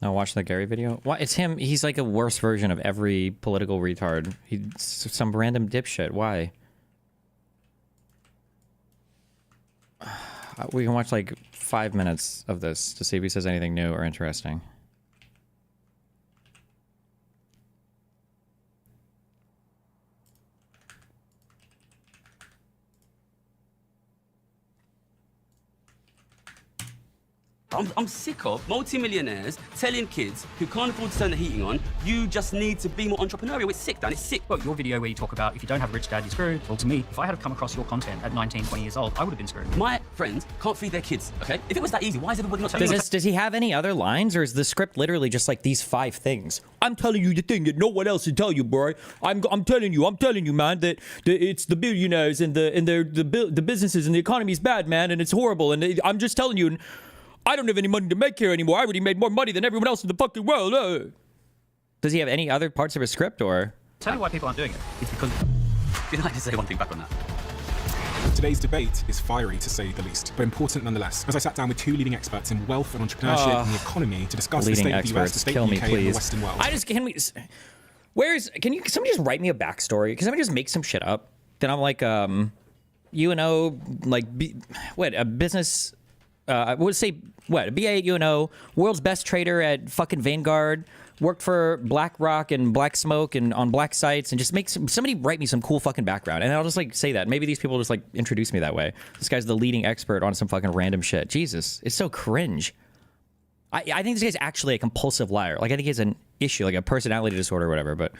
I watched the Gary video. What? It's him. He's like a worse version of every political retard. He's some random dipshit. Why? We can watch like 5 minutes of this to see if he says anything new or interesting. I'm sick of multi-millionaires telling kids who can't afford to turn the heating on, you just need to be more entrepreneurial. It's sick, Dan. It's sick. Well, your video where you talk about if you don't have a rich dad, you're screwed. Well, to me, if I had come across your content at 19, 20 years old, I would have been screwed. My friends can't feed their kids, okay? If it was that easy, why is everybody not telling me? Does he have any other lines, or is the script literally just like these 5 things? I'm telling you the thing that no one else will tell you, bro. I'm telling you, man, that it's the billionaires and the businesses and the economy is bad, man, and it's horrible. And I'm just telling you. I don't have any money to make here anymore. I already made more money than everyone else in the fucking world. Does he have any other parts of his script, or? Tell you why people aren't doing it. It's because... Can I just say one thing back on that? Today's debate is fiery, to say the least, but important nonetheless. As I sat down with 2 leading experts in wealth and entrepreneurship and the economy to discuss the state of the US, the state of the UK, and the Western world. Can somebody just write me a backstory? Can somebody just make some shit up? Then I'm like, UNO, like, a business... I would say, what, a BA at UNO, world's best trader at fucking Vanguard, worked for BlackRock and Black Smoke and on black sites, and just make somebody write me some cool fucking background. And I'll just like say that. Maybe these people just like introduce me that way. This guy's the leading expert on some fucking random shit. Jesus, it's so cringe. I think this guy's actually a compulsive liar. Like, I think he has an issue, like a personality disorder or whatever, but...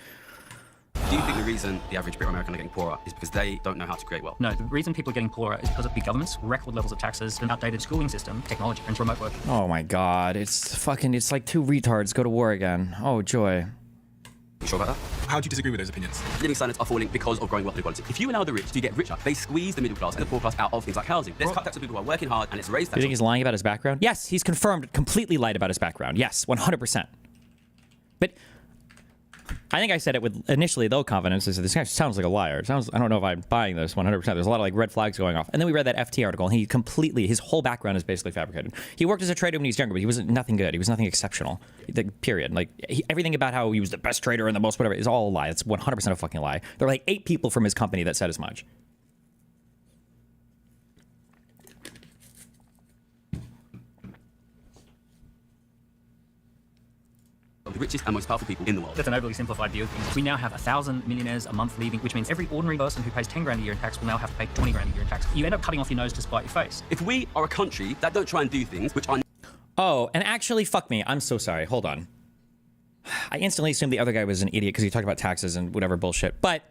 Do you think the reason the average Brit or American are getting poorer is because they don't know how to create wealth? No, the reason people are getting poorer is because of big governments, record levels of taxes, an outdated schooling system, technology, and remote work. Oh my god, it's like 2 retards go to war again. Oh, joy. You sure about that? How do you disagree with those opinions? Living standards are falling because of growing wealth inequality. If you allow the rich to get richer, they squeeze the middle class and the poor class out of things like housing. Let's cut tax on people who are working hard, and let's raise tax. Do you think he's lying about his background? Yes, he's confirmed, completely lied about his background. Yes, 100%. But... I think I said it with initially though confidence. I said, this guy sounds like a liar. I don't know if I'm buying this 100%. There's a lot of like red flags going off. And then we read that FT article, and his whole background is basically fabricated. He worked as a trader when he was younger, but he was nothing good. He was nothing exceptional. Period. Like everything about how he was the best trader and the most whatever is all a lie. It's 100% a fucking lie. There were like 8 people from his company that said as much. The richest and most powerful people in the world. That's an overly simplified view of things. We now have 1,000 millionaires a month leaving, which means every ordinary person who pays 10 grand a year in tax will now have to pay 20 grand a year in tax. You end up cutting off your nose to spite your face. If we are a country that don't try and do things which are... Oh, and actually, fuck me. I'm so sorry. Hold on. I instantly assumed the other guy was an idiot because he talked about taxes and whatever bullshit. But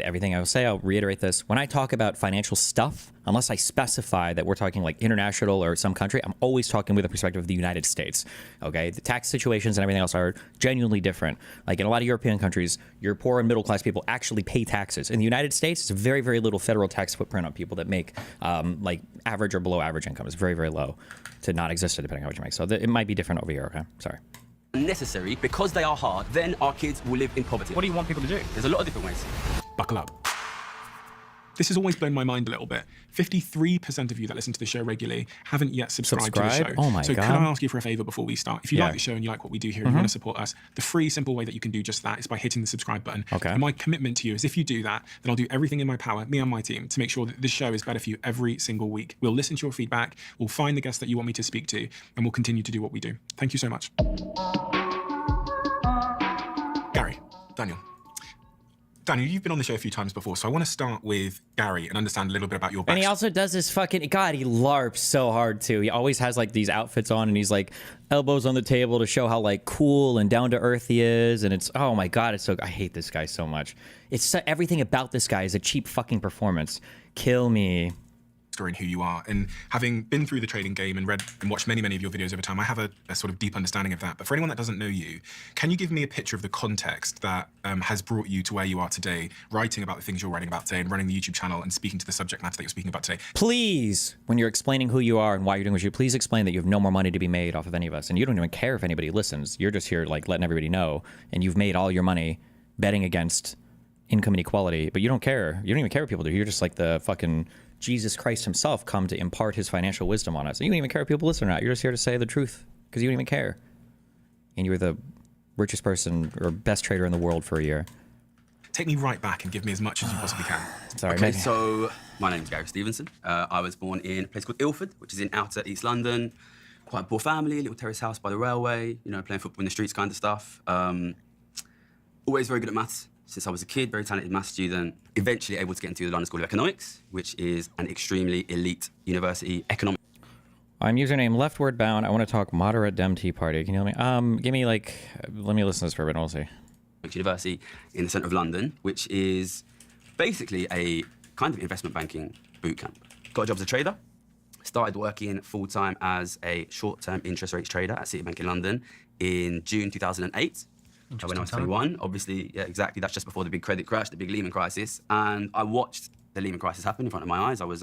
everything I will say, I'll reiterate this. When I talk about financial stuff, unless I specify that we're talking like international or some country, I'm always talking with the perspective of the United States. Okay, the tax situations and everything else are genuinely different. Like in a lot of European countries, your poor and middle class people actually pay taxes. In the United States, it's a very, very little federal tax footprint on people that make like average or below average income. It's very, very low to not exist depending on what you make. So it might be different over here. Okay, sorry. Necessary because they are hard, then our kids will live in poverty. What do you want people to do? There's a lot of different ways. Buckle up. This has always blown my mind a little bit. 53% of you that listen to the show regularly haven't yet subscribed to the show. Oh my so God. can I ask you for a favor before we start? If you like the show and you like what we do here and you want to support us, the free, simple way that you can do just that is by hitting the subscribe button. Okay. And my commitment to you is if you do that, then I'll do everything in my power, me and my team, to make sure that this show is better for you every single week. We'll listen to your feedback, we'll find the guests that you want me to speak to, and we'll continue to do what we do. Thank you so much. Daniel, you've been on the show a few times before, so I want to start with Gary and understand a little bit about your backstory. And he also does this fucking... God, he LARPs so hard, too. He always has, like, these outfits on, and he's, like, elbows on the table to show how, like, cool and down-to-earth he is, and it's... Oh, my God, it's so... I hate this guy so much. It's so, everything about this guy is a cheap fucking performance. Kill me. And who you are, and having been through the trading game and read and watched many of your videos over time, I have a sort of deep understanding of that. But for anyone that doesn't know you, can you give me a picture of the context that has brought you to where you are today, writing about the things you're writing about today and running the YouTube channel and speaking to the subject matter that you're speaking about today? Please, when you're explaining who you are and why you're doing what you do, please explain that you have no more money to be made off of any of us, and you don't even care if anybody listens. You're just here like letting everybody know, and you've made all your money betting against income inequality, but you don't care. You don't even care what people do. You're just like the fucking Jesus Christ himself come to impart his financial wisdom on us. And you don't even care if people listen or not. You're just here to say the truth because you don't even care. and you were the richest person or best trader in the world for a year. Take me right back and give me as much as you possibly can. Sorry, Okay, maybe. so my name's Gary Stevenson. I was born in a place called Ilford, which is in outer East London. Quite a poor family, little terrace house by the railway, you know, playing football in the streets kind of stuff. Always very good at maths since I was a kid, very talented maths student. Eventually able to get into the London School of Economics, which is an extremely elite university economics. I'm username leftward bound. I want to talk moderate Dem Tea Party. Can you help me? Give me like, let me listen to this for a bit. We'll see. University in the centre of London, which is basically a kind of investment banking boot camp. Got a job as a trader. Started working full-time as a short-term interest rates trader at Citibank in London in June 2008. When I was 21, obviously, yeah, exactly. That's just before the big credit crash, the big Lehman crisis. And I watched the Lehman crisis happen in front of my eyes. I was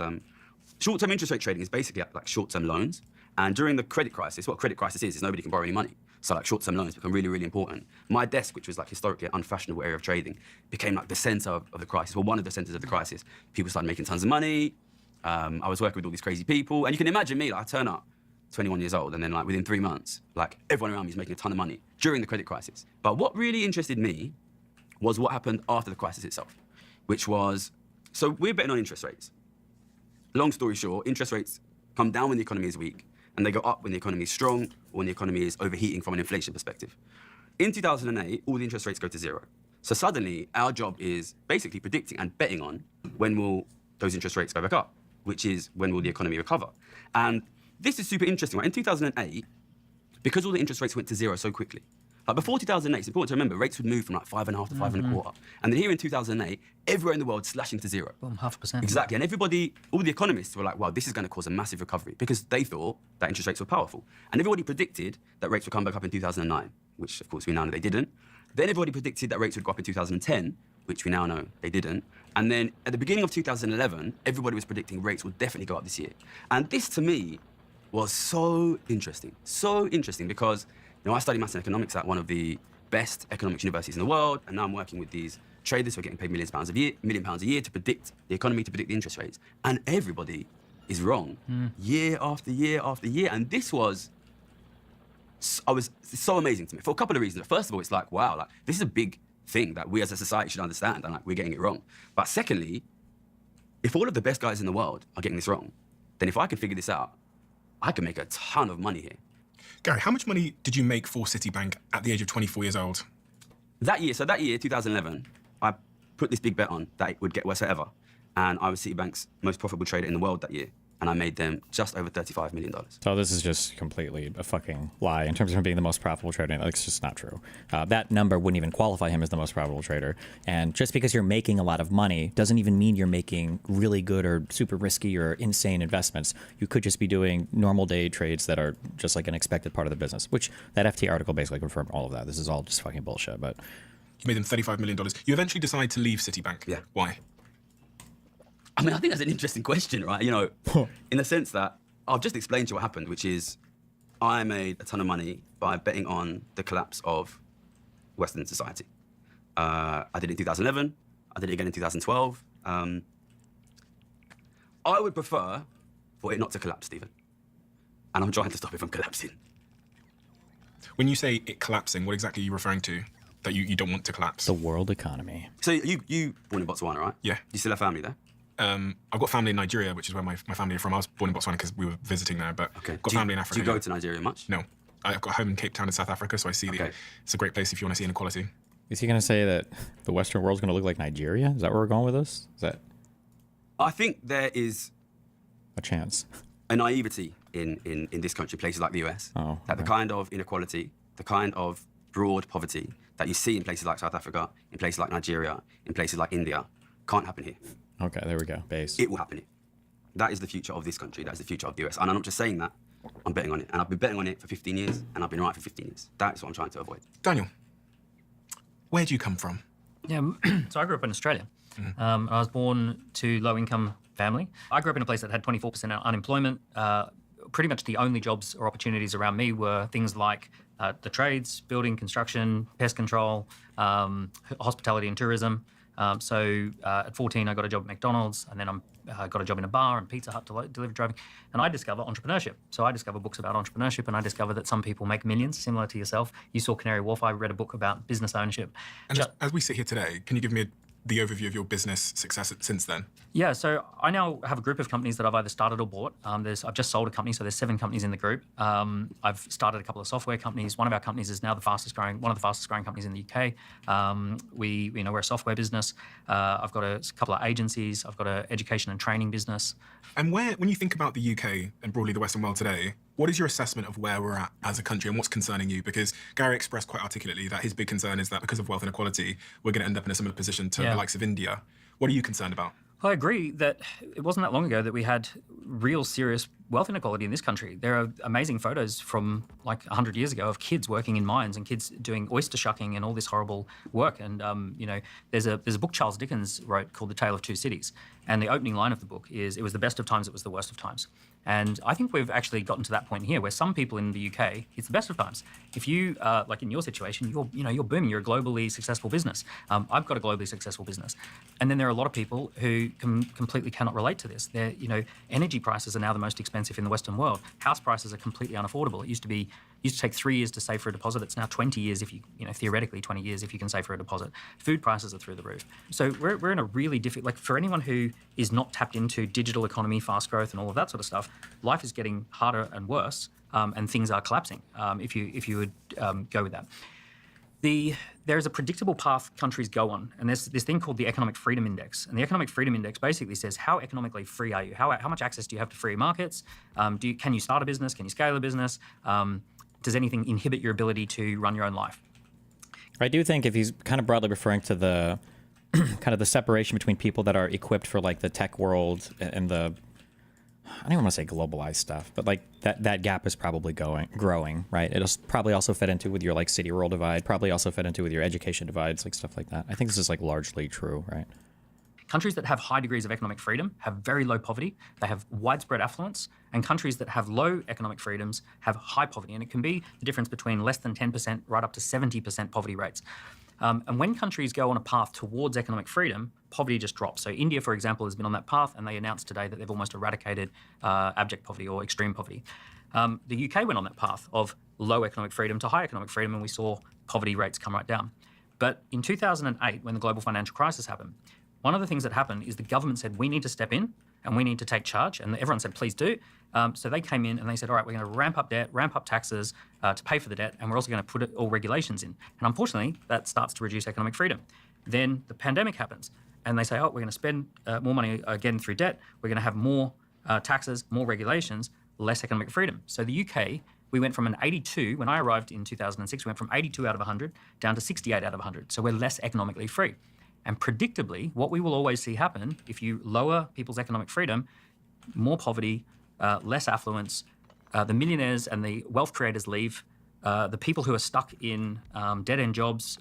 short-term interest rate trading is basically like short-term loans. And during the credit crisis, what a credit crisis is nobody can borrow any money. So like short-term loans become really, really important. My desk, which was like historically an unfashionable area of trading, became like the center of the crisis, well, one of the centers of the crisis. People started making tons of money. I was working with all these crazy people. And you can imagine me, like I turn up 21 years old, and then like within 3 months, like everyone around me is making a ton of money during the credit crisis. But what really interested me was what happened after the crisis itself, which was, so we're betting on interest rates. Long story short, interest rates come down when the economy is weak, and they go up when the economy is strong, or when the economy is overheating from an inflation perspective. In 2008, all the interest rates go to zero. So suddenly, our job is basically predicting and betting on when will those interest rates go back up, which is when will the economy recover. And this is super interesting, right? In 2008, because all the interest rates went to zero so quickly, like before 2008, it's important to remember, rates would move from like 5.5 to 5.25. And then here in 2008, everywhere in the world slashing to zero. Boom, 0.5%. Exactly, and everybody, all the economists were like, wow, this is going to cause a massive recovery because they thought that interest rates were powerful. And everybody predicted that rates would come back up in 2009, which of course we now know they didn't. Then everybody predicted that rates would go up in 2010, which we now know they didn't. And then at the beginning of 2011, everybody was predicting rates would definitely go up this year. And this to me was so interesting because you know, I studied maths and economics at one of the best economics universities in the world, and now I'm working with these traders who are getting paid £1 million a year to predict the economy, to predict the interest rates. And everybody is wrong year after year after year. And this was, it's so amazing to me for a couple of reasons. First of all, it's like, wow, like this is a big thing that we as a society should understand, and like we're getting it wrong. But secondly, if all of the best guys in the world are getting this wrong, then if I can figure this out, I can make a ton of money here. Gary, how much money did you make for Citibank at the age of 24 years old? That year, 2011, I put this big bet on that it would get worse ever. And I was Citibank's most profitable trader in the world that year. And I made them just over $35 million. So this is just completely a fucking lie in terms of him being the most profitable trader. It's just not true. That number wouldn't even qualify him as the most profitable trader. And just because you're making a lot of money doesn't even mean you're making really good or super risky or insane investments. You could just be doing normal day trades that are just like an expected part of the business, which that FT article basically confirmed all of that. This is all just fucking bullshit. But You made them $35 million. You eventually decide to leave Citibank. Yeah. Why? I mean, I think that's an interesting question, right? You know, in the sense that I've just explained to you what happened, which is I made a ton of money by betting on the collapse of Western society. I did it in 2011. I did it again in 2012. I would prefer for it not to collapse, Stephen. And I'm trying to stop it from collapsing. When you say it collapsing, what exactly are you referring to that you don't want to collapse? the world economy. So you born in Botswana, right? Yeah. You still have family there? I've got family in Nigeria, which is where my family are from. I was born in Botswana because we were visiting there, but Okay. got family in Africa. Do you go yeah. to Nigeria much? No. I've got a home in Cape Town in South Africa, so I see Okay. it's a great place if you want to see inequality. Is he going to say that the Western world's going to look like Nigeria? Is that where we're going with this? Is that I think there is a chance? a naivety in this country, places like the US, Oh, that the okay. kind of inequality, the kind of broad poverty that you see in places like South Africa, in places like Nigeria, in places like India, can't happen here. Okay, there we go. Base. It will happen here. That is the future of this country. That is the future of the US. And I'm not just saying that. I'm betting on it. And I've been betting on it for 15 years, and I've been right for 15 years. That is what I'm trying to avoid. Daniel, where do you come from? Yeah, so I grew up in Australia. I was born to low-income family. I grew up in a place that had 24% unemployment. Pretty much the only jobs or opportunities around me were things like the trades, building, construction, pest control, hospitality and tourism. At 14, I got a job at McDonald's, and then I got a job in a bar and Pizza Hut delivery driving, and I discover entrepreneurship. So I discover books about entrepreneurship, and I discover that some people make millions, similar to yourself. You saw Canary Wharf. I read a book about business ownership. And as we sit here today, can you give me the overview of your business success since then? Yeah, so I now have a group of companies that I've either started or bought. I've just sold a company, so there's 7 companies in the group. I've started a couple of software companies. One of our companies is now one of the fastest growing companies in the UK. We're a software business. I've got a couple of agencies. I've got an education and training business. And when you think about the UK and broadly the Western world today, what is your assessment of where we're at as a country and what's concerning you? Because Gary expressed quite articulately that his big concern is that because of wealth inequality, we're going to end up in a similar position to the likes of India. What are you concerned about? I agree that it wasn't that long ago that we had real serious wealth inequality in this country. There are amazing photos from like 100 years ago of kids working in mines and kids doing oyster shucking and all this horrible work. And there's a book Charles Dickens wrote called The Tale of Two Cities, and the opening line of the book is, "It was the best of times, it was the worst of times." And I think we've actually gotten to that point here where some people in the UK, it's the best of times. If you, like in your situation, you're booming, you're a globally successful business. I've got a globally successful business. And then there are a lot of people who completely cannot relate to this. Energy prices are now the most expensive in the Western world. House prices are completely unaffordable. It used to take 3 years to save for a deposit. It's now 20 years if theoretically 20 years if you can save for a deposit. Food prices are through the roof. So we're in a really difficult, like for anyone who is not tapped into digital economy, fast growth and all of that sort of stuff, life is getting harder and worse, and things are collapsing if you would go with that. There is a predictable path countries go on, and there's this thing called the Economic Freedom Index. And the Economic Freedom Index basically says, how economically free are you? How much access do you have to free markets? Can you start a business? Can you scale a business? Does anything inhibit your ability to run your own life? I do think if he's kind of broadly referring to the kind of the separation between people that are equipped for like the tech world and the, I don't even want to say globalized stuff, but like that gap is probably growing, right? It'll probably also fit into with your like city-rural divide, probably also fit into with your education divides, like stuff like that. I think this is like largely true, right? Countries that have high degrees of economic freedom have very low poverty, they have widespread affluence, and countries that have low economic freedoms have high poverty. And it can be the difference between less than 10% right up to 70% poverty rates. And when countries go on a path towards economic freedom, poverty just drops. So India, for example, has been on that path, and they announced today that they've almost eradicated abject poverty or extreme poverty. The UK went on that path of low economic freedom to high economic freedom, and we saw poverty rates come right down. But in 2008, when the global financial crisis happened, one of the things that happened is the government said, we need to step in and we need to take charge. And everyone said, please do. So they came in and they said, all right, we're going to ramp up debt, ramp up taxes to pay for the debt, and we're also going to put all regulations in. And unfortunately, that starts to reduce economic freedom. Then the pandemic happens, and they say, oh, we're going to spend more money again through debt. We're going to have more taxes, more regulations, less economic freedom. So the UK, we went from an 82, when I arrived in 2006, we went from 82 out of 100 down to 68 out of 100. So we're less economically free. And predictably, what we will always see happen, if you lower people's economic freedom, more poverty, less affluence, the millionaires and the wealth creators leave, the people who are stuck in dead-end jobs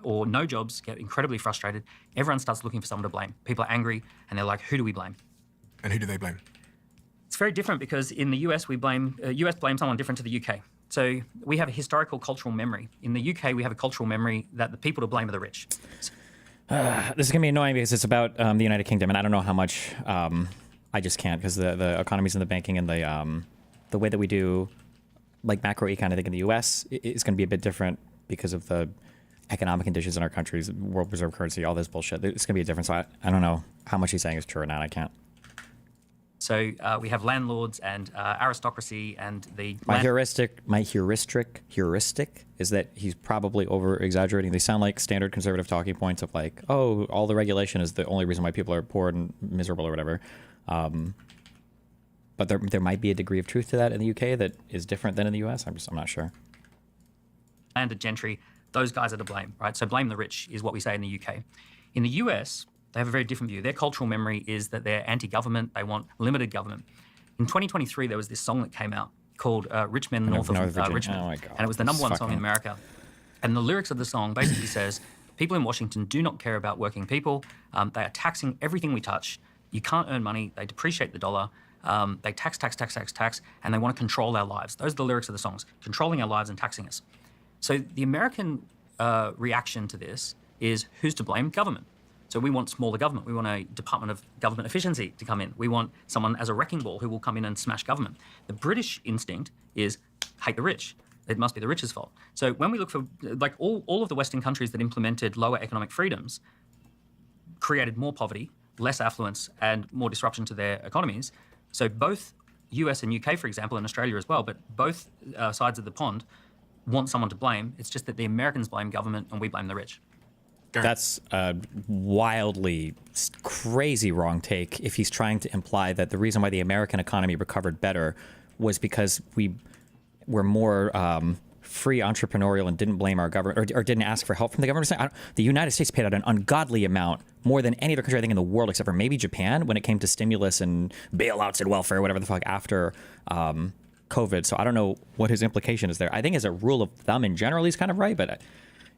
or no jobs get incredibly frustrated. Everyone starts looking for someone to blame. People are angry, and they're like, who do we blame? And who do they blame? It's very different because in the US, US blames someone different to the UK. So we have a historical cultural memory. In the UK, we have a cultural memory that the people to blame are the rich. This is going to be annoying because it's about the United Kingdom, and I don't know how much I just can't because the economies and the banking and the way that we do like macro econ, I think in the US is going to be a bit different because of the economic conditions in our countries, world reserve currency, all this bullshit. It's going to be a different. So I don't know how much he's saying is true or not. I can't. So we have landlords and aristocracy and the... My heuristic is that he's probably over-exaggerating. They sound like standard conservative talking points of like, oh, all the regulation is the only reason why people are poor and miserable or whatever. But there might be a degree of truth to that in the UK that is different than in the US. I'm not sure. Landed gentry, those guys are to blame, right? So blame the rich is what we say in the UK. In the US... they have a very different view. Their cultural memory is that they're anti-government. They want limited government. In 2023, there was this song that came out called Rich Men North of Richmond. Oh my God. And it was the number one song in America. And the lyrics of the song basically says, people in Washington do not care about working people. They are taxing everything we touch. You can't earn money. They depreciate the dollar. They tax, and they want to control our lives. Those are the lyrics of the songs, controlling our lives and taxing us. So the American reaction to this is, who's to blame? Government. So we want smaller government. We want a Department of Government Efficiency to come in. We want someone as a wrecking ball who will come in and smash government. The British instinct is hate the rich. It must be the rich's fault. So when we look for, like, all of the Western countries that implemented lower economic freedoms created more poverty, less affluence, and more disruption to their economies. So both US and UK, for example, and Australia as well, but both sides of the pond want someone to blame. It's just that the Americans blame government and we blame the rich. That's a wildly crazy wrong take if he's trying to imply that the reason why the American economy recovered better was because we were more free entrepreneurial and didn't blame our government or didn't ask for help from the government. The United States paid out an ungodly amount, more than any other country I think in the world except for maybe Japan, when it came to stimulus and bailouts and welfare, whatever the fuck, after COVID. So I don't know what his implication is there. I think as a rule of thumb in general, he's kind of right, but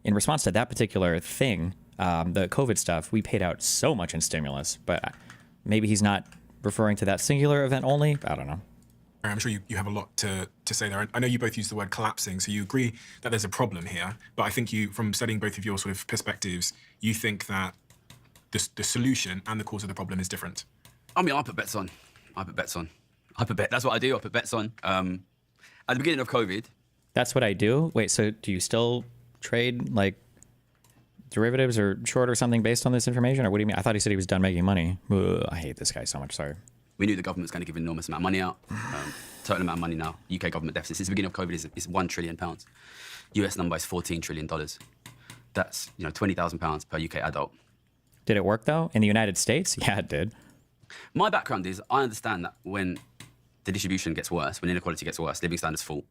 in response to that particular thing, the COVID stuff, we paid out so much in stimulus, but maybe he's not referring to that singular event only. I don't know. I'm sure you have a lot to say there. I know you both use the word collapsing, so you agree that there's a problem here. But I think you, from studying both of your sort of perspectives, you think that the solution and the cause of the problem is different. I mean, I put bets on. That's what I do. I put bets on. At the beginning of COVID. That's what I do? Wait, so do you still trade like derivatives or short or something based on this information? Or what do you mean? I thought he said he was done making money. Ugh, I hate this guy so much. Sorry. We knew the government was going to give an enormous amount of money out. Total amount of money now. UK government deficit since the beginning of COVID is £1 trillion. US number is $14 trillion. That's £20,000 per UK adult. Did it work though in the United States? Yeah, it did. My background is I understand that when the distribution gets worse, when inequality gets worse, living standards fall.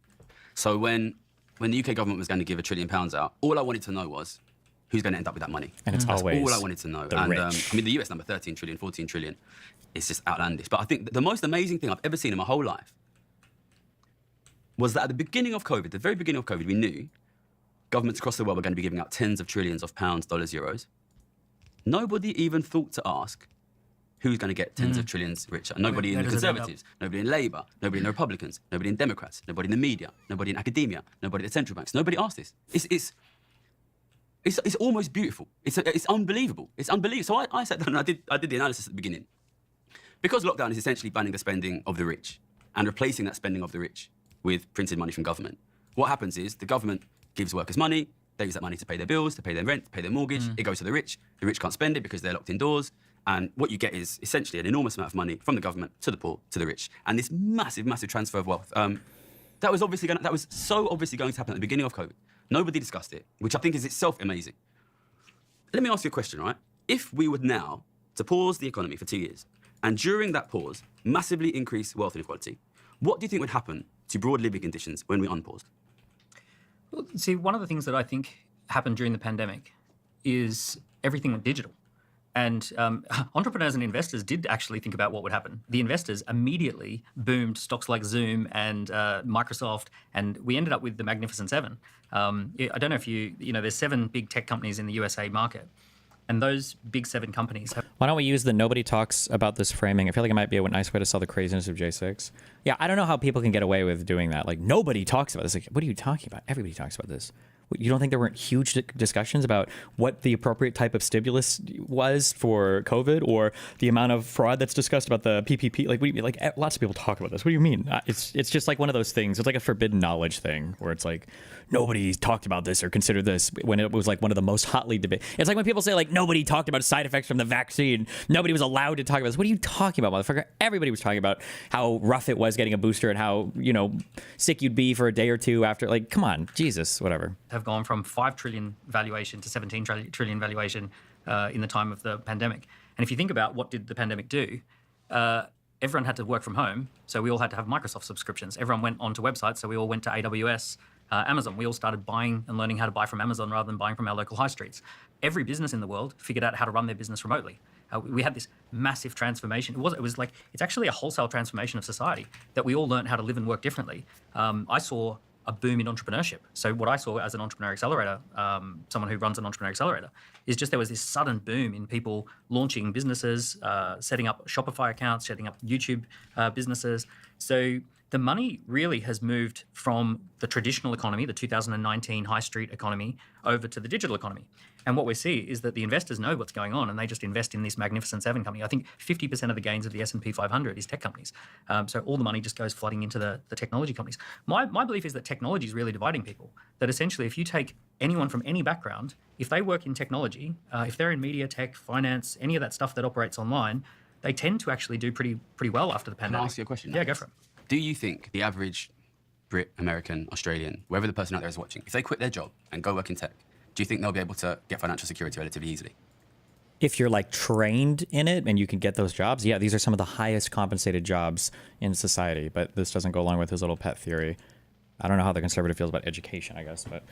So when the UK government was going to give £1 trillion out, all I wanted to know was who's going to end up with that money. And it's That's always all I wanted to know. the And rich. I mean, the US number, 13 trillion, 14 trillion, it's just outlandish. But I think the most amazing thing I've ever seen in my whole life was that at the beginning of COVID, the very beginning of COVID, we knew governments across the world were going to be giving out tens of trillions of pounds, dollars, euros. Nobody even thought to ask who's going to get tens of trillions richer. Nobody in the Conservatives, nobody in Labour, nobody in the Republicans, nobody in Democrats, nobody in the media, nobody in academia, nobody at the central banks. Nobody asked this. It's almost beautiful. It's unbelievable. It's unbelievable. So I sat down and I did the analysis at the beginning. Because lockdown is essentially banning the spending of the rich and replacing that spending of the rich with printed money from government. What happens is the government gives workers money, they use that money to pay their bills, to pay their rent, to pay their mortgage. It goes to the rich. The rich can't spend it because they're locked indoors. And what you get is essentially an enormous amount of money from the government to the poor, to the rich. And this massive, massive transfer of wealth. That was so obviously going to happen at the beginning of COVID. Nobody discussed it, which I think is itself amazing. Let me ask you a question, right? If we were now to pause the economy for 2 years, and during that pause, massively increase wealth inequality, what do you think would happen to broad living conditions when we unpaused? Well, see, one of the things that I think happened during the pandemic is everything went digital. And entrepreneurs and investors did actually think about what would happen. The investors immediately boomed stocks like Zoom and Microsoft, and we ended up with the Magnificent Seven. I don't know if there's 7 big tech companies in the USA market, and those big 7 companies have... Why don't we use the nobody talks about this framing? I feel like it might be a nice way to sell the craziness of J6. Yeah, I don't know how people can get away with doing that. Like, nobody talks about this. Like, what are you talking about? Everybody talks about this. You don't think there weren't huge discussions about what the appropriate type of stimulus was for COVID, or the amount of fraud that's discussed about the PPP? Like, what do you mean? Like, lots of people talk about this. What do you mean? It's just like one of those things. It's like a forbidden knowledge thing where it's like nobody talked about this or considered this when it was like one of the most hotly debated. It's like when people say like nobody talked about side effects from the vaccine. Nobody was allowed to talk about this. What are you talking about, motherfucker? Everybody was talking about how rough it was getting a booster and how, sick you'd be for a day or two after. Like, come on, Jesus, whatever. Have gone from 5 trillion valuation to 17 trillion valuation in the time of the pandemic. And if you think about what did the pandemic do, everyone had to work from home, so we all had to have Microsoft subscriptions. Everyone went onto websites, so we all went to AWS, Amazon. We all started buying and learning how to buy from Amazon rather than buying from our local high streets. Every business in the world figured out how to run their business remotely. We had this massive transformation. It's actually a wholesale transformation of society that we all learned how to live and work differently. I saw a boom in entrepreneurship. So what I saw as an entrepreneur accelerator, someone who runs an entrepreneur accelerator, is just there was this sudden boom in people launching businesses, setting up Shopify accounts, setting up YouTube businesses. So the money really has moved from the traditional economy, the 2019 high street economy, over to the digital economy. And what we see is that the investors know what's going on and they just invest in this Magnificent Seven company. I think 50% of the gains of the S&P 500 is tech companies. So all the money just goes flooding into the technology companies. My belief is that technology is really dividing people. That essentially if you take anyone from any background, if they work in technology, if they're in media, tech, finance, any of that stuff that operates online, they tend to actually do pretty well after the pandemic. Can I ask you a question? Yeah, go for it. Do you think the average Brit, American, Australian, wherever the person out there is watching, if they quit their job and go work in tech, do you think they'll be able to get financial security relatively easily? If you're like trained in it and you can get those jobs, yeah, these are some of the highest compensated jobs in society. But this doesn't go along with his little pet theory. I don't know how the conservative feels about education, I guess, but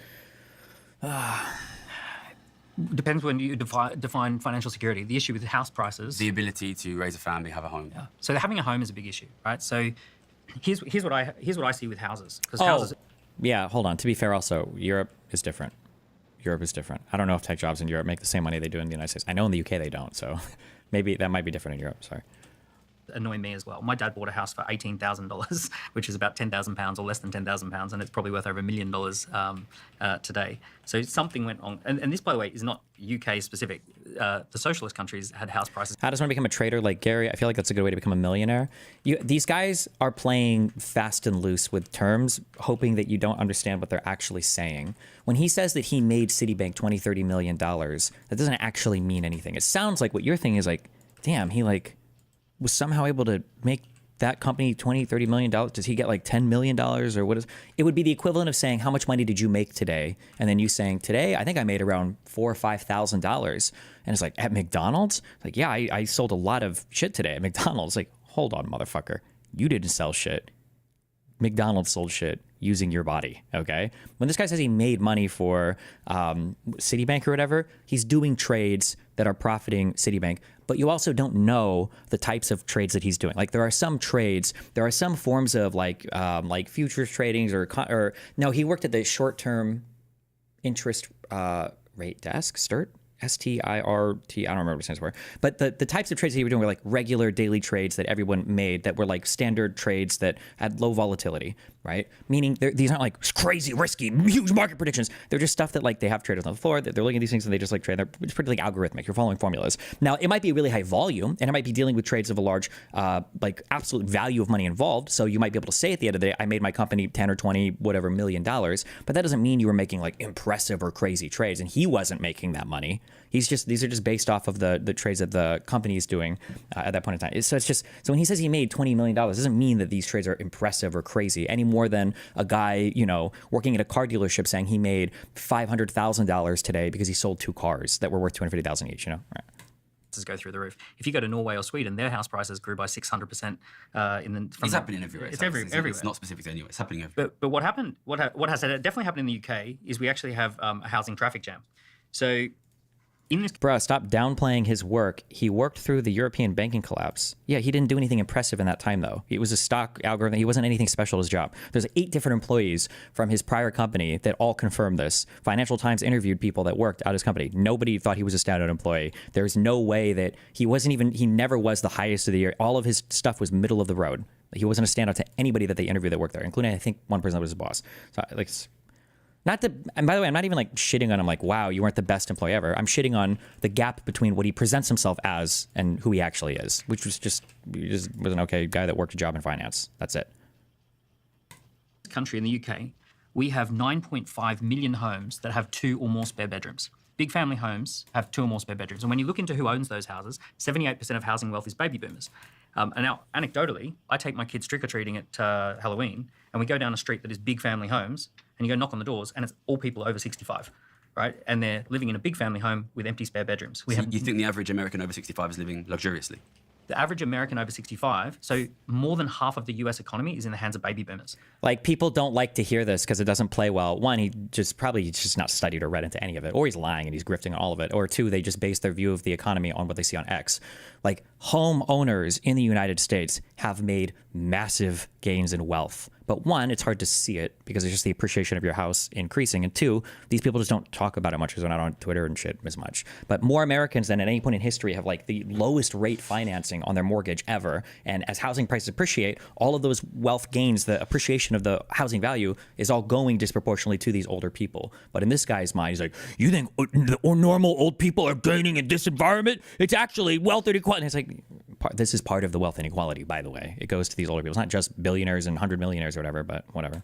Depends when you define financial security. The issue with house prices. The ability to raise a family, have a home. Yeah. So having a home is a big issue, right? So here's what I see with houses. Because houses. Yeah, hold on. To be fair, also, Europe is different. Europe is different. I don't know if tech jobs in Europe make the same money they do in the United States. I know in the UK they don't, so maybe that might be different in Europe. Sorry. Annoy me as well. My dad bought a house for $18,000, which is about £10,000 or less than £10,000, and it's probably worth over $1 million today. So something went on. And this, by the way, is not UK specific. The socialist countries had house prices. How does one become a trader like Gary? I feel like that's a good way to become a millionaire. These guys are playing fast and loose with terms, hoping that you don't understand what they're actually saying. When he says that he made Citibank $20-30 million, that doesn't actually mean anything. It sounds like what you're thinking is like, damn, he like was somehow able to make that company $20-30 million. Does he get like $10 million or what is it? Would be the equivalent of saying, how much money did you make today? And then you saying, today, I think I made around $4,000 or $5,000. And it's like, at McDonald's? Like, yeah, I sold a lot of shit today at McDonald's. Like, hold on, motherfucker. You didn't sell shit. McDonald's sold shit using your body, okay? When this guy says he made money for Citibank or whatever, he's doing trades that are profiting Citibank, but you also don't know the types of trades that he's doing. Like there are some trades, there are some forms of like futures tradings or no, he worked at the short-term interest rate desk, STIRT. STIRT, I don't remember what it stands for. But the types of trades that you were doing were like regular daily trades that everyone made that were like standard trades that had low volatility, right? Meaning these aren't like crazy, risky, huge market predictions. They're just stuff that like they have traders on the floor, that they're looking at these things and they just like trade. It's pretty like algorithmic. You're following formulas. Now, it might be really high volume and it might be dealing with trades of a large like absolute value of money involved. So you might be able to say at the end of the day, I made my company 10 or 20, whatever $million. But that doesn't mean you were making like impressive or crazy trades. And he wasn't making that money. These are just based off of the trades that the company is doing at that point in time. So it's just, so when he says he made $20 million, it doesn't mean that these trades are impressive or crazy any more than a guy, you know, working at a car dealership saying he made $500,000 today because he sold 2 cars that were worth $250,000 each, you know? Right. Go through the roof. If you go to Norway or Sweden, their house prices grew by 600%. It's happening everywhere. It's everywhere. It's not specific to anywhere. It's happening everywhere. But what happened? What has definitely happened in the UK is we actually have a housing traffic jam. So. Bruh, stop downplaying his work. He worked through the European banking collapse. Yeah, he didn't do anything impressive in that time, though. It was a stock algorithm. He wasn't anything special at his job. There's 8 different employees from his prior company that all confirmed this. Financial Times interviewed people that worked at his company. Nobody thought he was a standout employee. There's no way that he never was the highest of the year. All of his stuff was middle of the road. He wasn't a standout to anybody that they interviewed that worked there, including, I think, one person that was his boss. So, like, and by the way, I'm not even like shitting on him like, wow, you weren't the best employee ever. I'm shitting on the gap between what he presents himself as and who he actually is, which was he just was an okay guy that worked a job in finance. That's it. Country in the UK, we have 9.5 million homes that have 2 or more spare bedrooms. Big family homes have 2 or more spare bedrooms. And when you look into who owns those houses, 78% of housing wealth is baby boomers. And now, anecdotally, I take my kids trick-or-treating at Halloween, and we go down a street that is big family homes, and you go knock on the doors, and it's all people over 65, right? And they're living in a big family home with empty spare bedrooms. You think the average American over 65 is living luxuriously? The average American over 65, so more than half of the US economy is in the hands of baby boomers. Like, people don't like to hear this because it doesn't play well. One, he's just not studied or read into any of it, or he's lying and he's grifting on all of it. Or 2, they just base their view of the economy on what they see on X. Like, homeowners in the United States have made massive gains in wealth. But one, it's hard to see it because it's just the appreciation of your house increasing. And two, these people just don't talk about it much because they're not on Twitter and shit as much. But more Americans than at any point in history have like the lowest rate financing on their mortgage ever. And as housing prices appreciate, all of those wealth gains, the appreciation of the housing value is all going disproportionately to these older people. But in this guy's mind, he's like, you think normal old people are gaining in this environment? It's actually wealth inequality. And it's like, this is part of the wealth inequality, by the way. It goes to these older people. It's not just billionaires and 100 millionaires or whatever, but whatever.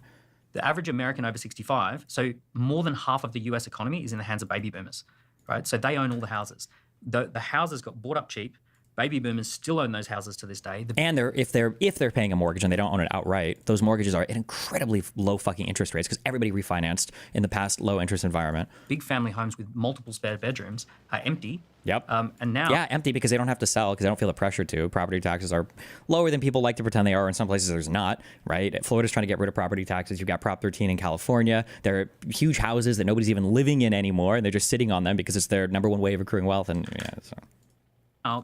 The average American over 65, so more than half of the US economy is in the hands of baby boomers, right? So they own all the houses. The houses got bought up cheap. Baby boomers still own those houses to this day. And if they're paying a mortgage and they don't own it outright, those mortgages are at incredibly low fucking interest rates because everybody refinanced in the past low interest environment. Big family homes with multiple spare bedrooms are empty. Yep. And now... Yeah, empty because they don't have to sell because they don't feel the pressure to. Property taxes are lower than people like to pretend they are. In some places there's not, right? Florida's trying to get rid of property taxes. You've got Prop 13 in California. There are huge houses that nobody's even living in anymore and they're just sitting on them because it's their number one way of accruing wealth. And yeah, so...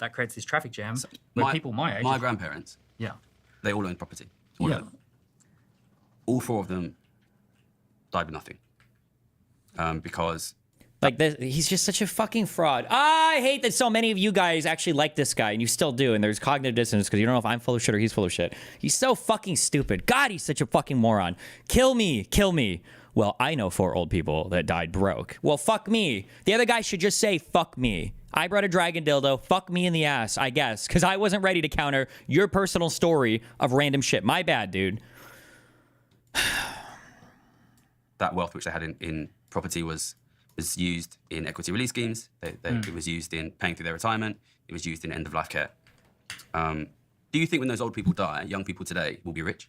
that creates this traffic jam where people my age... My grandparents, yeah, they all owned property. All of them. All four of them died with nothing. Because... Like, he's just such a fucking fraud. I hate that so many of you guys actually like this guy, and you still do, and there's cognitive dissonance because you don't know if I'm full of shit or he's full of shit. He's so fucking stupid. God, he's such a fucking moron. Kill me, kill me. Well, I know 4 old people that died broke. Well, fuck me. The other guy should just say, fuck me. I brought a dragon dildo. Fuck me in the ass, I guess, because I wasn't ready to counter your personal story of random shit. My bad, dude. That wealth which they had in property was used in equity release schemes. It was used in paying through their retirement. It was used in end-of-life care. Do you think when those old people die, young people today will be rich?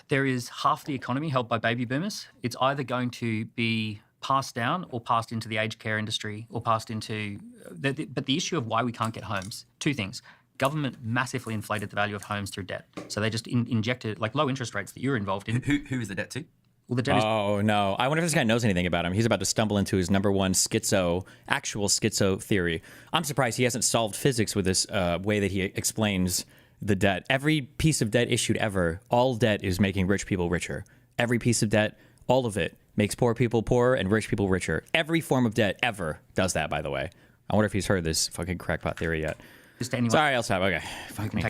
There is half the economy held by baby boomers. It's either going to be passed down or passed into the aged care industry or passed into... But the issue of why we can't get homes, 2 things. Government massively inflated the value of homes through debt. So they just injected, like low interest rates that you're involved in. Who is the debt to? Well, the debt is... Oh, no. I wonder if this guy knows anything about him. He's about to stumble into his actual schizo theory. I'm surprised he hasn't solved physics with this way that he explains the debt. Every piece of debt issued ever, all debt is making rich people richer. Every piece of debt, all of it, makes poor people poorer and rich people richer. Every form of debt ever does that, by the way. I wonder if he's heard this fucking crackpot theory yet. Sorry, I'll stop. Okay. Fuck me.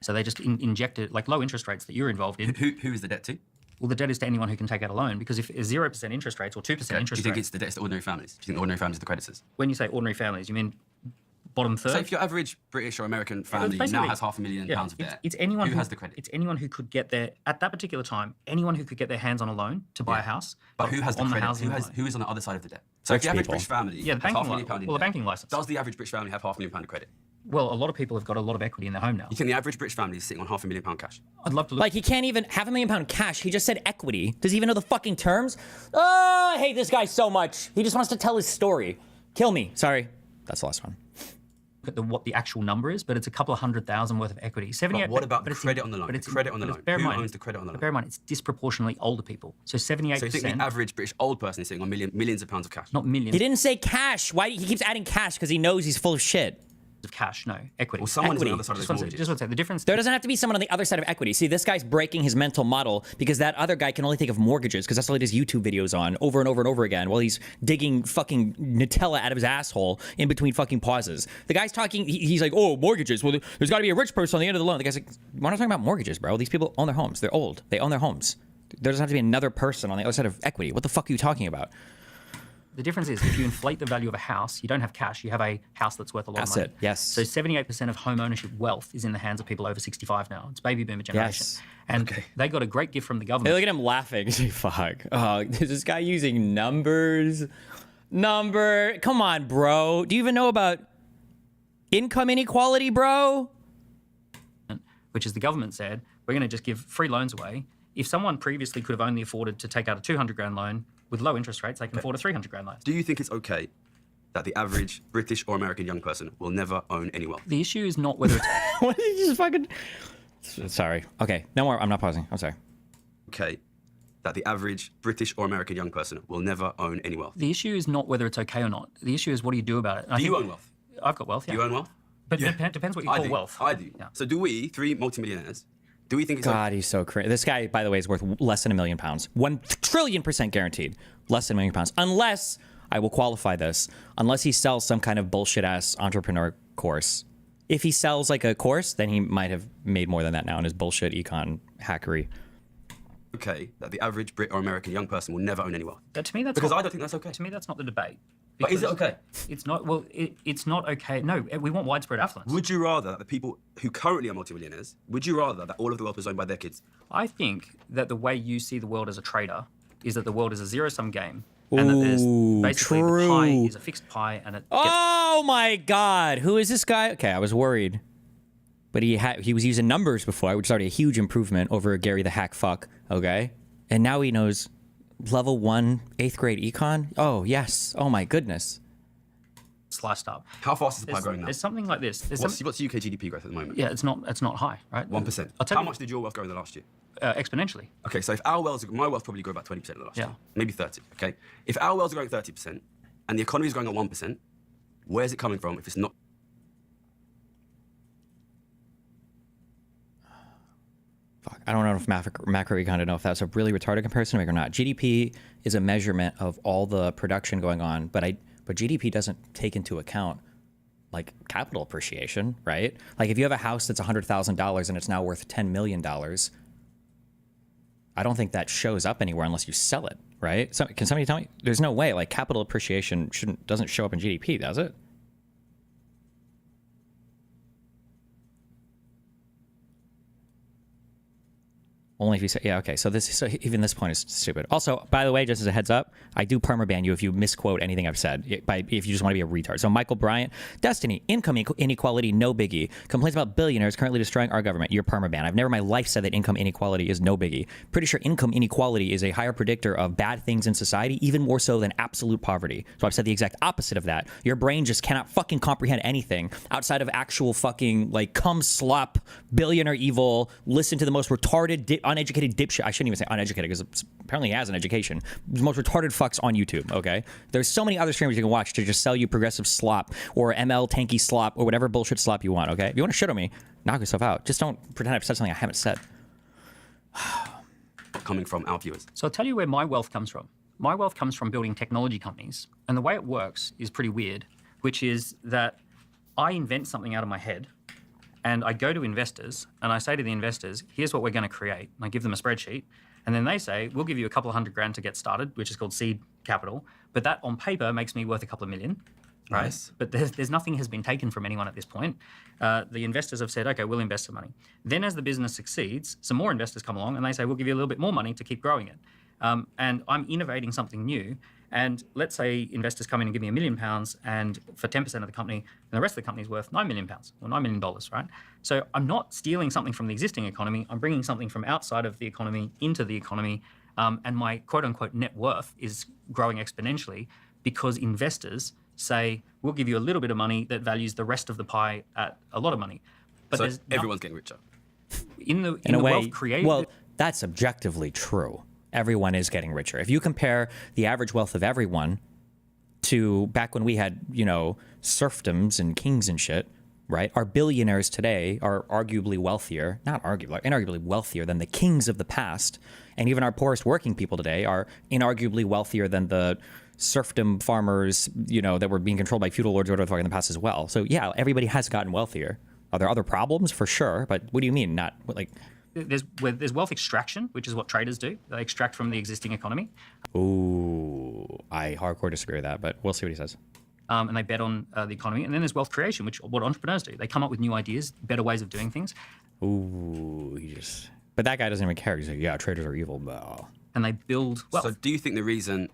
So they just injected, like low interest rates that you're involved in. Who is the debt to? Well, the debt is to anyone who can take out a loan, because if 0% interest rates or 2% interest rates... Do you think it's the debt to ordinary families? Do you think ordinary families are the creditors? When you say ordinary families, you mean bottom third? So if your average British or American family now has £500,000 of debt, it's anyone who has the credit? It's anyone who could get their, at that particular time, anyone who could get their hands on a loan to buy a house. But who has the credit? Who is on the other side of the debt? So if the average British family has £500,000 in debt, banking license. Does the average British family have £500,000 of credit? Well, a lot of people have got a lot of equity in their home now. You think the average British family is sitting on £500,000 cash? I'd love to look. Like, he can't even £500,000 cash. He just said equity. Does he even know the fucking terms? Oh, I hate this guy so much. He just wants to tell his story. Kill me. Sorry. That's the last one. Look at what the actual number is, but it's a couple of 100,000 worth of equity. 78. But what about the credit on the loan? Credit on the loan. Who owns the credit on the loan? Bear in mind, it's disproportionately older people. So 78%. So you think the average British old person is sitting on millions of pounds of cash? Not millions. He didn't say cash. Why? He keeps adding cash because he knows he's full of shit. Of cash, no, equity. Well, someone's on Equity. the other side of the mortgage. Just one second. The difference... There doesn't have to be someone on the other side of equity. See, this guy's breaking his mental model because that other guy can only think of mortgages because that's all he does YouTube videos on over and over and over again while he's digging fucking Nutella out of his asshole in between fucking pauses. The guy's talking, he's like, oh, mortgages. Well, there's got to be a rich person on the end of the loan. The guy's like, we're not talking about mortgages, bro. These people own their homes. They're old. They own their homes. There doesn't have to be another person on the other side of equity. What the fuck are you talking about? The difference is if you inflate the value of a house, you don't have cash, you have a house that's worth a lot of money. That's it, yes. So 78% of home ownership wealth is in the hands of people over 65 now. It's baby boomer generation. Yes. And they got a great gift from the Hey, government. look at him laughing. Fuck. Oh, is this guy using numbers? Come on, bro. Do you even know about income inequality, bro? Which is the government said, we're going to just give free loans away. If someone previously could have only afforded to take out a 200 grand loan, with low interest rates, they can afford a 300 grand loan. Do you think it's okay that the average British or American young person will never own any wealth? The issue is not whether it's... What did you just fucking... Sorry. Okay, no more. I'm not pausing. I'm sorry. Okay that the average British or American young person will never own any wealth? The issue is not whether it's okay or not. The issue is what do you do about it? Do you own wealth? I've got wealth, yeah. Do you own wealth? But it depends what you call wealth. I do. Yeah. So do we, 3 multi-millionaires, Do we think it's God, he's so crazy. This guy, by the way, is worth less than £1 million. 1 trillion% guaranteed. Less than £1 million. Unless, I will qualify this, unless he sells some kind of bullshit ass entrepreneur course. If he sells like a course, then he might have made more than that now in his bullshit econ hackery. okay that the average Brit or American young person will never own any wealth? To me, that's Because not, I don't think that's okay. To me, that's not the debate. But is it Because okay? It's not. Well, it's not okay. No, we want widespread affluence. Would you rather that the people who currently are multimillionaires, would you rather that all of the wealth was owned by their kids? I think that the way you see the world as a trader is that the world is a zero-sum game, and that there's basically the pie is a fixed pie, and it. Oh my God, who is this guy? Okay, I was worried, but he was using numbers before, which is already a huge improvement over Gary the hack fuck. Okay, and now he knows level 1 8th grade econ. Oh yes. Oh my goodness. Sliced up. How fast is the pie growing now? There's something like this. What's UK GDP growth at the moment? Yeah, it's not high, right? 1%. I'll tell How you, much did your wealth grow in the last year? exponentially. Okay, so if our wealth, my wealth probably grew about 20% in the last year, maybe 30. Okay, if our wealth is growing 30% and the economy is growing at 1%, where's it coming from if it's not? Fuck, I don't know if macroecon to know if that's a really retarded comparison to make or not. GDP is a measurement of all the production going on, but GDP doesn't take into account like capital appreciation, right? Like if you have a house that's $100,000 and it's now worth $10 million, I don't think that shows up anywhere unless you sell it, right? So, can somebody tell me? There's no way. Like capital appreciation doesn't show up in GDP, does it? Only if you say, yeah, okay. So even this point is stupid. Also, by the way, just as a heads up, I do permaban you if you misquote anything I've said, if you just want to be a retard. So Michael Bryant, Destiny, income inequality, no biggie. Complaints about billionaires currently destroying our government. You're permaban. I've never in my life said that income inequality is no biggie. Pretty sure income inequality is a higher predictor of bad things in society, even more so than absolute poverty. So I've said the exact opposite of that. Your brain just cannot fucking comprehend anything outside of actual fucking like cum slop, billionaire evil, listen to the most retarded, uneducated dipshit. I shouldn't even say uneducated because apparently he has an education. The most retarded fucks on YouTube, okay? There's so many other streamers you can watch to just sell you progressive slop or ML tanky slop or whatever bullshit slop you want, okay? If you want to shit on me, knock yourself out. Just don't pretend I've said something I haven't said. Coming from our viewers. So I'll tell you where my wealth comes from. My wealth comes from building technology companies. And the way it works is pretty weird, which is that I invent something out of my head and I go to investors and I say to the investors, here's what we're going to create. And I give them a spreadsheet. And then they say, we'll give you a couple of $100,000 to get started, which is called seed capital. But that on paper makes me worth a couple of million. Right? Nice. But there's nothing has been taken from anyone at this point. The investors have said, okay, we'll invest some money. Then as the business succeeds, some more investors come along and they say, we'll give you a little bit more money to keep growing it. And I'm innovating something new. And let's say investors come in and give me £1 million, and for 10% of the company, and the rest of the company is worth £9 million or $9 million, right? So I'm not stealing something from the existing economy. I'm bringing something from outside of the economy into the economy. And my quote unquote net worth is growing exponentially because investors say, we'll give you a little bit of money that values the rest of the pie at a lot of money. But So everyone's getting richer. In the In a way, wealth created. well, that's objectively true. Everyone is getting richer. If you compare the average wealth of everyone to back when we had, serfdoms and kings and shit, right? Our billionaires today are arguably wealthier, not arguably, inarguably wealthier than the kings of the past. And even our poorest working people today are inarguably wealthier than the serfdom farmers, that were being controlled by feudal lords or whatever the fuck in the past as well. So yeah, everybody has gotten wealthier. Are there other problems? For sure. But what do you mean? Not like... There's wealth extraction, which is what traders do. They extract from the existing economy. Ooh, I hardcore disagree with that, but we'll see what he says. And they bet on the economy. And then there's wealth creation, which what entrepreneurs do. They come up with new ideas, better ways of doing things. Ooh, but that guy doesn't even care. He's like, yeah, traders are evil. Blah. And they build wealth. So do you think the reason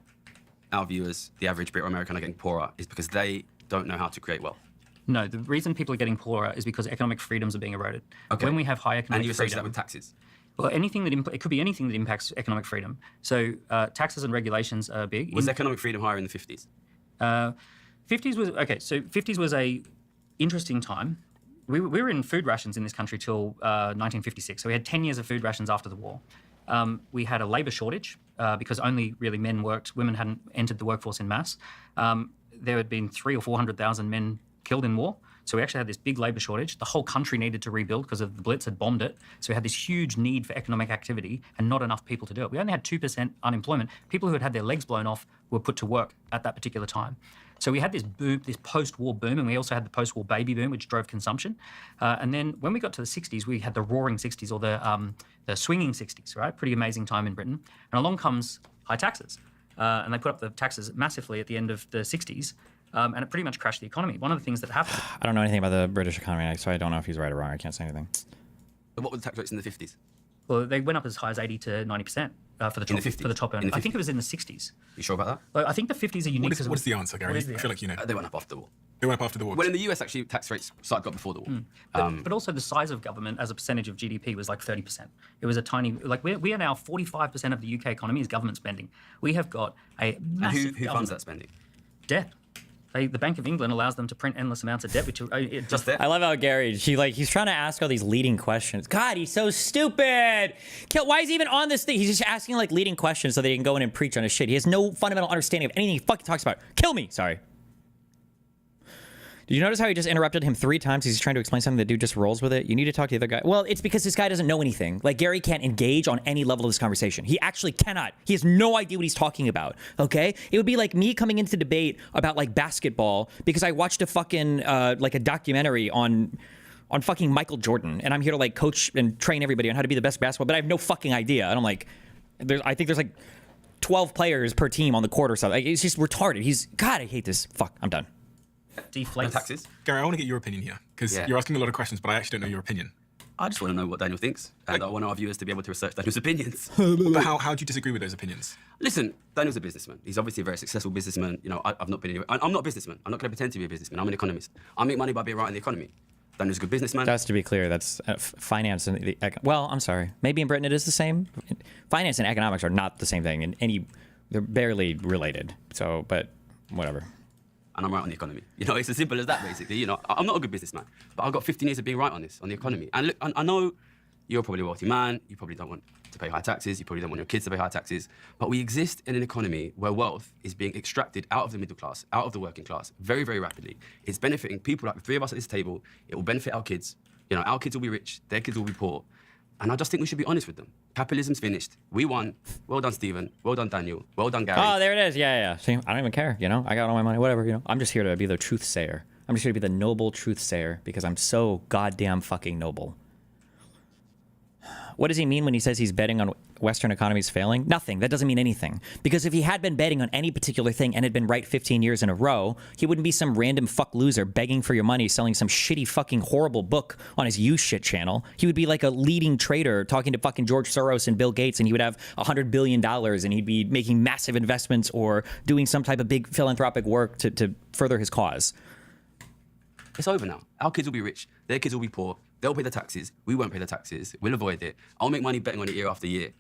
our viewers, the average Brit or American, are getting poorer is because they don't know how to create wealth? No, the reason people are getting poorer is because economic freedoms are being eroded. Okay. When we have high economic And you associate freedom, that with taxes? well, it could be anything that impacts economic freedom. So taxes and regulations are big. Was economic freedom higher in the 50s? 50s was okay. So 50s was a interesting time. We were in food rations in this country till 1956. So we had 10 years of food rations after the war. We had a labour shortage because only really men worked. Women hadn't entered the workforce in mass. There had been 300,000 or 400,000 men killed in war. So we actually had this big labour shortage. The whole country needed to rebuild because of the Blitz had bombed it. So we had this huge need for economic activity and not enough people to do it. We only had 2% unemployment. People who had their legs blown off were put to work at that particular time. So we had this boom, this post-war boom, and we also had the post-war baby boom, which drove consumption. And then when we got to the 60s, we had the roaring 60s or the swinging 60s, right? Pretty amazing time in Britain. And along comes high taxes. And they put up the taxes massively at the end of the 60s. And it pretty much crashed the economy. One of the things that happened... I don't know anything about the British economy, so I don't know if he's right or wrong. I can't say anything. But what were the tax rates in the 50s? Well, they went up as high as 80 to 90% for the top, for the top earners. I think it was in the 60s. You sure about that? Well, I think the 50s are unique. What is the answer, Gary? I feel like you know. They went up after the war. They went up after the war. Well, in the US, actually, tax rates started got before the war. But also the size of government as a percentage of GDP was like 30%. It was a tiny, like we are now 45% of the UK economy is government spending. We have got a massive And who funds that spending? debt. The Bank of England allows them to print endless amounts of debt, which Just there? I love how Gary, he's trying to ask all these leading questions. God, he's so stupid. Why is he even on this thing? He's just asking like leading questions so that he can go in and preach on his shit. He has no fundamental understanding of anything he fucking talks about. Kill me. Sorry. Did you notice how he just interrupted him 3 times? He's trying to explain something. The dude just rolls with it. You need to talk to the other guy. Well, it's because this guy doesn't know anything. Like, Gary can't engage on any level of this conversation. He actually cannot. He has no idea what he's talking about, okay? It would be like me coming into debate about, like, basketball because I watched a fucking, like, a documentary on fucking Michael Jordan, and I'm here to, like, coach and train everybody on how to be the best basketball, but I have no fucking idea. And I'm like, I think there's, like, 12 players per team on the court or something. Like, it's just retarded. God, I hate this. Fuck, I'm done. deflates. Taxes? Gary, I want to get your opinion here because you're asking a lot of questions, but I actually don't know your opinion. I just want to know what Daniel thinks, and I want our viewers to be able to research Daniel's opinions. But how do you disagree with those opinions? Listen, Daniel's a businessman. He's obviously a very successful businessman. You know, I've not been anywhere. I'm not a businessman. I'm not going to pretend to be a businessman. I'm an economist. I make money by being right in the economy. Daniel's a good businessman. Just to be clear, that's finance and well, I'm sorry. Maybe in Britain it is the same. Finance and economics are not the same thing. They're barely related. So, but whatever. And I'm right on the economy. You know, it's as simple as that, basically. You know, I'm not a good businessman, but I've got 15 years of being right on this, on the economy. And look, I know you're probably a wealthy man. You probably don't want to pay high taxes. You probably don't want your kids to pay high taxes. But we exist in an economy where wealth is being extracted out of the middle class, out of the working class, very, very rapidly. It's benefiting people like the 3 of us at this table. It will benefit our kids. You know, our kids will be rich. Their kids will be poor. And I just think we should be honest with them. Capitalism's finished. We won. Well done, Stephen. Well done, Daniel. Well done, Gary. Oh, there it is. Yeah. See, I don't even care. You know, I got all my money, whatever. You know, I'm just here to be the truth sayer. I'm just here to be the noble truth sayer because I'm so goddamn fucking noble. What does he mean when he says he's betting on Western economies failing? Nothing. That doesn't mean anything. Because if he had been betting on any particular thing and had been right 15 years in a row, he wouldn't be some random fuck loser begging for your money, selling some shitty fucking horrible book on his you shit channel. He would be like a leading trader talking to fucking George Soros and Bill Gates, and he would have $100 billion and he'd be making massive investments or doing some type of big philanthropic work to further his cause. It's over now. Our kids will be rich. Their kids will be poor. They'll pay the taxes. We won't pay the taxes. We'll avoid it. I'll make money betting on it year after year.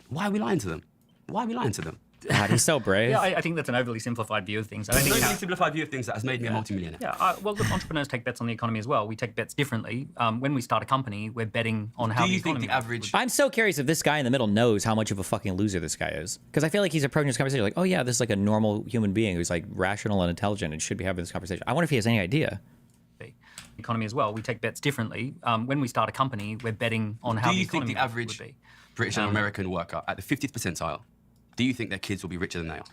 Why are we lying to them? Why are we lying to them? God, he's so brave. Yeah, I think that's an overly simplified view of things. I don't It's think a very simplified view of things that has made me a multi-millionaire. Yeah, well, look, entrepreneurs take bets on the economy as well. We take bets differently. When we start a company, we're betting on how Do the you think economy the average... I'm so curious if this guy in the middle knows how much of a fucking loser this guy is. Because I feel like he's approaching this conversation like, oh yeah, this is like a normal human being who's like rational and intelligent and should be having this conversation. I wonder if he has any idea. economy as well. We take bets differently. When we start a company, we're betting on how Do the you think economy the average would be. British and American worker at the 50th percentile, do you think their kids will be richer than they are?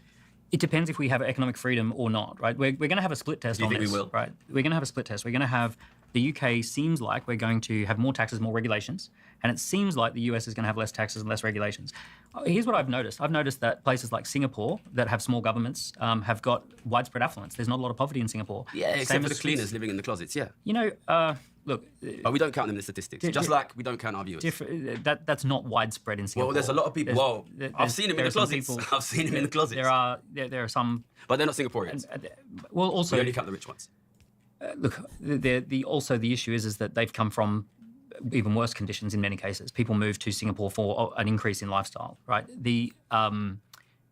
It depends if we have economic freedom or not, right? We're going to have a split test on this. Do you think we will? Right? We're going to have a split test. We're going to have the UK seems like we're going to have more taxes, more regulations, and it seems like the US is going to have less taxes and less regulations. Here's what I've noticed. I've noticed that places like Singapore that have small governments have got widespread affluence. There's not a lot of poverty in Singapore. Yeah, Same except for the as cleaners living in the closets, yeah. You know, look. But we don't count them in the statistics, just like we don't count our viewers. That's not widespread in Singapore. Well, there's a lot of people. I've seen them in the closets. I've seen them in the closets. There are some. But they're not Singaporeans. Well, also We only count the rich ones. look. The issue is that they've come from even worse conditions in many cases. People move to Singapore for an increase in lifestyle, right?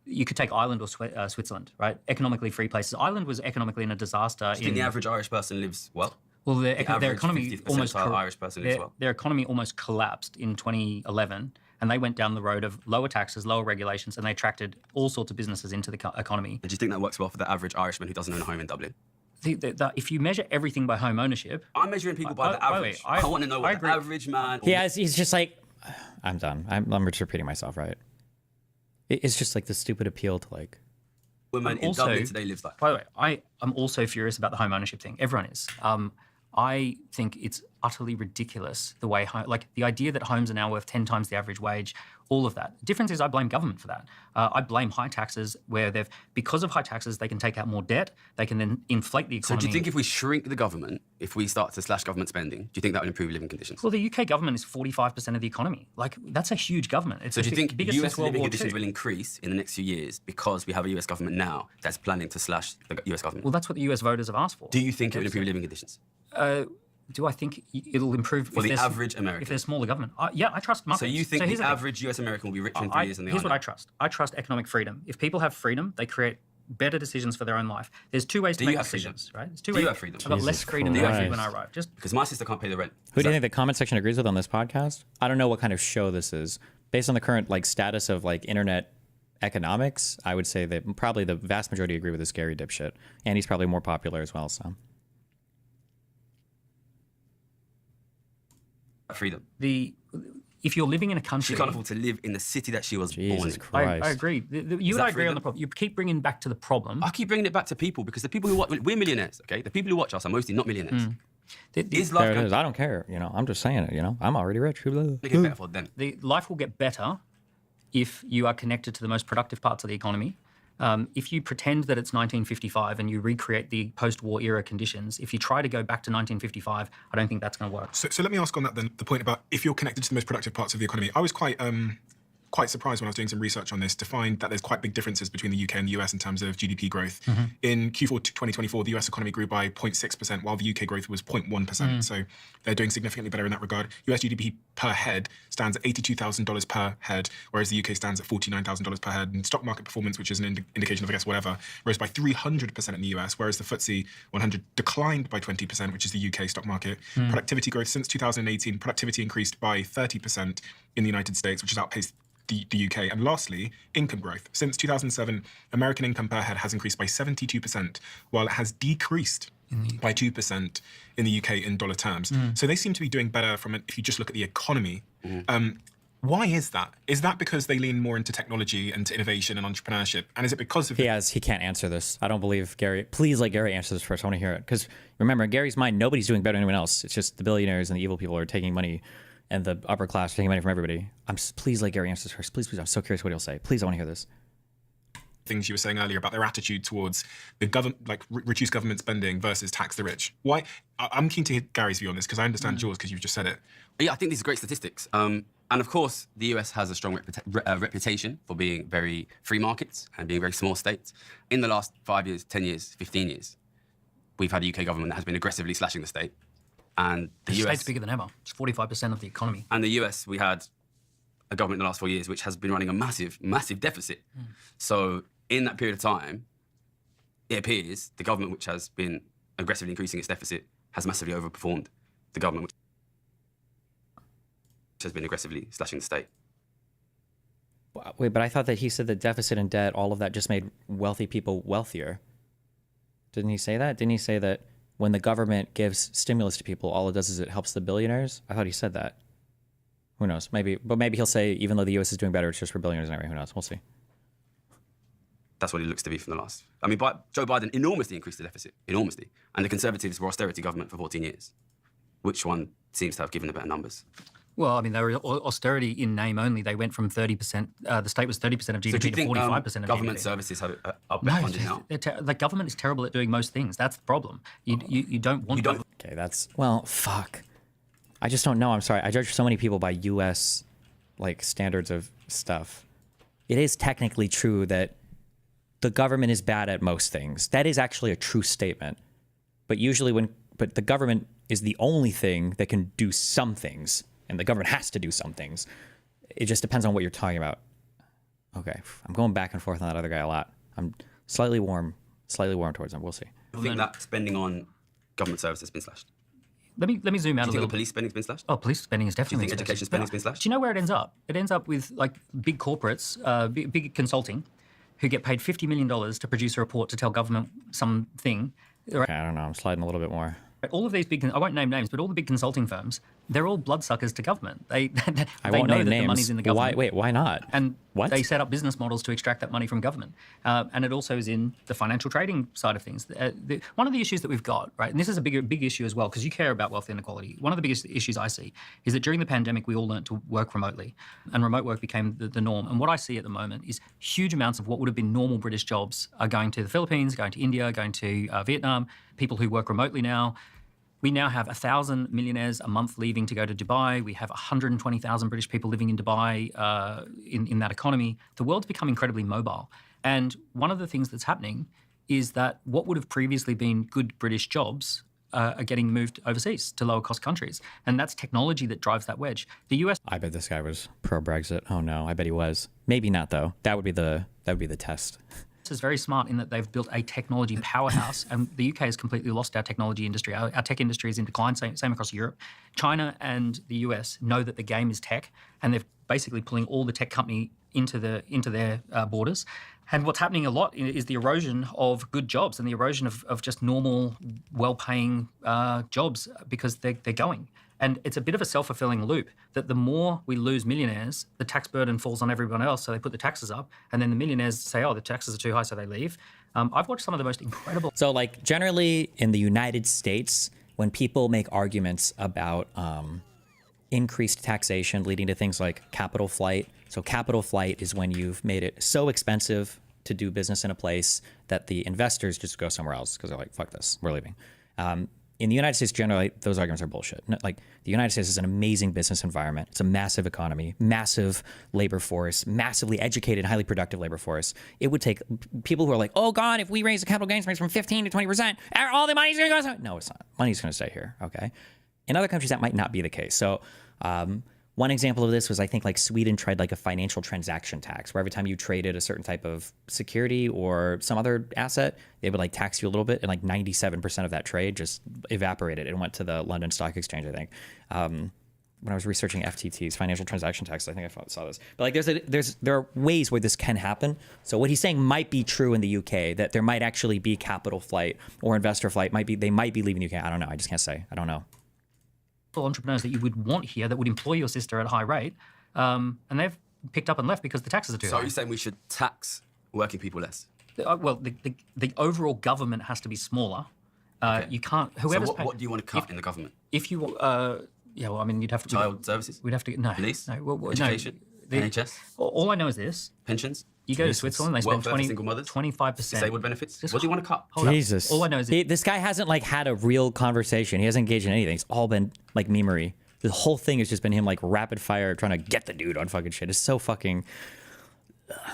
You could take Ireland or Switzerland, right? Economically free places. Ireland was economically in a disaster. Do you think the average Irish person lives well? Well, their average economy 50th almost percentile Irish person lives well. Their economy almost collapsed in 2011, and they went down the road of lower taxes, lower regulations, and they attracted all sorts of businesses into the economy. And do you think that works well for the average Irishman who doesn't own a home in Dublin? if you measure everything by home ownership, I'm measuring people by the average. I want to know what the average man. He's just like, I'm done. I'm just repeating myself, right? It's just like the stupid appeal to like. Women in Dublin today lives like. By the way, I'm also furious about the home ownership thing. Everyone is. I think it's utterly ridiculous the way, like the idea that homes are now worth 10 times the average wage, all of that. The difference is I blame government for that. I blame high taxes where because of high taxes, they can take out more debt. They can then inflate the economy. So do you think if we shrink the government, if we start to slash government spending, do you think that would improve living conditions? Well, the UK government is 45% of the economy. Like, that's a huge government. It's so do you think biggest US living conditions II. will increase in the next few years because we have a US government now that's planning to slash the US government? Well, that's what the US voters have asked for. Do you think it will improve living conditions? Do I think it'll improve for the average American? If there's smaller government? Yeah, I trust markets. So you think the average US American will be richer in 3 years than the Here's what I trust. I trust economic freedom. If people have freedom, they create better decisions for their own life. There's two ways to make decisions, right? There's two ways. You have freedom? I've got less freedom than I did when I arrived. Just because my sister can't pay the rent. Who do you think the comment section agrees with on this podcast? I don't know what kind of show this is. Based on the current like status of like internet economics, I would say that probably the vast majority agree with this Gary dipshit, and he's probably more popular as well. So. Freedom. If you're living in a country, she can't afford to live in the city that she was born in. Christ. I agree. You and I agree on the problem. You keep bringing back to the problem. I keep bringing it back to people because the people who watch, we're millionaires, okay? The people who watch us are mostly not millionaires. Is life there it is. I don't care. You know, I'm just saying it. You know, I'm already rich. It get better for them. The life will get better if you are connected to the most productive parts of the economy. If you pretend that it's 1955 and you recreate the post-war era conditions, if you try to go back to 1955, I don't think that's going to work. So let me ask on that then, the point about if you're connected to the most productive parts of the economy. I was quite surprised when I was doing some research on this to find that there's quite big differences between the UK and the US in terms of GDP growth. In Q4 2024, the US economy grew by 0.6%, while the UK growth was 0.1%. So they're doing significantly better in that regard. US GDP per head stands at $82,000 per head, whereas the UK stands at $49,000 per head. And stock market performance, which is an indication of, I guess, whatever, rose by 300% in the US, whereas the FTSE 100 declined by 20%, which is the UK stock market. Productivity growth since 2018, productivity increased by 30% in the United States, which has outpaced the UK. And lastly, income growth. Since 2007, American income per head has increased by 72%, while it has decreased by 2% in the UK in dollar terms. So they seem to be doing better if you just look at the economy. Why is that? Is that because they lean more into technology and to innovation and entrepreneurship? And is it because of... He can't answer this. I don't believe Gary. Please let Gary answer this first. I want to hear it. Because remember, in Gary's mind, nobody's doing better than anyone else. It's just the billionaires and the evil people are taking money and the upper class are taking money from everybody. Please let Gary answer this first. Please. I'm so curious what he'll say. Please, I want to hear this. Things you were saying earlier about their attitude towards the government, like reduce government spending versus tax the rich. Why? I'm keen to hear Gary's view on this because I understand yours because you've just said it. Yeah, I think these are great statistics. And of course, the US has a strong reputation for being very free markets and being very small states. In the last 5 years, 10 years, 15 years, we've had a UK government that has been aggressively slashing the state. And the US... state's bigger than ever. It's 45% of the economy. And the US, we had a government in the last 4 years which has been running a massive, massive deficit. So in that period of time, it appears the government which has been aggressively increasing its deficit has massively overperformed the government which has been aggressively slashing the state. Wait, but I thought that he said that deficit and debt, all of that just made wealthy people wealthier. Didn't he say that? Didn't he say that when the government gives stimulus to people, all it does is it helps the billionaires? I thought he said that. Who knows? Maybe he'll say even though the US is doing better, it's just for billionaires and everything. Who knows? We'll see. That's what it looks to be from the last. I mean, Joe Biden enormously increased the deficit, enormously. And the Conservatives were austerity government for 14 years. Which one seems to have given the better numbers? Well, I mean, they were austerity in name only. They went from 30%, the state was 30% of GDP to 45% of government GDP. services are better funded now? The government is terrible at doing most things. That's the problem. You don't want... Okay, that's... Well, fuck. I just don't know. I'm sorry. I judge so many people by US, like, standards of stuff. It is technically true that the government is bad at most things. That is actually a true statement. But usually but the government is the only thing that can do some things. And the government has to do some things. It just depends on what you're talking about. Okay, I'm going back and forth on that other guy a lot. I'm slightly warm towards him. We'll see. I think that spending on government services has been slashed. Let me zoom out a little. Do you think the police spending's been slashed? Oh, police spending is definitely. Do you think education spending's been slashed? Do you know where it ends up? It ends up with like big corporates, big consulting, who get paid $50 million to produce a report to tell government something, Okay, I don't know. I'm sliding a little bit more. All of these big, I won't name names, but all the big consulting firms, they're all bloodsuckers to government. They I they won't know name that names. the money's in the government. Wait, why not? And what? They set up business models to extract that money from government. And it also is in the financial trading side of things. One of the issues that we've got, right, and this is a big issue as well, because you care about wealth inequality. One of the biggest issues I see is that during the pandemic, we all learned to work remotely, and remote work became the norm. And what I see at the moment is huge amounts of what would have been normal British jobs are going to the Philippines, going to India, going to Vietnam, people who work remotely now. We now have 1,000 millionaires a month leaving to go to Dubai. We have 120,000 British people living in Dubai in that economy. The world's become incredibly mobile. And one of the things that's happening is that what would have previously been good British jobs are getting moved overseas to lower cost countries. And that's technology that drives that wedge. The US... I bet this guy was pro-Brexit. Oh no, I bet he was. Maybe not though. That would be the test. is very smart in that they've built a technology powerhouse, and the UK has completely lost our technology industry. Our tech industry is in decline, same across Europe. China and the US know that the game is tech, and they're basically pulling all the tech company into their borders. And what's happening a lot is the erosion of good jobs and the erosion of just normal, well-paying jobs because they're going. And it's a bit of a self-fulfilling loop that the more we lose millionaires, the tax burden falls on everyone else, so they put the taxes up, and then the millionaires say, oh, the taxes are too high, so they leave. I've watched some of the most incredible... So, like, generally in the United States, when people make arguments about increased taxation leading to things like capital flight, so capital flight is when you've made it so expensive to do business in a place that the investors just go somewhere else because they're like, fuck this, we're leaving. In the United States, generally, those arguments are bullshit. Like, the United States is an amazing business environment. It's a massive economy, massive labor force, massively educated, highly productive labor force. It would take people who are like, oh, God, if we raise the capital gains rates from 15 to 20%, all the money's going to go. No, it's not. Money's going to stay here, okay? In other countries, that might not be the case. So one example of this was, I think, like Sweden tried like a financial transaction tax, where every time you traded a certain type of security or some other asset, they would like tax you a little bit, and like 97% of that trade just evaporated and went to the London Stock Exchange, I think. When I was researching FTTs, financial transaction tax, I think I saw this. But like, there are ways where this can happen. So what he's saying might be true in the UK, that there might actually be capital flight or investor flight. They might be leaving the UK. I don't know. I just can't say. I don't know. Entrepreneurs that you would want here that would employ your sister at a high rate, and they've picked up and left because the taxes are too high. So are you saying we should tax working people less? Well, the overall government has to be smaller. Okay. You can't. So what do you want to cut in the government? If you, yeah, well, I mean, you'd have to. Child services? We'd have to. No. Police? No. Education? No, NHS? All I know is this. Pensions? You go to Switzerland, they spend Welfare for single mothers? 25%. Disabled benefits? What do you want to cut? Jesus. All I know is this guy hasn't like had a real conversation. He hasn't engaged in anything. It's all been like memery. The whole thing has just been him like rapid fire trying to get the dude on fucking shit. It's so fucking...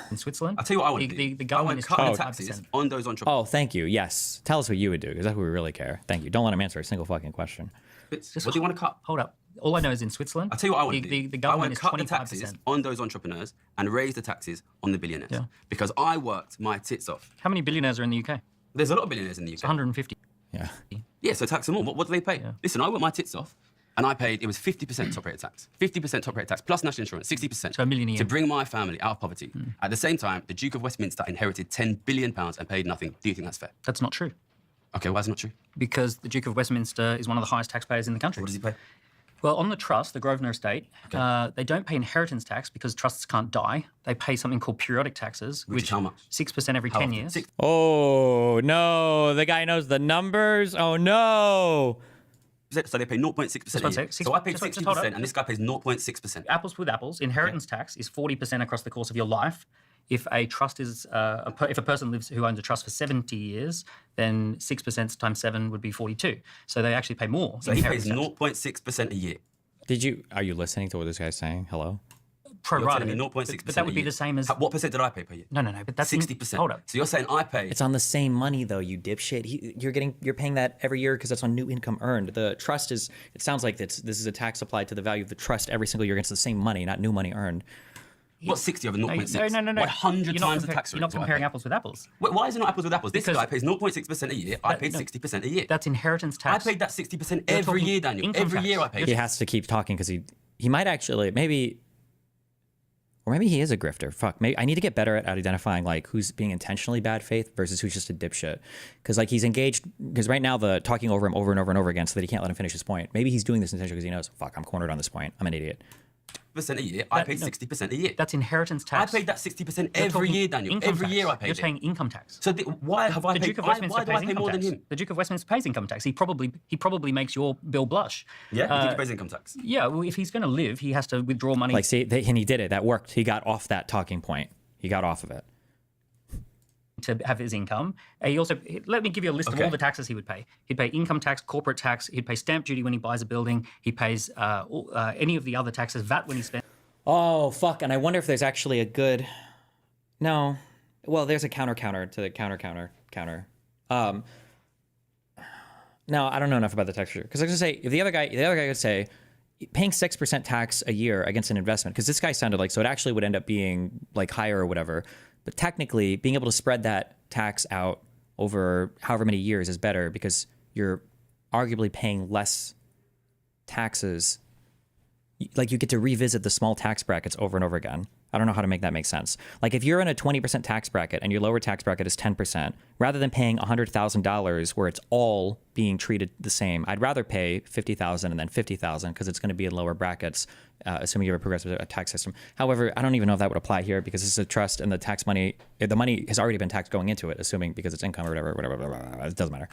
In Switzerland? I'll tell you what I want to do. The government is cut the 25%. taxes on those entrepreneurs. Oh, thank you. Yes. Tell us what you would do, because that's what we really care. Thank you. Don't let him answer a single fucking question. What do you want to cut? Hold up. All I know is in Switzerland. I'll tell you what I want to do. The government is 25%. I want to cut the taxes on those entrepreneurs and raise the taxes on the billionaires. Yeah. Because I worked my tits off. How many billionaires are in the UK? There's a lot of billionaires in the UK. It's 150. Yeah. Yeah, so tax them all. What do they pay? Yeah. Listen, I worked my tits off. And I paid, it was 50% top rate tax. 50% top rate tax plus national insurance, 60%. So $1 million a year. To bring my family out of poverty. At the same time, the Duke of Westminster inherited £10 billion and paid nothing. Do you think that's fair? That's not true. Okay, why is it not true? Because the Duke of Westminster is one of the highest taxpayers in the country. What does he pay? Well, on the trust, the Grosvenor estate, they don't pay inheritance tax because trusts can't die. They pay something called periodic taxes, Which is how much? 6% every 10 years. Oh, no. The guy knows the numbers. Oh, no. So they pay 0.6% a year. So I paid 60% and this guy pays 0.6%. Apples with apples, inheritance tax is 40% across the course of your life. If a trust is, if a person who owns a trust for 70 years, then 6% times 7 would be 42. So they actually pay more. So he pays 0.6% a year. Are you listening to what this guy's saying? Hello? You're telling me 0.6%. But that would be the same as... What percent did I pay per year? No. But that's 60%. Hold up. So you're saying I pay... It's on the same money though, you dipshit. You're paying that every year because that's on new income earned. The trust is, it sounds like this is a tax applied to the value of the trust every single year against the same money, not new money earned. What's 60 over 0.6? No. 100 times the tax rate. You're not comparing apples with apples. Wait, why is it not apples with apples? This Because- guy pays 0.6% a year. I paid 60% a year. That's inheritance I tax. paid that 60% every year, Daniel. income Every tax. year I paid He it. has to keep talking because he might actually, maybe... Or maybe he is a grifter. Fuck. Maybe I need to get better at identifying like who's being intentionally bad faith versus who's just a dipshit. Because like he's engaged. Because right now the talking over him over and over and over again so that he can't let him finish his point. Maybe he's doing this intentionally because he knows, fuck, I'm cornered on this point. I'm an idiot. Percent a year. I paid 60% a year. That's inheritance tax. I paid that 60% every year, Daniel. Every year I paid You're paying income tax. So why have I The paid? Duke of Westminster Why do I pays pay income more tax. than him? The Duke of Westminster pays income tax. He probably makes your bill blush. Yeah, he pays income tax. Yeah, well, if he's going to live, he has to withdraw money. Like, see, and he did it. That worked. He got off that talking point. He got off of it. To have his income. He also, let me give you a list of all the taxes he would pay. He'd pay income tax, corporate tax. He'd pay stamp duty when he buys a building. He pays any of the other taxes, VAT when he spends. Oh, fuck. And I wonder if there's actually a good... No. Well, there's a counter to the counter. No, I don't know enough about the tax. Because I was going to say, if the other guy could say, paying 6% tax a year against an investment, because this guy sounded like, so it actually would end up being like higher or whatever. But technically, being able to spread that tax out over however many years is better because you're arguably paying less taxes. Like you get to revisit the small tax brackets over and over again. I don't know how to make that make sense. Like if you're in a 20% tax bracket and your lower tax bracket is 10%, rather than paying $100,000 where it's all being treated the same, I'd rather pay $50,000 and then $50,000 because it's going to be in lower brackets, assuming you have a progressive tax system. However, I don't even know if that would apply here because this is a trust and the money has already been taxed going into it, assuming because it's income or whatever. It doesn't matter.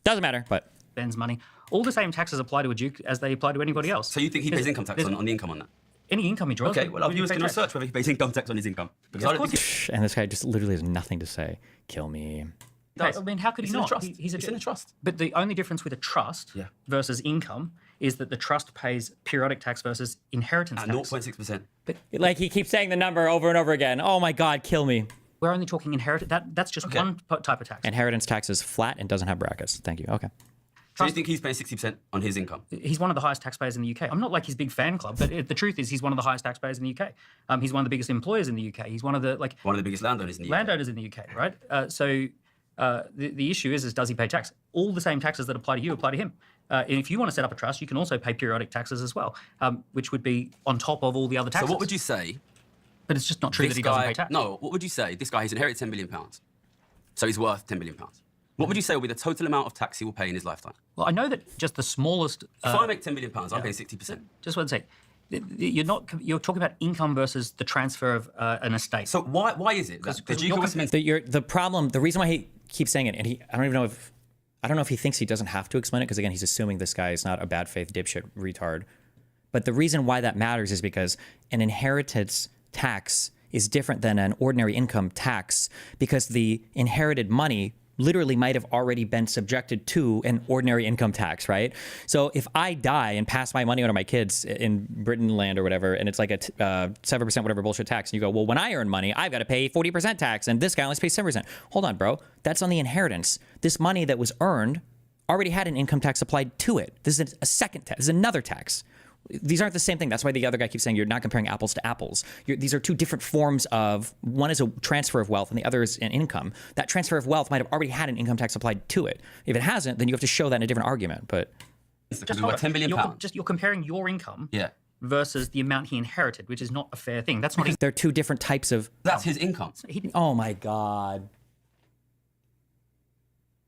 Doesn't matter, but Spends money. All the same taxes apply to a Duke as they apply to anybody else. So you think he pays income tax on the income on that? Any income he draws. Okay, well, I was going to research whether he pays income tax on his income. Because I don't think and this guy just literally has nothing to say. Kill me. I mean, how could he It's not? in a trust. He's It's in a trust. But the only difference with a trust versus income is that the trust pays periodic tax versus inheritance At tax. 0.6%. Like he keeps saying the number over and over again. Oh my God, kill me. We're only talking inheritance. That's just one type of tax. Inheritance tax is flat and doesn't have brackets. Thank you. Okay. So you think he's paying 60% on his income? He's one of the highest taxpayers in the UK. I'm not like his big fan club, but the truth is he's one of the highest taxpayers in the UK. He's one of the biggest employers in the UK. He's one of the biggest landowners in the UK. Landowners in the UK, right? The issue is does he pay tax? All the same taxes that apply to you apply to him. And if you want to set up a trust, you can also pay periodic taxes as well, which would be on top of all the other taxes. So what would you say? But it's just not true that he doesn't pay tax. No, what would you say? This guy has inherited £10 million. So he's worth £10 million. What would you say will be the total amount of tax he will pay in his lifetime? Well, I know that just the smallest. If I make £10 million, I'm paying 60%. Just want to say, you're talking about income versus the transfer of an estate. So why is it that the Duke of Westminster? The reason why he keeps saying it, and I don't know if he thinks he doesn't have to explain it because again he's assuming this guy is not a bad faith dipshit retard. But the reason why that matters is because an inheritance tax is different than an ordinary income tax because the inherited money literally might have already been subjected to an ordinary income tax, right? So if I die and pass my money on to my kids in Britain land or whatever, and it's like a 7% whatever bullshit tax, and you go, well, when I earn money, I've got to pay 40% tax, and this guy only pays 7%. Hold on, bro. That's on the inheritance. This money that was earned already had an income tax applied to it. This is a second tax. This is another tax. These aren't the same thing. That's why the other guy keeps saying you're not comparing apples to apples. These are two different forms of, one is a transfer of wealth and the other is an income. That transfer of wealth might have already had an income tax applied to it. If it hasn't, then you have to show that in a different argument. But Just £10 million. You're comparing your income versus the amount he inherited, which is not a fair thing. That's not. They're two different types of. That's his income. Oh my God.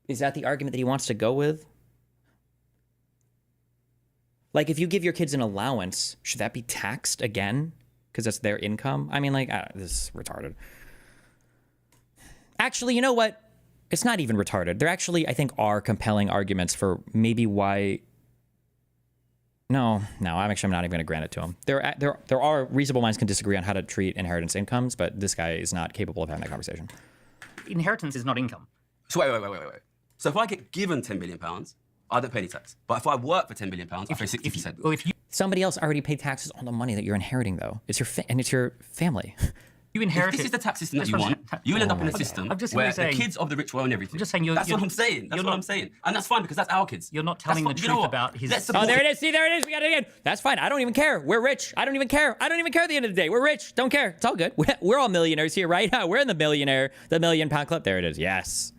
Is that the argument that he wants to go with? Like, if you give your kids an allowance, should that be taxed again? Because that's their income? I mean, like, this is retarded. Actually, you know what? It's not even retarded. There actually, I think, are compelling arguments for maybe why... No, I'm not even going to grant it to him. There are reasonable minds can disagree on how to treat inheritance incomes, but this guy is not capable of having that conversation. Inheritance is not income. So wait. So if I get given £10 million, I don't pay any tax. But if I work for £10 million, I pay 60%. Somebody else already paid taxes on the money that you're inheriting, though. It's your family. You inherit. If this is the tax system that you want, you will end up in a system where the kids of the rich will own everything. I'm just saying that's what I'm saying. That's what I'm saying. And that's fine because that's our kids. You're not telling the truth about his... Oh, there it is. See, there it is. We got it again. That's fine. I don't even care. We're rich. I don't even care. I don't even care at the end of the day. We're rich. Don't care. It's all good. We're all millionaires here, right? We're in the Millionaire, the £1 million club. There it is. Yes.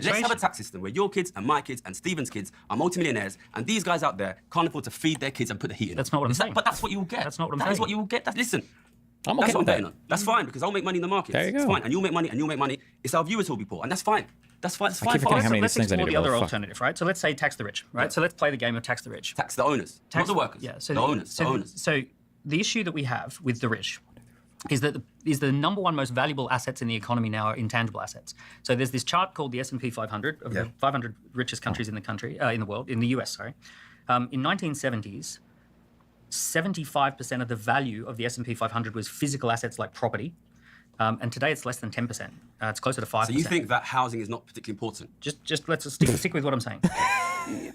Let's have a tax system where your kids and my kids and Stephen's kids are multi-millionaires, and these guys out there can't afford to feed their kids and put the heat in. That's not what I'm saying. But that's what you will get. That's not what I'm saying. That is what you will get. Listen, I'm That's okay what I'm with betting that. on. That's fine because I'll make money in the market. There you It's go. fine. And you'll make money and you'll make money. It's our viewers who'll be poor. And that's fine. That's fine. It's I fine keep for forgetting us. how many of Let's these things I need explore to the go. other Fuck. alternative, right? So let's say tax the rich, right? So let's play the game of tax the rich. Tax the owners, not the workers. Yeah. So the owners. So, the owners. so the issue that we have with the rich is that the number one most valuable assets in the economy now are intangible assets. So there's this chart called the S&P 500 of the 500 richest countries in the country, in the world, in the US, sorry. In 1970s, 75% of the value of the S&P 500 was physical assets like property. And today it's less than 10%. It's closer to 5%. So you think that housing is not particularly important? Just let's stick with what I'm saying.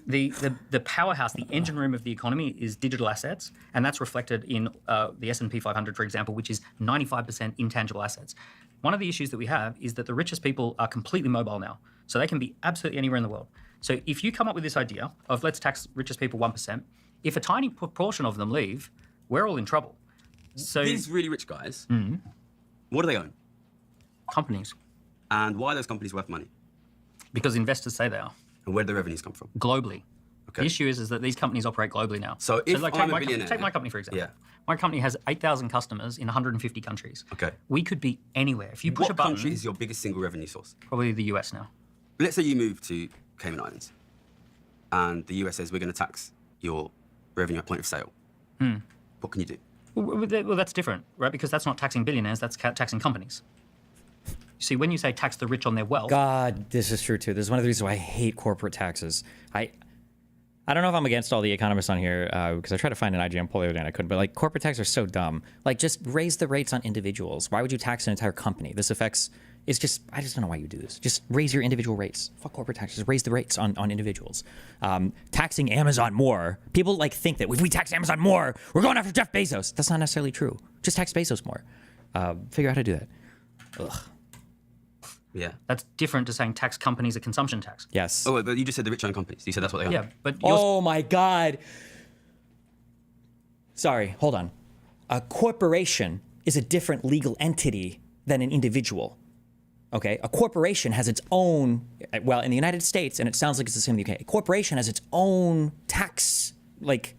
The powerhouse, the engine room of the economy is digital assets, and that's reflected in the S&P 500, for example, which is 95% intangible assets. One of the issues that we have is that the richest people are completely mobile now, so they can be absolutely anywhere in the world. So if you come up with this idea of let's tax richest people 1%, if a tiny proportion of them leave, we're all in trouble. So These really rich guys, what do they own? companies, And why are those companies worth money? because investors say they are And where do the revenues come from? globally. Okay. The issue is that these companies operate globally now. So if like, I'm a my billionaire- take my company for example. Yeah. My company has 8,000 customers in 150 countries. Okay. We could be anywhere. If you push a What button, country is your biggest single revenue source? probably the US now. Let's say you move to Cayman Islands and the US says we're going to tax your revenue at point of sale. What can you do? Well, that's different, right? Because that's not taxing billionaires, that's taxing companies. See, when you say tax the rich on their wealth, God, this is true too. This is one of the reasons why I hate corporate taxes. I don't know if I'm against all the economists on here because I tried to find an IGM poll the other day and I couldn't. But like corporate taxes are so dumb. Like just raise the rates on individuals. Why would you tax an entire company? This affects. It's just I just don't know why you do this. Just raise your individual rates. Fuck corporate taxes. Raise the rates on individuals. Taxing Amazon more. People like think that if we tax Amazon more, we're going after Jeff Bezos. That's not necessarily true. Just tax Bezos more. Figure out how to do that. Ugh. Yeah. that's different to saying tax companies a consumption tax. Yes. Oh, but you just said the rich own companies. You said that's what they own. Yeah, but you're Oh my God. Sorry, hold on. A corporation is a different legal entity than an individual. Okay? A corporation has its own, well, in the United States, and it sounds like it's the same in the UK, a corporation has its own tax, like,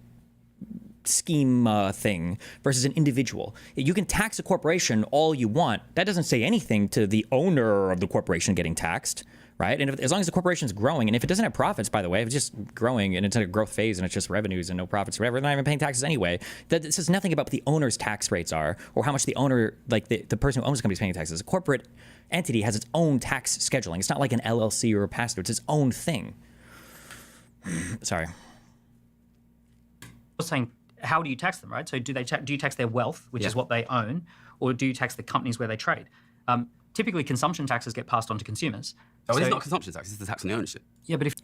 scheme thing versus an individual. You can tax a corporation all you want. That doesn't say anything to the owner of the corporation getting taxed, right? And as long as the corporation is growing, and if it doesn't have profits, by the way, if it's just growing and it's in a growth phase and it's just revenues and no profits or whatever, they're not even paying taxes anyway. That says nothing about what the owner's tax rates are or how much the owner, like the person who owns the company is paying taxes. A corporate entity has its own tax scheduling. It's not like an LLC or a pass-through. It's its own thing. Sorry. saying, how do you tax them, right? So do you tax their wealth, which is what they own, or do you tax the companies where they trade? Typically, consumption taxes get passed on to consumers. Oh, So- it's not consumption tax. It's the tax on the ownership. Yeah, but if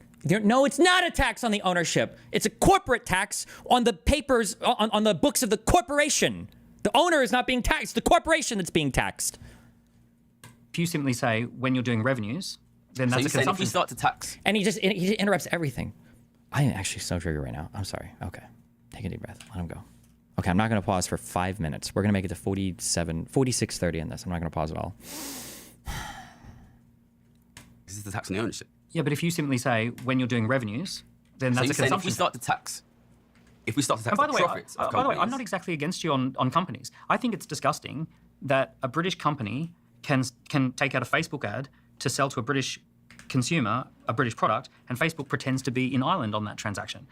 No, it's not a tax on the ownership. It's a corporate tax on the papers, on the books of the corporation. The owner is not being taxed. It's the corporation that's being taxed. you simply say when you're doing revenues, then So that's you're a saying if consumption. you start to tax, And he interrupts everything. I am actually so triggered right now. I'm sorry. Okay. Take a deep breath. Let him go. Okay, I'm not going to pause for 5 minutes. We're going to make it to 46:30 in this. I'm not going to pause at all. this is the tax on the ownership. Yeah, but if you simply say when you're doing revenues, then So that's you're a saying if consumption. we start to tax, And by the way, profits of companies, I'm not exactly against you on companies. I think it's disgusting that a British company can take out a Facebook ad to sell to a British consumer a British product, and Facebook pretends to be in Ireland on that transaction.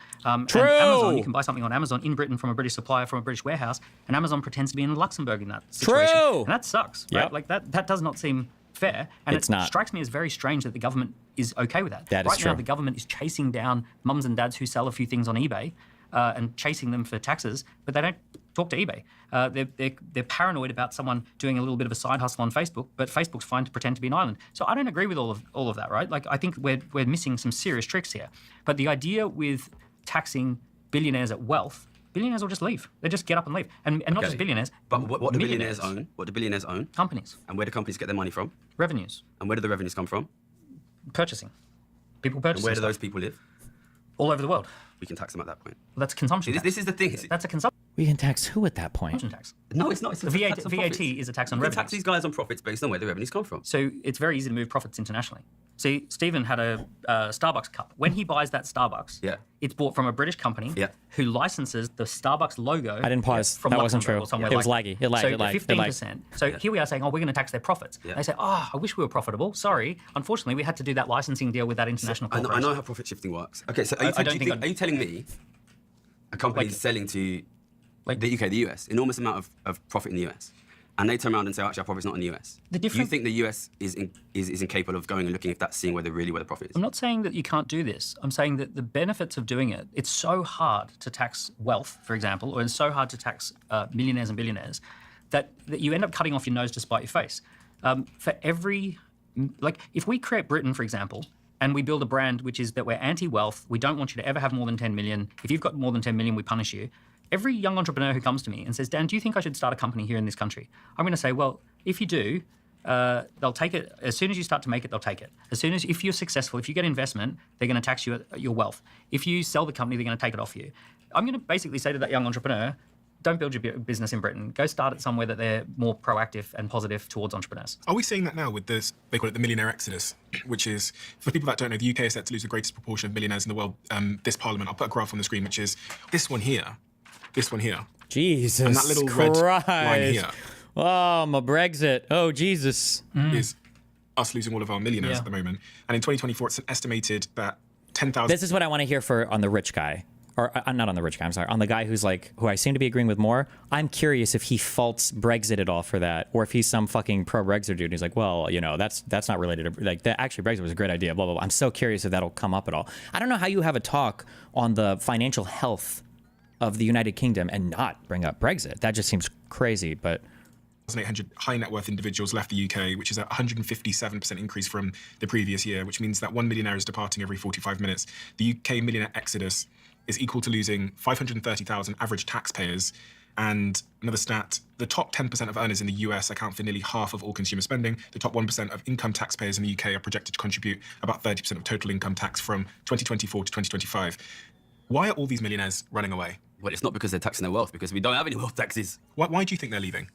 True. And Amazon, you can buy something on Amazon in Britain from a British supplier from a British warehouse, and Amazon pretends to be in Luxembourg in that situation. True. And that sucks, right? Yep. Like that does not seem fair. And It's it not. strikes me as very strange that the government is okay with that. That is right now, true. the government is chasing down mums and dads who sell a few things on eBay and chasing them for taxes, but they don't talk to eBay. They're paranoid about someone doing a little bit of a side hustle on Facebook, but Facebook's fine to pretend to be an island. So I don't agree with all of that, right? Like I think we're missing some serious tricks here. But the idea with taxing billionaires at wealth, billionaires will just leave. They just get up and leave, and not just billionaires. But what do millionaires. billionaires own? What do billionaires own? Companies, And where do companies get their money from? revenues, And where do the revenues come from? purchasing. People And purchasing where do stuff those people live? all over the world. We can tax them at that point. Well, that's consumption. See, tax. this is the thing. That's a consumption. We can tax who at that point? Fortune tax. No, it's not. It's a The tax on VAT profits. is a tax on You can revenues. tax these guys on profits based on where the revenues come from. So it's very easy to move profits internationally. See, Stephen had a Starbucks cup. When he buys that Starbucks, Yeah. it's bought from a British company Yeah. who licenses the Starbucks logo. I didn't pause. From That wasn't Luxembourg true. or somewhere It was like laggy. that. It lagged. So It lagged. It 15%. So here we are saying, oh, we're going to tax their profits. Yeah. They say, oh, I wish we were profitable. Sorry. Unfortunately, we had to do that licensing deal with that international I corporation. know how profit shifting works. Okay, so I don't think are you telling me a company is selling to the UK, the US, enormous amount of profit in the US, and they turn around and say, actually, our profit's not in the US. The Do you difference- think the US is incapable of going and looking if that's seeing where the profit is? I'm not saying that you can't do this. I'm saying that the benefits of doing it, it's so hard to tax wealth, for example, or it's so hard to tax millionaires and billionaires that you end up cutting off your nose to spite your face. For every, if we create Britain, for example, and we build a brand which is that we're anti-wealth, we don't want you to ever have more than 10 million. If you've got more than 10 million, we punish you. Every young entrepreneur who comes to me and says, Dan, do you think I should start a company here in this country? I'm going to say, well, if you do, they'll take it. As soon as you start to make it, they'll take it. If you're successful, if you get investment, they're going to tax you your wealth. If you sell the company, they're going to take it off you. I'm going to basically say to that young entrepreneur, don't build your business in Britain. Go start it somewhere that they're more proactive and positive towards entrepreneurs. Are we seeing that now with this, they call it the Millionaire Exodus, which is, for people that don't know, the UK is set to lose the greatest proportion of millionaires in the world this parliament. I'll put a graph on the screen, which is this one here. Jesus And that little Christ. red line here Oh, my Brexit. Oh, Jesus. is us losing all of our millionaires Yeah. at the moment. And in 2024, it's estimated that 10,000... This is what I want to hear on the rich guy. Or not on the rich guy, I'm sorry. On the guy who I seem to be agreeing with more. I'm curious if he faults Brexit at all for that. Or if he's some fucking pro-Brexit dude. And he's like, well, that's not related to... actually, Brexit was a great idea, blah, blah, blah. I'm so curious if that'll come up at all. I don't know how you have a talk on the financial health of the United Kingdom and not bring up Brexit. That just seems crazy, but... 1,800 high net worth individuals left the UK, which is a 157% increase from the previous year, which means that 1 millionaire is departing every 45 minutes. The UK Millionaire Exodus is equal to losing 530,000 average taxpayers. And another stat, the top 10% of earners in the US account for nearly half of all consumer spending. The top 1% of income taxpayers in the UK are projected to contribute about 30% of total income tax from 2024 to 2025. Why are all these millionaires running away? Well, it's not because they're taxing their wealth, because we don't have any wealth taxes. Why do you think they're leaving?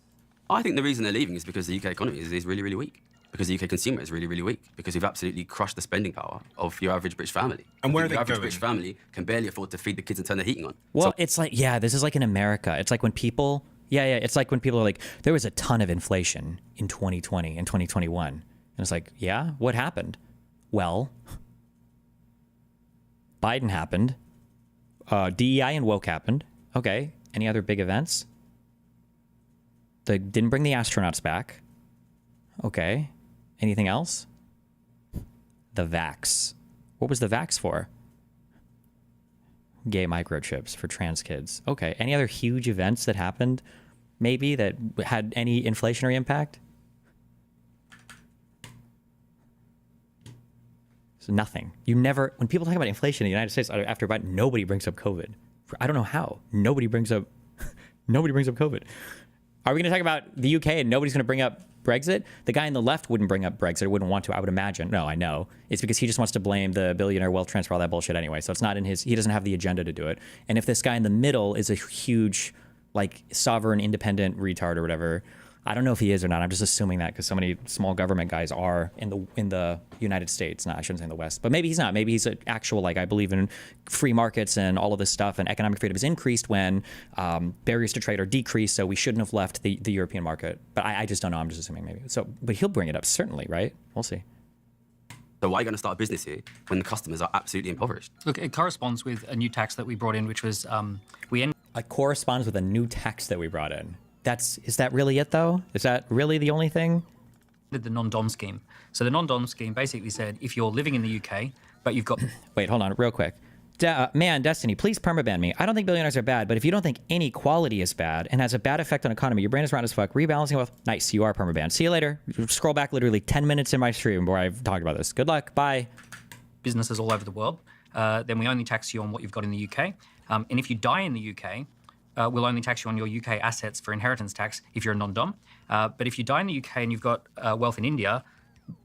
I think the reason they're leaving is because the UK economy is really, really weak. Because the UK consumer is really, really weak. Because we've absolutely crushed the spending power of your average British family. And where are they Your average going? British family can barely afford to feed the kids and turn the heating on. Well, So it's like, this is like in America. It's like when people, it's like when people are like, there was a ton of inflation in 2020 and 2021. And it's like, yeah, what happened? Well, Biden happened. DEI and woke happened. Okay. Any other big events? They didn't bring the astronauts back. Okay. Anything else? The vax. What was the vax for? Gay microchips for trans kids. Okay. Any other huge events that happened, maybe, that had any inflationary impact? So nothing. You never, when people talk about inflation in the United States after Biden, nobody brings up COVID. I don't know how. Nobody brings up COVID. Are we going to talk about the UK and nobody's going to bring up Brexit? The guy on the left wouldn't bring up Brexit, wouldn't want to, I would imagine. No, I know. It's because he just wants to blame the billionaire wealth transfer, all that bullshit anyway. So it's not in he doesn't have the agenda to do it. And if this guy in the middle is a huge, sovereign, independent retard or whatever, I don't know if he is or not. I'm just assuming that because so many small government guys are in the United States. No, I shouldn't say in the West, but maybe he's not. Maybe he's an actual, I believe in free markets and all of this stuff, and economic freedom is increased when barriers to trade are decreased. So we shouldn't have left the European market. But I just don't know. I'm just assuming maybe. So, but he'll bring it up certainly, right? We'll see. why are you going to start a business here when the customers are absolutely impoverished? Look, it corresponds with a new tax that we brought in, which was It corresponds with a new tax that we brought in. Is that really it though? Is that really the only thing? the non-dom scheme. So the non-dom scheme basically said if you're living in the UK, but you've got... Wait, hold on real quick. Man, Destiny, please permaban me. I don't think billionaires are bad, but if you don't think inequality is bad and has a bad effect on economy, your brain is round as fuck, rebalancing wealth, nice, you are permabanned. See you later. Scroll back literally 10 minutes in my stream where I've talked about this. Good luck. Bye. businesses all over the world, then we only tax you on what you've got in the UK. And if you die in the UK, we'll only tax you on your UK assets for inheritance tax if you're a non-dom. But if you die in the UK and you've got wealth in India,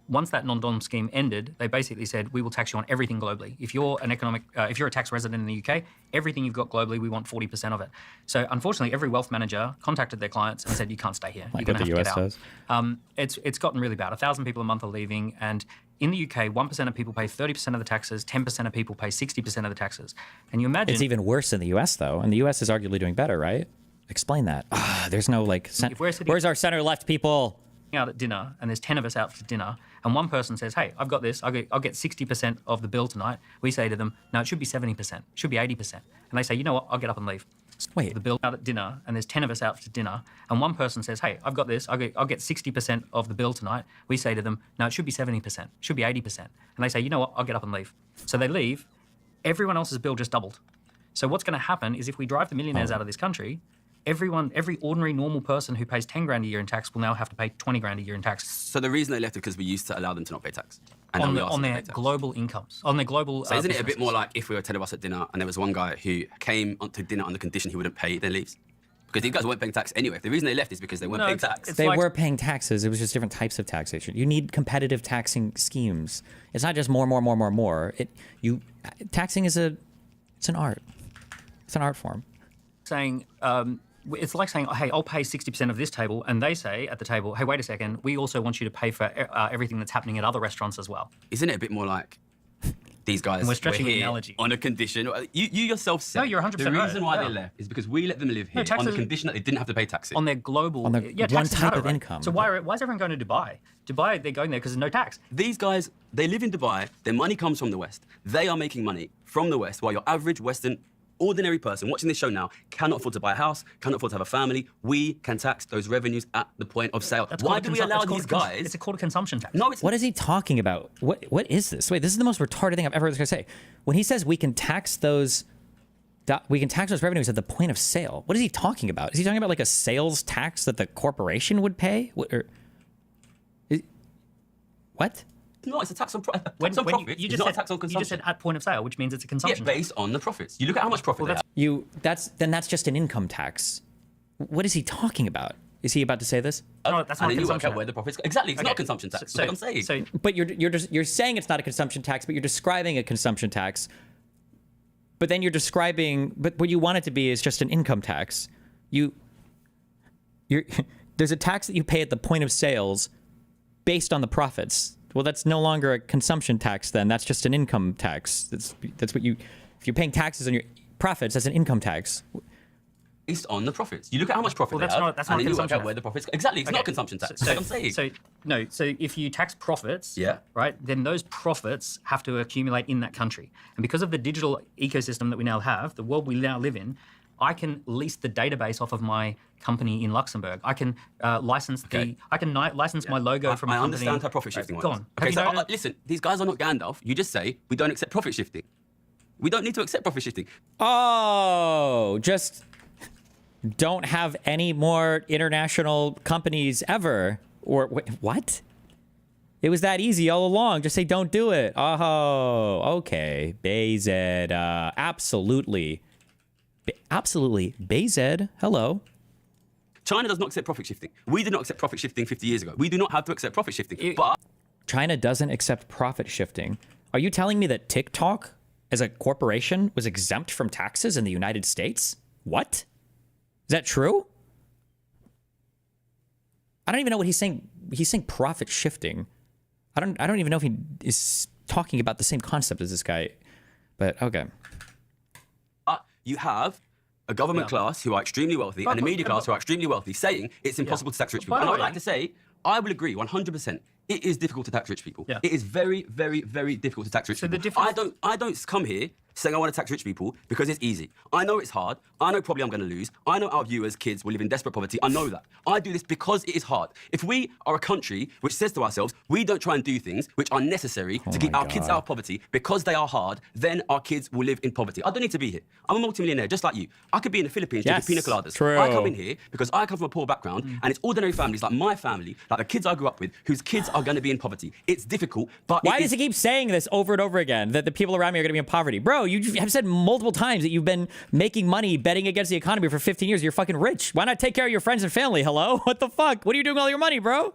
once that non-dom scheme ended, they basically said, we will tax you on everything globally. If you're if you're a tax resident in the UK, everything you've got globally, we want 40% of it. So unfortunately, every wealth manager contacted their clients and said, you can't stay here. Like You're going to what have the to US get out. It's gotten really bad. 1,000 people a month are leaving, and in the UK, 1% of people pay 30% of the taxes, 10% of people pay 60% of the taxes. And you imagine... It's even worse in the US, though. And the US is arguably doing better, right? Explain that. There's no, like... Where's our center-left people? Out at dinner, and there's 10 of us out for dinner, and one person says, hey, I've got this, I'll get 60% of the bill tonight. We say to them, no, it should be 70%, it should be 80%. And they say, you know what, I'll get up and leave. Wait. The bill out at dinner, and there's 10 of us out for dinner, and one person says, hey, I've got this, I'll get 60% of the bill tonight. We say to them, no, it should be 70%, it should be 80%. And they say, you know what, I'll get up and leave. So they leave, everyone else's bill just doubled. So what's going to happen is if we drive the millionaires out of this country, every ordinary normal person who pays 10 grand a year in tax will now have to pay 20 grand a year in tax. So the reason they left is because we used to allow them to not pay tax. And On their global incomes, on their global So isn't it a bit businesses. more like if we were 10 of us at dinner and there was one guy who came to dinner on the condition he wouldn't pay, then leaves? Because these guys weren't paying tax anyway. The reason they left is because they weren't paying tax. They were paying taxes. It was just different types of taxation. You need competitive taxing schemes. It's not just more. Taxing is it's an art. It's an art form. Saying, it's like saying, hey, I'll pay 60% of this table, and they say at the table, hey, wait a second, we also want you to pay for everything that's happening at other restaurants as well. Isn't it a bit more like these guys we're stretching the here analogy. on a condition? You yourself said No, you're 100% the reason right. why they left is because we let them live here on the condition that they didn't have to pay taxes. On their global... On the one taxes type matter, of right? income. So why is everyone going to Dubai? Dubai, they're going there because there's no tax. These guys, they live in Dubai, their money comes from the West. They are making money from the West, while your average Western ordinary person watching this show now cannot afford to buy a house, cannot afford to have a family. We can tax those revenues at the point of sale. Why do we allow these guys? It's called a consumption tax. No, it's What is he talking about? What is this? Wait, this is the most retarded thing I've ever heard this guy say. When he says we can tax those revenues at the point of sale, what is he talking about? Is he talking about like a sales tax that the corporation would pay? What? No, it's a tax on, When profits. you It's just not said, a tax on you consumption. just said at point of sale, which means it's a consumption Yeah, tax. based on the profits. You look at how much profit they have. That's just an income tax. What is he talking about? Is he about to say this? No, that's And not a then you work consumption out where the profits go. Exactly, it's not a consumption tax. So, like I'm saying. So But you're saying it's not a consumption tax, but you're describing a consumption tax. But then you're describing, but what you want it to be is just an income tax. There's a tax that you pay at the point of sales based on the profits. Well, that's no longer a consumption tax then. That's just an income tax. That's what if you're paying taxes on your profits, that's an income tax. Based on the profits. You look at how much profit they have, that's and not then you work consumption out where the profits go. Exactly, it's not a consumption tax. Like I'm saying. So if you tax profits, Yeah. right, then those profits have to accumulate in that country. And because of the digital ecosystem that we now have, the world we now live in, I can lease the database off of my company in Luxembourg. I can license my logo from a I company. understand how profit shifting works. Go on. Okay, Have so you noted- listen, these guys are not Gandalf. You just say, we don't accept profit shifting. We don't need to accept profit shifting. Oh, just don't have any more international companies ever. Or what? It was that easy all along. Just say don't do it. Oh, okay. BZ, absolutely. Absolutely. BZ, hello. China does not accept profit shifting. We did not accept profit shifting 50 years ago. We do not have to accept profit shifting. But China doesn't accept profit shifting. Are you telling me that TikTok as a corporation was exempt from taxes in the United States? What? Is that true? I don't even know what he's saying. He's saying profit shifting. I don't even know if he is talking about the same concept as this guy. But okay. you have a government class who are extremely wealthy and a media class who are extremely wealthy saying it's impossible to tax rich people. And I would like to say, I will agree 100%. It is difficult to tax rich people. Yeah. It is very, very, very difficult to tax rich people. the difference- I don't come here saying I want to tax rich people because it's easy. I know it's hard. I know probably I'm going to lose. I know our viewers, kids, will live in desperate poverty. I know that. I do this because it is hard. If we are a country which says to ourselves, we don't try and do things which are necessary to keep our kids out of poverty because they are hard, then our kids will live in poverty. I don't need to be here. I'm a multi-millionaire just like you. I could be in the Philippines drinking pina coladas. True. I come in here because I come from a poor background and it's ordinary families like my family, like the kids I grew up with, whose kids are going to be in poverty. It's difficult, but Why does he keep saying this over and over again, that the people around me are going to be in poverty? Bro, you have said multiple times that you've been making money betting against the economy for 15 years. You're fucking rich. Why not take care of your friends and family? Hello? What the fuck? What are you doing with all your money, bro?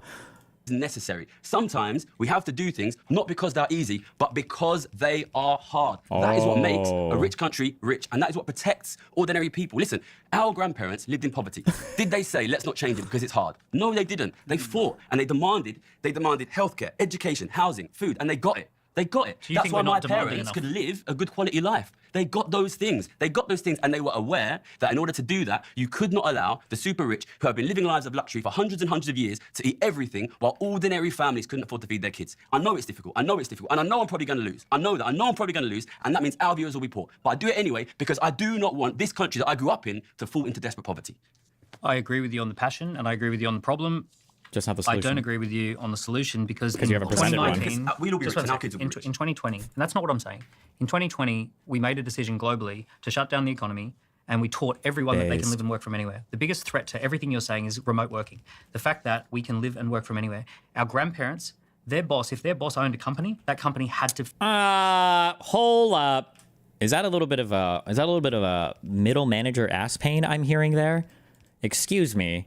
necessary. Sometimes we have to do things not because they're easy, but because they are hard. That is what makes a rich country rich, and that is what protects ordinary people. Listen, our grandparents lived in poverty. Did they say, let's not change it because it's hard? No, they didn't. They fought, and they demanded healthcare, education, housing, food, and they got it. They got it. So That's why my parents could live a good quality life. They got those things. They got those things, and they were aware that in order to do that, you could not allow the super rich who have been living lives of luxury for hundreds and hundreds of years to eat everything while ordinary families couldn't afford to feed their kids. I know it's difficult. And I know I'm probably going to lose. I know that. I know I'm probably going to lose, and that means our viewers will be poor. But I do it anyway because I do not want this country that I grew up in to fall into desperate poverty. I agree with you on the passion, and I agree with you on the problem. Just not the solution. I don't agree with you on the solution because in you haven't presented one. 2019, We'll all be just rich and one our sec, kids will be in rich. 2020, and that's not what I'm saying. In 2020, we made a decision globally to shut down the economy, and we taught everyone that they can live and work from anywhere. The biggest threat to everything you're saying is remote working. The fact that we can live and work from anywhere. Our grandparents, if their boss owned a company, that company had to. Hold up. Is that a little bit of a middle manager ass pain I'm hearing there? Excuse me.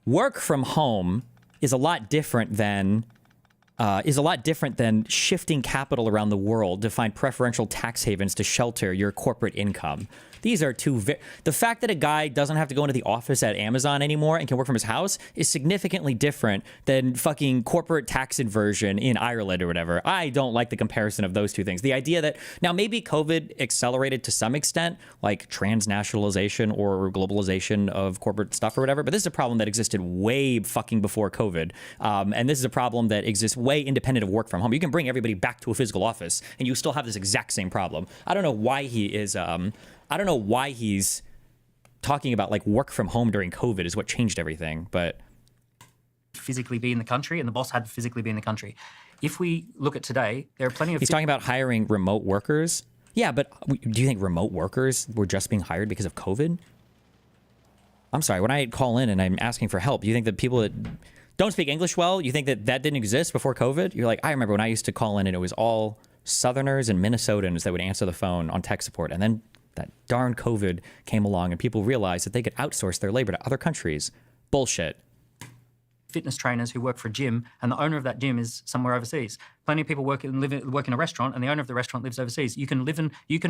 Work from home is a lot different than shifting capital around the world to find preferential tax havens to shelter your corporate income. These are the fact that a guy doesn't have to go into the office at Amazon anymore and can work from his house is significantly different than fucking corporate tax inversion in Ireland or whatever. I don't like the comparison of those two things. The idea that now maybe COVID accelerated to some extent, like transnationalization or globalization of corporate stuff or whatever, but this is a problem that existed way fucking before COVID. And this is a problem that exists way independent of work from home. You can bring everybody back to a physical office and you still have this exact same problem. I don't know why he's talking about like work from home during COVID is what changed everything, but physically be in the country, and the boss had to physically be in the country. If we look at today, there are plenty of. He's talking about hiring remote workers. Yeah, but do you think remote workers were just being hired because of COVID? I'm sorry, when I call in and I'm asking for help, you think that people that don't speak English well, you think that didn't exist before COVID? You're like, I remember when I used to call in and it was all Southerners and Minnesotans that would answer the phone on tech support, and then that darn COVID came along and people realized that they could outsource their labor to other countries. Bullshit. Fitness trainers who work for a gym, and the owner of that gym is somewhere overseas. Plenty of people work in a restaurant, and the owner of the restaurant lives overseas. You can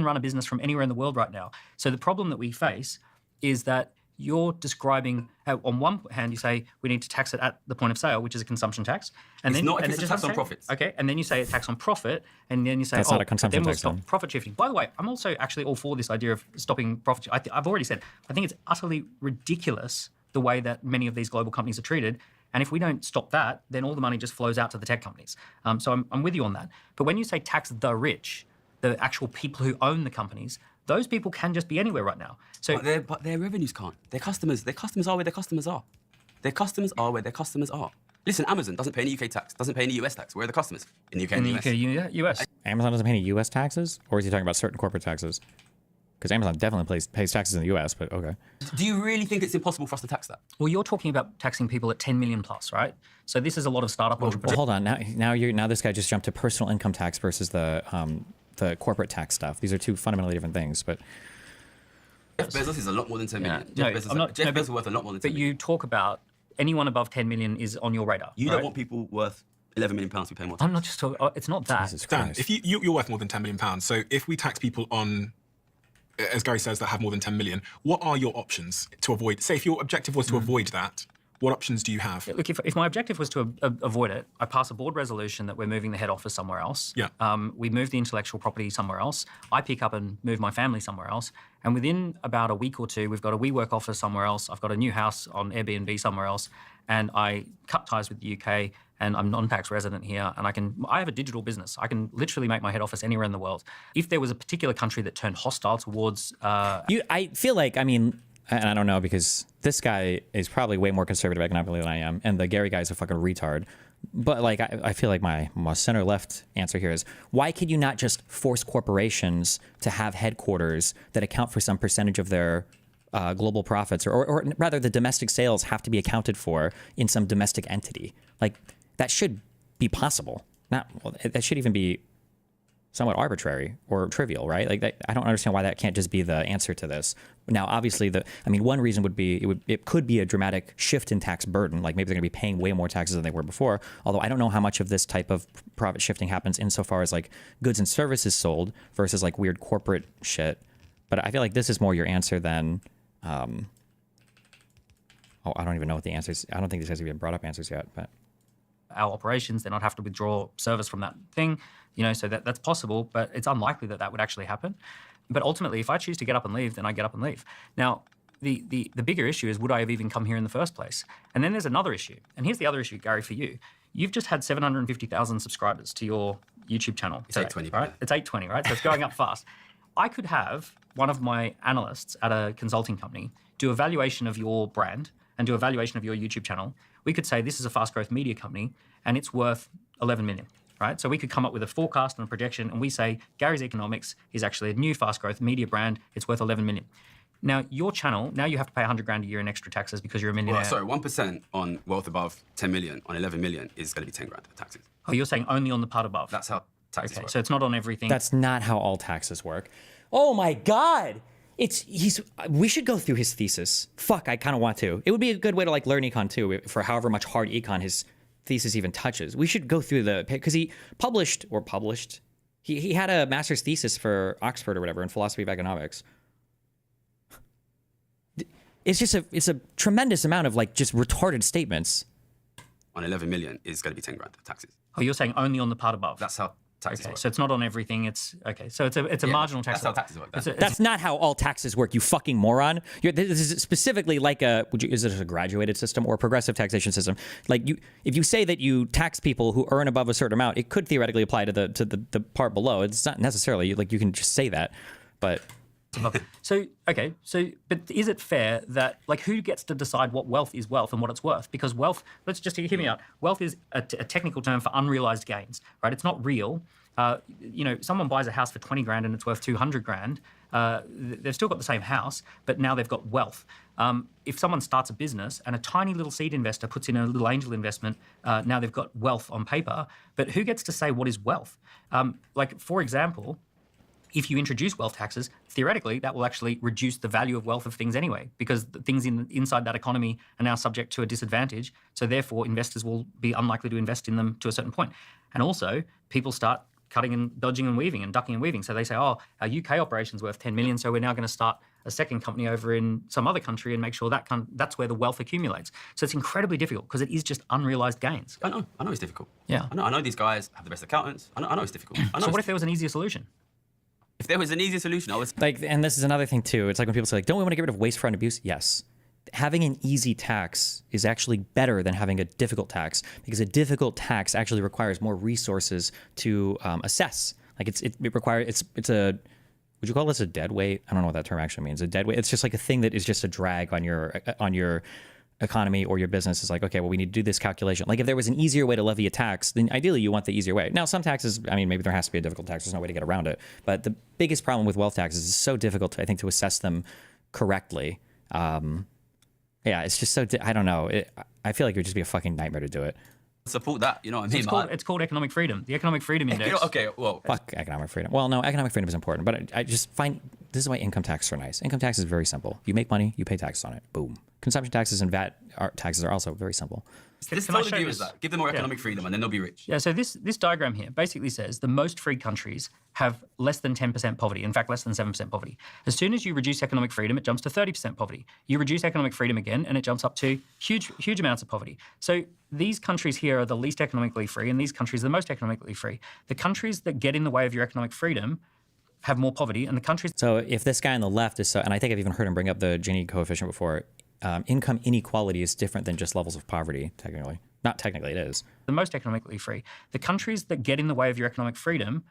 run a business from anywhere in the world right now. So the problem that we face is that you're describing, on one hand, you say we need to tax it at the point of sale, which is a consumption tax. And It's then, not, and it's a tax on profits. Okay, and then you say a tax on profit, and then you say, That's not a consumption then we'll tax, stop then. profit shifting. By the way, I'm also actually all for this idea of stopping profit. I've already said, I think it's utterly ridiculous the way that many of these global companies are treated. And if we don't stop that, then all the money just flows out to the tech companies. So I'm with you on that. But when you say tax the rich, the actual people who own the companies, those people can just be anywhere right now. So, But their revenues can't. Their customers are where their customers are. Their customers are where their customers are. Listen, Amazon doesn't pay any UK tax, doesn't pay any US tax. Where are the customers? In the UK and the US. US. Amazon doesn't pay any U.S. taxes? Or is he talking about certain corporate taxes? Because Amazon definitely pays taxes in the U.S., but okay. Do you really think it's impossible for us to tax that? Well, you're talking about taxing people at 10 million plus, right? So this is a lot of startup entrepreneurs. Well, hold on. Now this guy just jumped to personal income tax versus the corporate tax stuff. These are two fundamentally different things, but Jeff Bezos is a lot more than 10 million. No, Jeff I'm not- Bezos no, but- is worth a lot more than 10 But million. you talk about anyone above 10 million is on your radar. You right? don't want people worth 11 million pounds to pay more tax. I'm not just talking. It's not that. Jesus Dan, Christ. if you're worth more than £10 million, so if we tax people on, as Gary says, that have more than 10 million, what are your options to avoid? Say, if your objective was to avoid that, what options do you have? Look, if my objective was to avoid it, I pass a board resolution that we're moving the head office somewhere else. Yeah. We move the intellectual property somewhere else. I pick up and move my family somewhere else. And within about a week or two, we've got a WeWork office somewhere else. I've got a new house on Airbnb somewhere else. And I cut ties with the UK, and I'm non-tax resident here. And I have a digital business. I can literally make my head office anywhere in the world. If there was a particular country that turned hostile towards I feel like, I mean, and I don't know, because this guy is probably way more conservative economically than I am, and the Gary guy is a fucking retard. But like, I feel like my center-left answer here is, why could you not just force corporations to have headquarters that account for some percentage of their global profits, or rather the domestic sales have to be accounted for in some domestic entity? Like, that should be possible. That should even be somewhat arbitrary or trivial, right? Like I don't understand why that can't just be the answer to this. Now, obviously, one reason would be it could be a dramatic shift in tax burden. Like maybe they're going to be paying way more taxes than they were before. Although I don't know how much of this type of profit shifting happens insofar as like goods and services sold versus like weird corporate shit. But I feel like this is more your answer than. I don't even know what the answer is. I don't think these guys have even brought up answers yet, but. Our operations, they not have to withdraw service from that thing, so that's possible, but it's unlikely that would actually happen. But ultimately, if I choose to get up and leave, then I get up and leave. Now, the bigger issue is, would I have even come here in the first place? And then there's another issue. And here's the other issue, Gary, for you. You've just had 750,000 subscribers to your YouTube channel. It's 820, right? It's 820, right? So it's going up fast. I could have one of my analysts at a consulting company do a valuation of your brand and do a valuation of your YouTube channel. We could say this is a fast growth media company and it's worth 11 million, right? So we could come up with a forecast and a projection and we say Gary's Economics is actually a new fast growth media brand. It's worth 11 million. Now your channel, now you have to pay 100 grand a year in extra taxes because you're a millionaire. Well, sorry, 1% on wealth above 10 million on 11 million is going to be 10 grand of taxes. Oh, you're saying only on the part above? That's how taxes work. So it's not on everything. That's not how all taxes work. Oh my God. We should go through his thesis. Fuck, I kind of want to. It would be a good way to like learn econ too, for however much hard econ his thesis even touches. We should go through because he published. He had a master's thesis for Oxford or whatever in philosophy of economics. It's a tremendous amount of like just retarded statements. On 11 million is going to be 10 grand of taxes. Oh, you're saying only on the part above? That's how taxes work. So it's not on everything. It's okay. So it's a marginal tax. That's how taxes work. That's not how all taxes work, you fucking moron. This is specifically like is it a graduated system or a progressive taxation system? Like if you say that you tax people who earn above a certain amount, it could theoretically apply to the part below. It's not necessarily like you can just say that, but. But is it fair that like who gets to decide what wealth is wealth and what it's worth? Because wealth, let's just hear me out. Wealth is a technical term for unrealized gains, right? It's not real. Someone buys a house for 20 grand and it's worth 200 grand. They've still got the same house, but now they've got wealth. If someone starts a business and a tiny little seed investor puts in a little angel investment, now they've got wealth on paper. But who gets to say what is wealth? For example, if you introduce wealth taxes, theoretically, that will actually reduce the value of wealth of things anyway, because the things inside that economy are now subject to a disadvantage. So therefore, investors will be unlikely to invest in them to a certain point. And also, people start cutting and dodging and weaving and ducking and weaving. So they say, oh, our UK operation's worth 10 million, so we're now going to start a second company over in some other country and make sure that's where the wealth accumulates. So it's incredibly difficult because it is just unrealized gains. I know it's difficult. Yeah. I know these guys have the best accountants. I know it's difficult. So what if there was an easier solution? If there was an easier solution, I was and this is another thing too. It's like when people say, like, don't we want to get rid of waste, fraud, and abuse? Yes. Having an easy tax is actually better than having a difficult tax because a difficult tax actually requires more resources to assess. Like it's a, would you call this a dead weight? I don't know what that term actually means. A dead weight. It's just like a thing that is just a drag on your economy or your business. Is like, okay, well, we need to do this calculation. Like if there was an easier way to levy a tax, then ideally you want the easier way. Now, some taxes, maybe there has to be a difficult tax. There's no way to get around it. But the biggest problem with wealth taxes is it's so difficult, I think, to assess them correctly. It's just so, I don't know. I feel like it would just be a fucking nightmare to do it. Support that, you know what I mean? It's called economic freedom. The economic freedom index. Fuck economic freedom. Well, no, economic freedom is important, but I just find this is why income taxes are nice. Income tax is very simple. You make money, you pay taxes on it. Boom. Consumption taxes and VAT taxes are also very simple. This totally view is that. Give them more economic freedom and then they'll be rich. Yeah, so this diagram here basically says the most free countries have less than 10% poverty, in fact, less than 7% poverty. As soon as you reduce economic freedom, it jumps to 30% poverty. You reduce economic freedom again, and it jumps up to huge amounts of poverty. So these countries here are the least economically free, and these countries are the most economically free. The countries that get in the way of your economic freedom have more poverty, and the countries... So if this guy on the left is so, and I think I've even heard him bring up the Gini coefficient before, income inequality is different than just levels of poverty, technically. Not technically, it is. The most economically free. The countries that get in the way of your economic freedom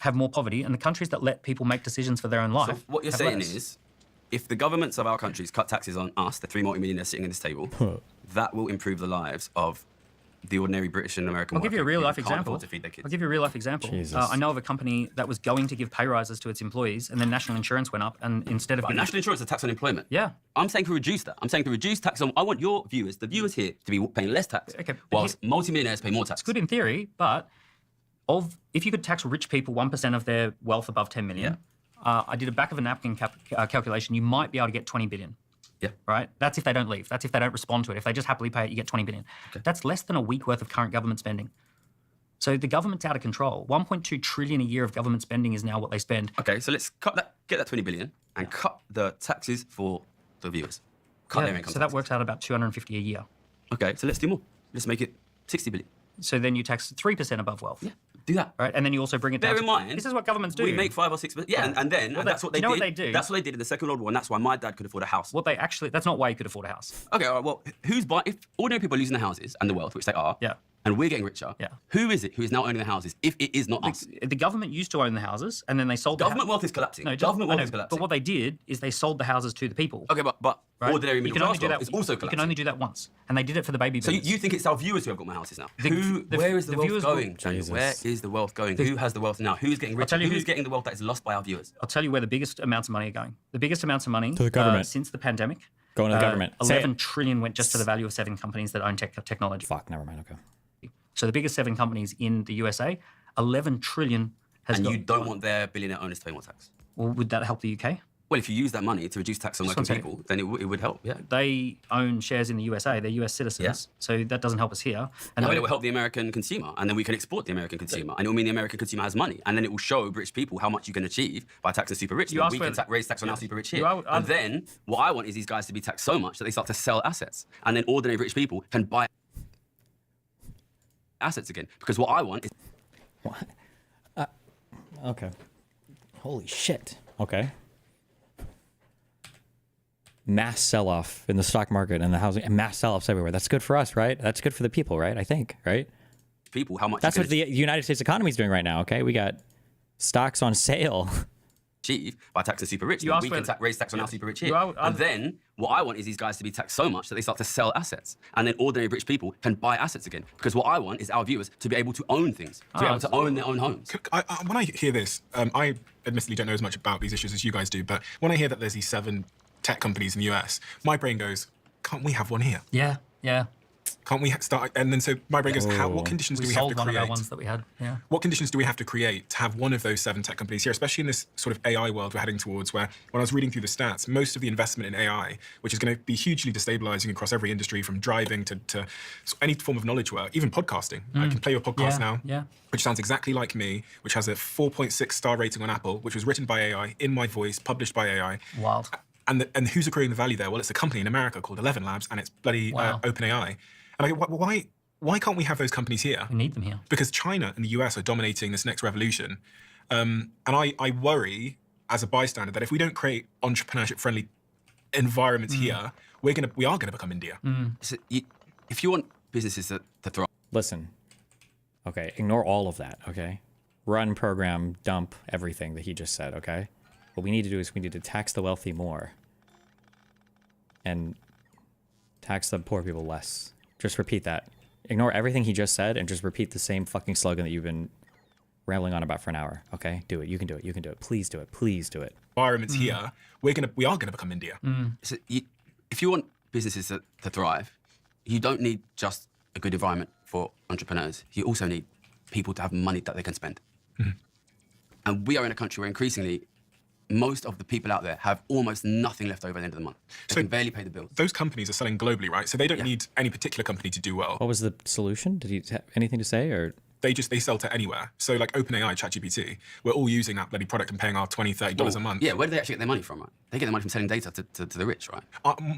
have more poverty, and the countries that let people make decisions for their own life. So what you're saying is, if the governments of our countries cut taxes on us, the three multi-millionaires sitting at this table, that will improve the lives of the ordinary British and American I'll give you a real life can't example. afford to feed their kids. I'll give you a real life example. I know of a company that was going to give pay rises to its employees, and then national insurance went up, and instead of But national insurance is a tax on employment. Yeah. I'm saying to reduce that. I'm saying to reduce tax on. I want your viewers, the viewers here, to be paying less tax, Okay, whilst multi-millionaires pay more tax. It's good in theory, but if you could tax rich people 1% of their wealth above 10 million, I did a back of a napkin calculation. You might be able to get 20 billion. Yeah. Right? That's if they don't leave. That's if they don't respond to it. If they just happily pay it, you get 20 billion. Okay. That's less than a week worth of current government spending. So the government's out of control. 1.2 trillion a year of government spending is now what they spend. Okay, so let's get that 20 billion and cut the taxes for the viewers. Cut their income so that taxes. works out about 250 a year. Okay, so let's do more. Let's make it 60 billion. So then you tax 3% above wealth. Yeah, do that. Right, and then you also bring it down. Bear in mind, this is what governments do. We make 5 or 6%. Yeah, and then that's what they did. You know what they do? That's what they did in the Second World War, and that's why my dad could afford a house. That's not why you could afford a house. Okay, all right, well, if ordinary people are losing their houses and the wealth, which they are, Yeah. and we're getting richer, who is it who is now owning the houses if it is not us? The government used to own the houses, and then they sold Government wealth is collapsing. Government wealth is collapsing. But what they did is they sold the houses to the people. Okay, but Right? ordinary You middle can only class do wealth that. is also You collapsing. can only do that once, and they did it for the baby So boomers. you think it's our viewers who have got more houses now? The Where is the wealth viewers going, will- Daniel? Jesus. Where is the wealth going? Who has the wealth now? Who's getting richer? tell you Who's who- getting the wealth that is lost by our viewers? I'll tell you where the biggest amounts of money are going. The biggest amounts of money To the government. since the pandemic. Going to the government. Say 11 it. trillion went just to the value of 7 companies that own technology. Fuck, never mind. Okay. So the biggest 7 companies in the USA, 11 trillion has And gone. you don't want their billionaire owners to pay more tax. Well, would that help the UK? Well, if you use that money to reduce tax on working one second. people, then it would help. Yeah. They own shares in the USA. They're US citizens. So that doesn't help us here. And No, but it will help the American consumer, and then we can export the American consumer, and it will mean the American consumer has money, and then it will show rich people how much you can achieve by taxing super rich. You Then asked we can whether- raise tax on our super rich here, You are- and then what I want is these guys to be taxed so much that they start to sell assets, and then ordinary rich people can buy assets again. Because what I want is What? Okay. Holy shit. Okay. Mass sell-off in the stock market and the housing, and mass sell-offs everywhere. That's good for us, right? That's good for the people, right? I think, right? people how much That's you what can the United States economy is doing right now. Okay, we got stocks on sale. achieve by taxing super rich. You Then asked we can whether- raise tax on our super rich here. You are- And then what I want is these guys to be taxed so much that they start to sell assets. And then ordinary rich people can buy assets again. Because what I want is our viewers to be able to own things, to be able to own their own homes. When I hear this, I admittedly don't know as much about these issues as you guys do, but when I hear that there's these 7 tech companies in the US, my brain goes, can't we have one here? Yeah. Can't we start? And then so my brain goes, what conditions We do we have sold to one of our create? ones that we had. Yeah. What conditions do we have to create to have one of those 7 tech companies here, especially in this sort of AI world we're heading towards, where when I was reading through the stats, most of the investment in AI, which is going to be hugely destabilizing across every industry, from driving to any form of knowledge work, even podcasting. I can play your podcast now, which sounds exactly like me, which has a 4.6 star rating on Apple, which was written by AI, in my voice, published by AI. Wild. And who's accruing the value there? Well, it's a company in America called 11 Labs, and it's bloody OpenAI. And I go, why can't we have those companies here? We need them here. Because China and the US are dominating this next revolution. And I worry as a bystander that if we don't create entrepreneurship-friendly environments here, we are going to become India. So if you want businesses to thrive, Listen, okay, ignore all of that, okay? Run, program, dump everything that he just said, okay? What we need to do is we need to tax the wealthy more and tax the poor people less. Just repeat that. Ignore everything he just said and just repeat the same fucking slogan that you've been rambling on about for an hour, okay? Do it. You can do it. You can do it. Please do it. Please do it. Environments here, we are going to become India. so if you want businesses to thrive, you don't need just a good environment for entrepreneurs. You also need people to have money that they can spend. And we are in a country where increasingly most of the people out there have almost nothing left over at the end of the month. They can barely pay the bills. Those companies are selling globally, right? So they don't need any particular company to do well. What was the solution? Did he have anything to say or? They sell to anywhere. So like OpenAI, ChatGPT, we're all using that bloody product and paying our $20, $30 a month. Yeah, where do they actually get their money from, right? They get their money from selling data to the rich, right?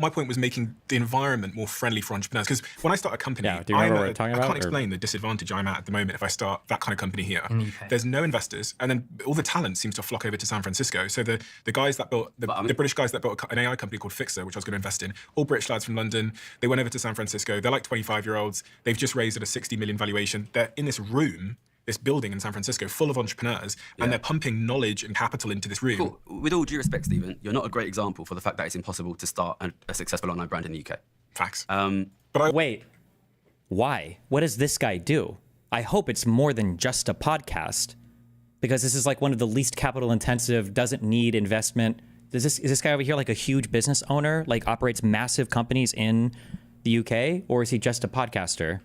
My point was making the environment more friendly for entrepreneurs. Because when I start a company, Yeah, do you remember what we're talking I about, can't or- explain the disadvantage I'm at the moment if I start that kind of company here. In the UK. There's no investors, and then all the talent seems to flock over to San Francisco. So the guys that built, the British guys that built an AI company called Fixer, which I was going to invest in, all British lads from London, they went over to San Francisco. They're like 25-year-olds. They've just raised at a 60 million valuation. They're in this room, this building in San Francisco full of entrepreneurs, and they're pumping knowledge and capital into this room. Cool. With all due respect, Stephen, you're not a great example for the fact that it's impossible to start a successful online brand in the UK. Facts. Wait, why? What does this guy do? I hope it's more than just a podcast, because this is like one of the least capital intensive, doesn't need investment. Is this guy over here like a huge business owner, like operates massive companies in the UK, or is he just a podcaster?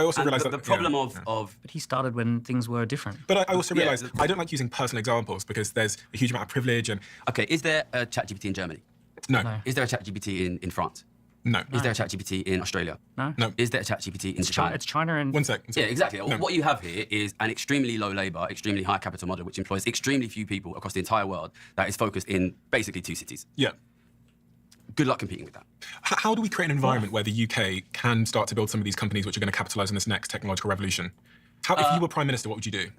I also And realize the that problem of But he started when things were different. But I also Yeah. realize I don't like using personal examples because there's a huge amount of privilege and okay, is there a ChatGPT in Germany? no. Is there a ChatGPT in France? No. Is there a ChatGPT in Australia? No? No. Is there a ChatGPT in China? It's China and... One sec. Yeah, exactly. What you have here is an extremely low labor, extremely high capital model, which employs extremely few people across the entire world that is focused in basically 2 cities. Yeah. Good luck competing with that. How do we create an environment where the UK can start to build some of these companies which are going to capitalize on this next technological revolution? If you were Prime Minister, what would you do?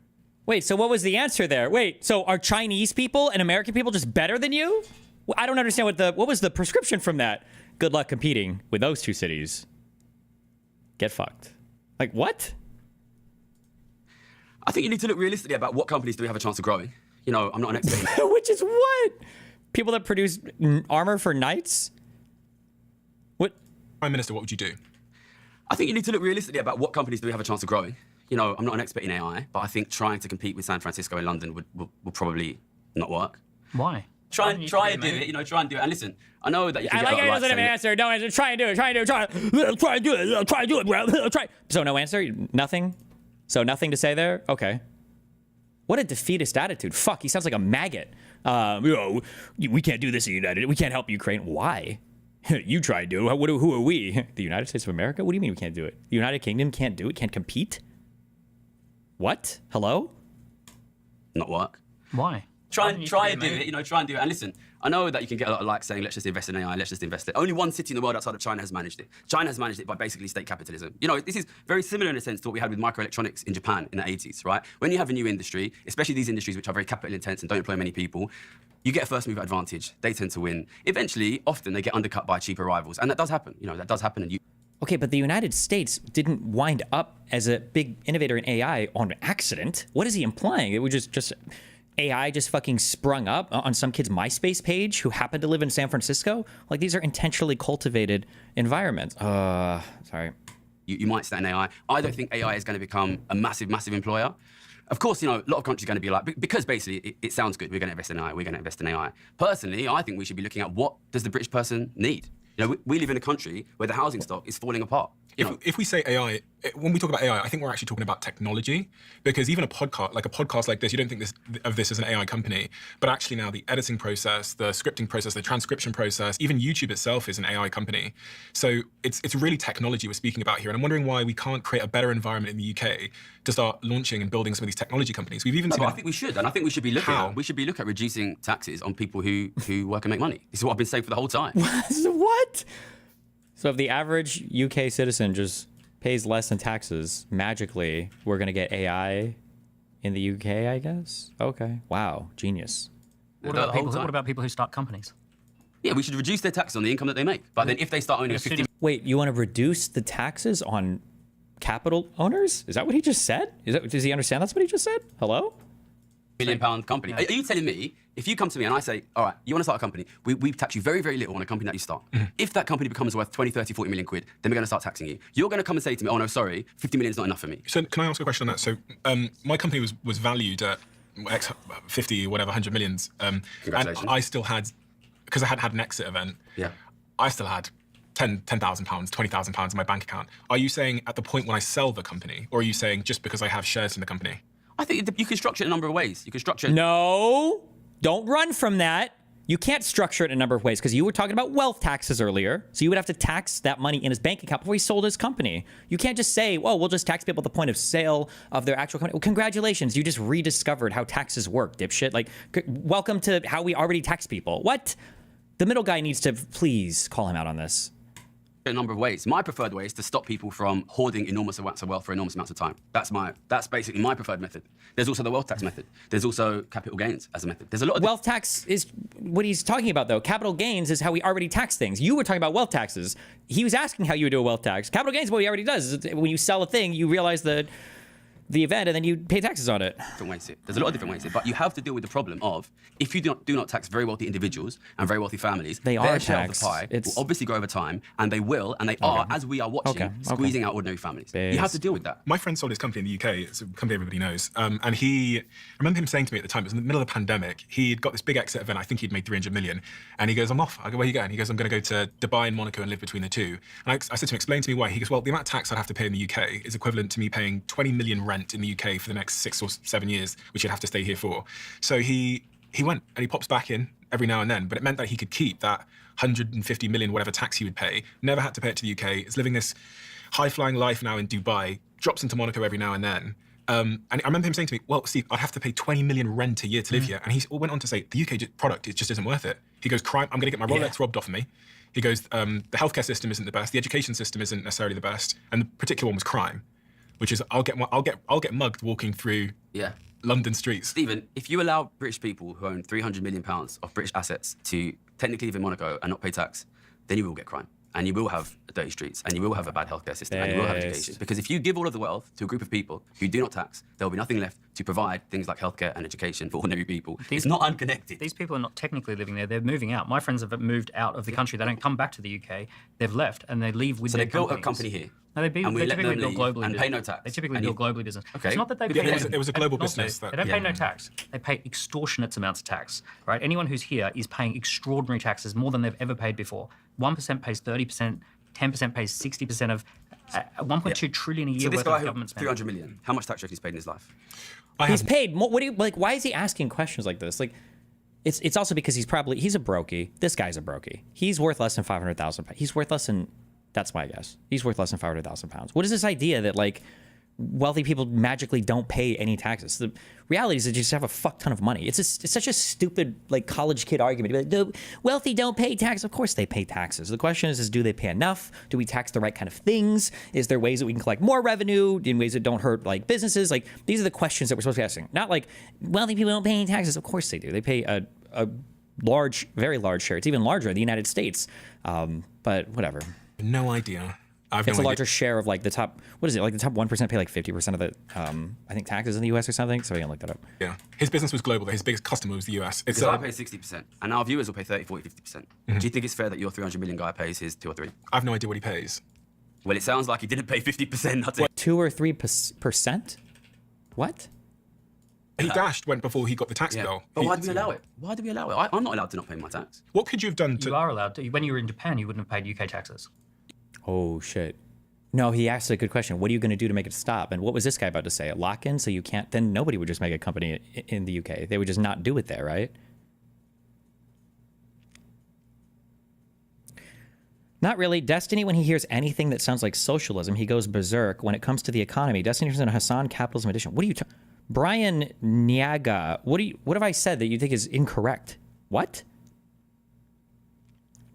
Wait, so what was the answer there? Wait, so are Chinese people and American people just better than you? Well, I don't understand what was the prescription from that. Good luck competing with those 2 cities. Get fucked. Like, what? I think you need to look realistically about what companies do we have a chance of growing. You know, I'm not an expert in Which is what? People that produce armor for knights? What? Prime Minister, what would you do? I think you need to look realistically about what companies do we have a chance of growing. You know, I'm not an expert in AI, but I think trying to compete with San Francisco and London will probably not work. Why? Try and do it, you know, try and do it. And listen, I know that you can I get like a it lot of doesn't have an likes saying answer. No answer. Try and do it. Try and do it. Try and do it. Try and do it, bro. Try. So no answer? Nothing? So nothing to say there? Okay. What a defeatist attitude. Fuck, he sounds like a maggot. We can't do this in United. We can't help Ukraine. Why? You try to do it. Who are we? The United States of America? What do you mean we can't do it? The United Kingdom can't do it? Can't compete? What? Hello? not work. Why? Try and do it, you know, try and do it. And listen, I know that you can get a lot of likes saying, let's just invest in AI, let's just invest it. Only one city in the world outside of China has managed it. China has managed it by basically state capitalism. You know, this is very similar in a sense to what we had with microelectronics in Japan in the 80s, right? When you have a new industry, especially these industries which are very capital intense and don't employ many people, you get a first mover advantage. They tend to win. Eventually, often they get undercut by cheaper rivals. And that does happen. You know, that does happen. And you. Okay, but the United States didn't wind up as a big innovator in AI on accident. What is he implying? It was just AI just fucking sprung up on some kid's MySpace page who happened to live in San Francisco? Like, these are intentionally cultivated environments. Sorry. You might start in AI. I don't think AI is going to become a massive, massive employer. Of course, you know, a lot of countries are going to be like, because basically it sounds good, we're going to invest in AI, we're going to invest in AI. Personally, I think we should be looking at what does the British person need? You know, we live in a country where the housing stock is falling apart. You know, if we say AI, when we talk about AI, I think we're actually talking about technology, because even a podcast like this, you don't think of this as an AI company, but actually now the editing process, the scripting process, the transcription process, even YouTube itself is an AI company. So it's really technology we're speaking about here. And I'm wondering why we can't create a better environment in the UK to start launching and building some of these technology companies. We've even seen. I think we should, and I think we should be looking at reducing taxes on people who work and make money. This is what I've been saying for the whole time. What? So if the average UK citizen just pays less in taxes, magically, we're going to get AI in the UK, I guess? Okay. Wow. Genius. What about people who start companies? Yeah, we should reduce their taxes on the income that they make. But then if they start owning a 50... Wait, you want to reduce the taxes on capital owners? Is that what he just said? Does he understand that's what he just said? Hello? £1 million company. Are you telling me, if you come to me and I say, all right, you want to start a company, we tax you very, very little on a company that you start. If that company becomes worth 20, 30, 40 million quid, then we're going to start taxing you. You're going to come and say to me, oh no, sorry, 50 million is not enough for me. So can I ask a question on that? So my company was valued at X 50, whatever, 100 millions. Congratulations. And I still had, because I hadn't had an exit event, I still had £10,000, £20,000 in my bank account. Are you saying at the point when I sell the company, or are you saying just because I have shares in the company? I think you can structure it in a number of ways. You can structure it... No, don't run from that. You can't structure it in a number of ways, because you were talking about wealth taxes earlier. So you would have to tax that money in his bank account before he sold his company. You can't just say, well, we'll just tax people at the point of sale of their actual company. Well, congratulations, you just rediscovered how taxes work, dipshit. Like, welcome to how we already tax people. What? The middle guy needs to please call him out on this. A number of ways. My preferred way is to stop people from hoarding enormous amounts of wealth for enormous amounts of time. That's basically my preferred method. There's also the wealth tax method. There's also capital gains as a method. There's a lot of wealth tax is what he's talking about, though. Capital gains is how we already tax things. You were talking about wealth taxes. He was asking how you would do a wealth tax. Capital gains is what he already does. When you sell a thing, you realize that the event and then you pay taxes on it. Different ways to it. There's a lot of different ways to it, but you have to deal with the problem of if you do not tax very wealthy individuals and very wealthy families, their share of the pie will obviously grow over time, and they will, and they are, as we are watching, squeezing out ordinary families. You have to deal with that. My friend sold his company in the UK. It's a company everybody knows, and I remember him saying to me at the time, it was in the middle of the pandemic. He'd got this big exit event. I think he'd made 300 million, and he goes, "I'm off." I go, "Where are you going?" He goes, "I'm going to go to Dubai and Monaco and live between the two." And I said to him, "Explain to me why." He goes, "Well, the amount of tax I'd have to pay in the UK is equivalent to me paying 20 million rent in the UK for the next 6 or 7 years, which he'd have to stay here for." So he went and he pops back in every now and then, but it meant that he could keep that 150 million whatever tax he would pay, never had to pay it to the UK, is living this high-flying life now in Dubai, drops into Monaco every now and then. And I remember him saying to me, "Well, Steve, I'd have to pay 20 million rent a year to live here." And he went on to say, the UK product, it just isn't worth it. He goes, "Crime, I'm going to get my Rolex robbed off of me." He goes, "The healthcare system isn't the best, the education system isn't necessarily the best, and the particular one was crime, which is I'll get mugged walking through London streets." Stephen, if you allow British people who own £300 million of British assets to technically live in Monaco and not pay tax, then you will get crime. And you will have dirty streets, and you will have a bad healthcare system, and you will have education. Because if you give all of the wealth to a group of people who do not tax, there will be nothing left to provide things like healthcare and education for ordinary people. It's not unconnected. These people are not technically living there. They're moving out. My friends have moved out of the country. They don't come back to the UK. They've left, and they leave with their companies. So they built a company here. No, they typically build globally. And pay no tax. They typically build globally business. Okay. It's not that they Yeah, pay. it was a global business. They don't pay no tax. They pay extortionate amounts of tax. Right? Anyone who's here is paying extraordinary taxes, more than they've ever paid before. 1% pays 30%. 10% pays 60% of 1.2 trillion a year worth of government spending. 300 million. How much tax do you reckon he's paid in his life? He's paid more. What do you like? Why is he asking questions like this? Like, it's also because he's a brokey. This guy's a brokey. He's worth less than 500,000. He's worth less than. That's my guess. He's worth less than 500,000 pounds. What is this idea that like wealthy people magically don't pay any taxes? The reality is that you just have a fuck ton of money. It's such a stupid like college kid argument. Like, the wealthy don't pay tax. Of course they pay taxes. The question is do they pay enough? Do we tax the right kind of things? Is there ways that we can collect more revenue in ways that don't hurt like businesses? Like these are the questions that we're supposed to be asking. Not like wealthy people don't pay any taxes. Of course they do. They pay a large, very large share. It's even larger in the United States. But whatever. No idea. It's a larger share of like the top. What is it? Like the top 1% pay like 50% of the I think taxes in the US or something. So you can look that up. Yeah, his business was global. His biggest customer was the US. Because I pay 60%, and our viewers will pay 30, 40, 50%. Do you think it's fair that your 300 million guy pays his 2 or 3? I have no idea what he pays. Well, it sounds like he didn't pay 50%. That's it. 2 or 3%? What? He dashed before he got the tax bill. But why do we allow it? Why do we allow it? I'm not allowed to not pay my tax. What could you have done to? You are allowed to. When you were in Japan, you wouldn't have paid UK taxes. Oh shit. No, he asked a good question. What are you going to do to make it stop? And what was this guy about to say? A lock-in so you can't? Then nobody would just make a company in the UK. They would just not do it there, right? Not really. Destiny, when he hears anything that sounds like socialism, he goes berserk. When it comes to the economy, Destiny turns into Hassan Capitalism Edition. What are you Brian Nyaga, what have I said that you think is incorrect? What?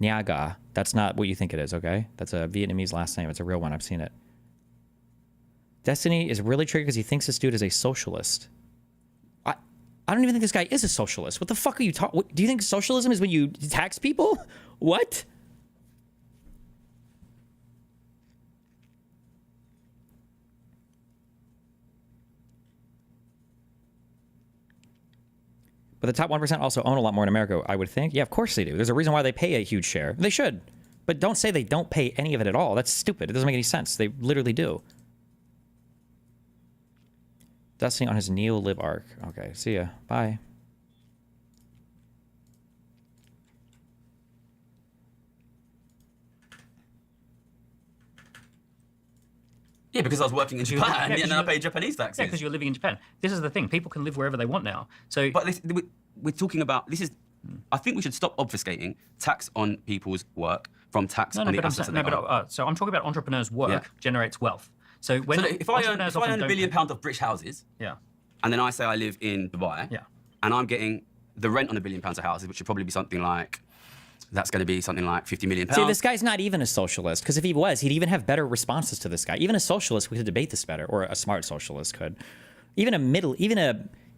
Nyaga. That's not what you think it is, okay? That's a Vietnamese last name. It's a real one. I've seen it. Destiny is really triggered because he thinks this dude is a socialist. I don't even think this guy is a socialist. What the fuck are you talking? Do you think socialism is when you tax people? What? But the top 1% also own a lot more in America, I would think. Yeah, of course they do. There's a reason why they pay a huge share. They should. But don't say they don't pay any of it at all. That's stupid. It doesn't make any sense. They literally do. Destiny on his neo-lib arc. Okay, see ya. Bye. Yeah, because I was working in Japan and then I paid Japanese taxes. Yeah, because you're living in Japan. This is the thing. People can live wherever they want now. So, but we're talking about this is. I think we should stop obfuscating tax on people's work from tax on the assets that they own. So I'm talking about entrepreneurs' work generates wealth. So when if I own £1 billion of British houses, and then I say I live in Dubai, and I'm getting the rent on £1 billion of houses, which should probably be something like. That's going to be something like £50 million. See, this guy's not even a socialist, because if he was, he'd even have better responses to this guy. Even a socialist could debate this better, or a smart socialist could. Even a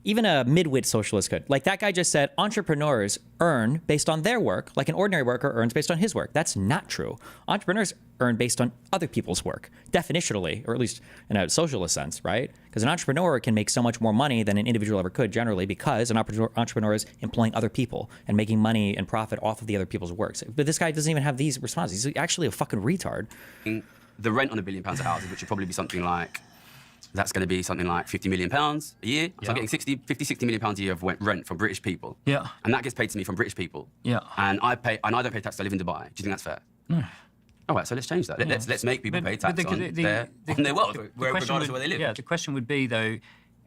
even a midwit socialist could. Like that guy just said, entrepreneurs earn based on their work, like an ordinary worker earns based on his work. That's not true. Entrepreneurs earn based on other people's work, definitionally, or at least in a socialist sense, right? Because an entrepreneur can make so much more money than an individual ever could generally because an entrepreneur is employing other people and making money and profit off of the other people's works. But this guy doesn't even have these responses. He's actually a fucking retard. The rent on £1 billion of houses, which would probably be something like, that's going to be something like £50 million a year. So I'm getting 60 million pounds a year of rent from British people. Yeah. And that gets paid to me from British people. Yeah. And I don't pay tax. I live in Dubai. Do you think that's fair? No. All right, so let's change that. Let's make people pay tax on their wealth, regardless of where they live. Yeah, the question would be, though,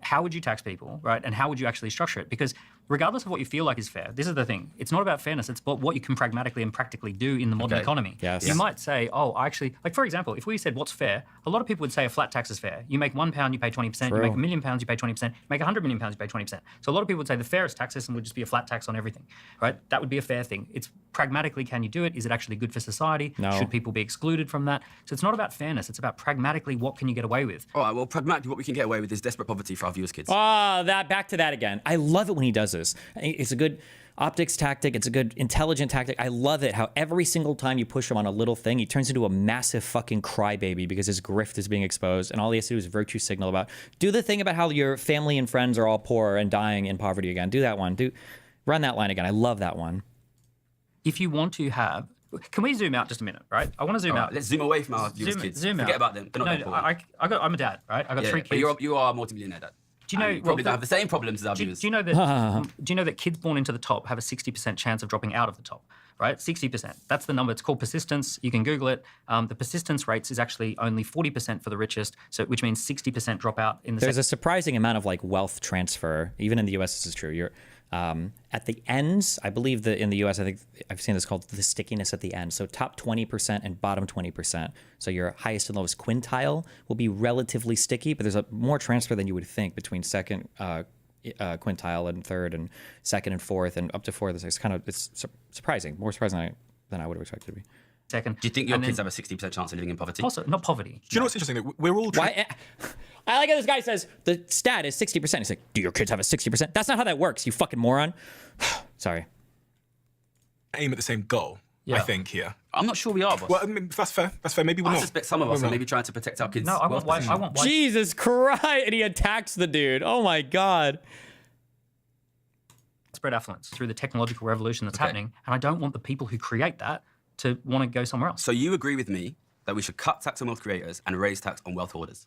how would you tax people, right? And how would you actually structure it? Because regardless of what you feel like is fair, this is the thing. It's not about fairness. It's about what you can pragmatically and practically do in the modern economy. Yes. You might say, oh, actually, like for example, if we said what's fair, a lot of people would say a flat tax is fair. You make £1, you pay 20%. True. You make £1 million, you pay 20%. You make £100 million, you pay 20%. So a lot of people would say the fairest tax system would just be a flat tax on everything, right? That would be a fair thing. It's pragmatically, can you do it? Is it actually good for society? No. Should people be excluded from that? So it's not about fairness. It's about pragmatically, what can you get away with? All right, well, pragmatically, what we can get away with is desperate poverty for our viewers' kids. Back to that again. I love it when he does this. It's a good optics tactic. It's a good intelligent tactic. I love it how every single time you push him on a little thing, he turns into a massive fucking crybaby because his grift is being exposed, and all he has to do is virtue signal about, do the thing about how your family and friends are all poor and dying in poverty again. Do that one. Run that line again. I love that one. If you want to have, can we zoom out just a minute, right? I want to zoom out. Let's zoom away from our viewers' kids. Zoom out. Forget about them. They're not that poor. I'm a dad, right? I got 3 kids. But you are a multi-millionaire dad. Do you know? You probably don't have the same problems as our viewers. Do you know that kids born into the top have a 60% chance of dropping out of the top, right? 60%. That's the number. It's called persistence. You can Google it. The persistence rates is actually only 40% for the richest, so which means 60% drop out in the. There's a surprising amount of like wealth transfer, even in the U.S. This is true. You're at the ends. I believe that in the U.S. I think I've seen this called the stickiness at the end. So top 20% and bottom 20%. So your highest and lowest quintile will be relatively sticky, but there's a more transfer than you would think between second quintile and third, and second and fourth, and up to fourth. It's surprising, more surprising than I would have expected it to be. Second. Do you think your kids have a 60% chance of living in poverty? Also, not poverty. Do you know what's interesting? We're all I like how this guy says the stat is 60%. He's like, do your kids have a 60%? That's not how that works, you fucking moron. Sorry. aim at the same goal, I think, here. I'm not sure we are, boss. Well, I mean, that's fair. That's fair. Maybe we're I not. suspect some of us are maybe trying to protect our kids' No, I want wealth. white. Jesus Christ. And he attacks the dude. Oh my God. Spread affluence through the technological revolution that's happening, and I don't want the people who create that to want to go somewhere else. So you agree with me that we should cut tax on wealth creators and raise tax on wealth hoarders?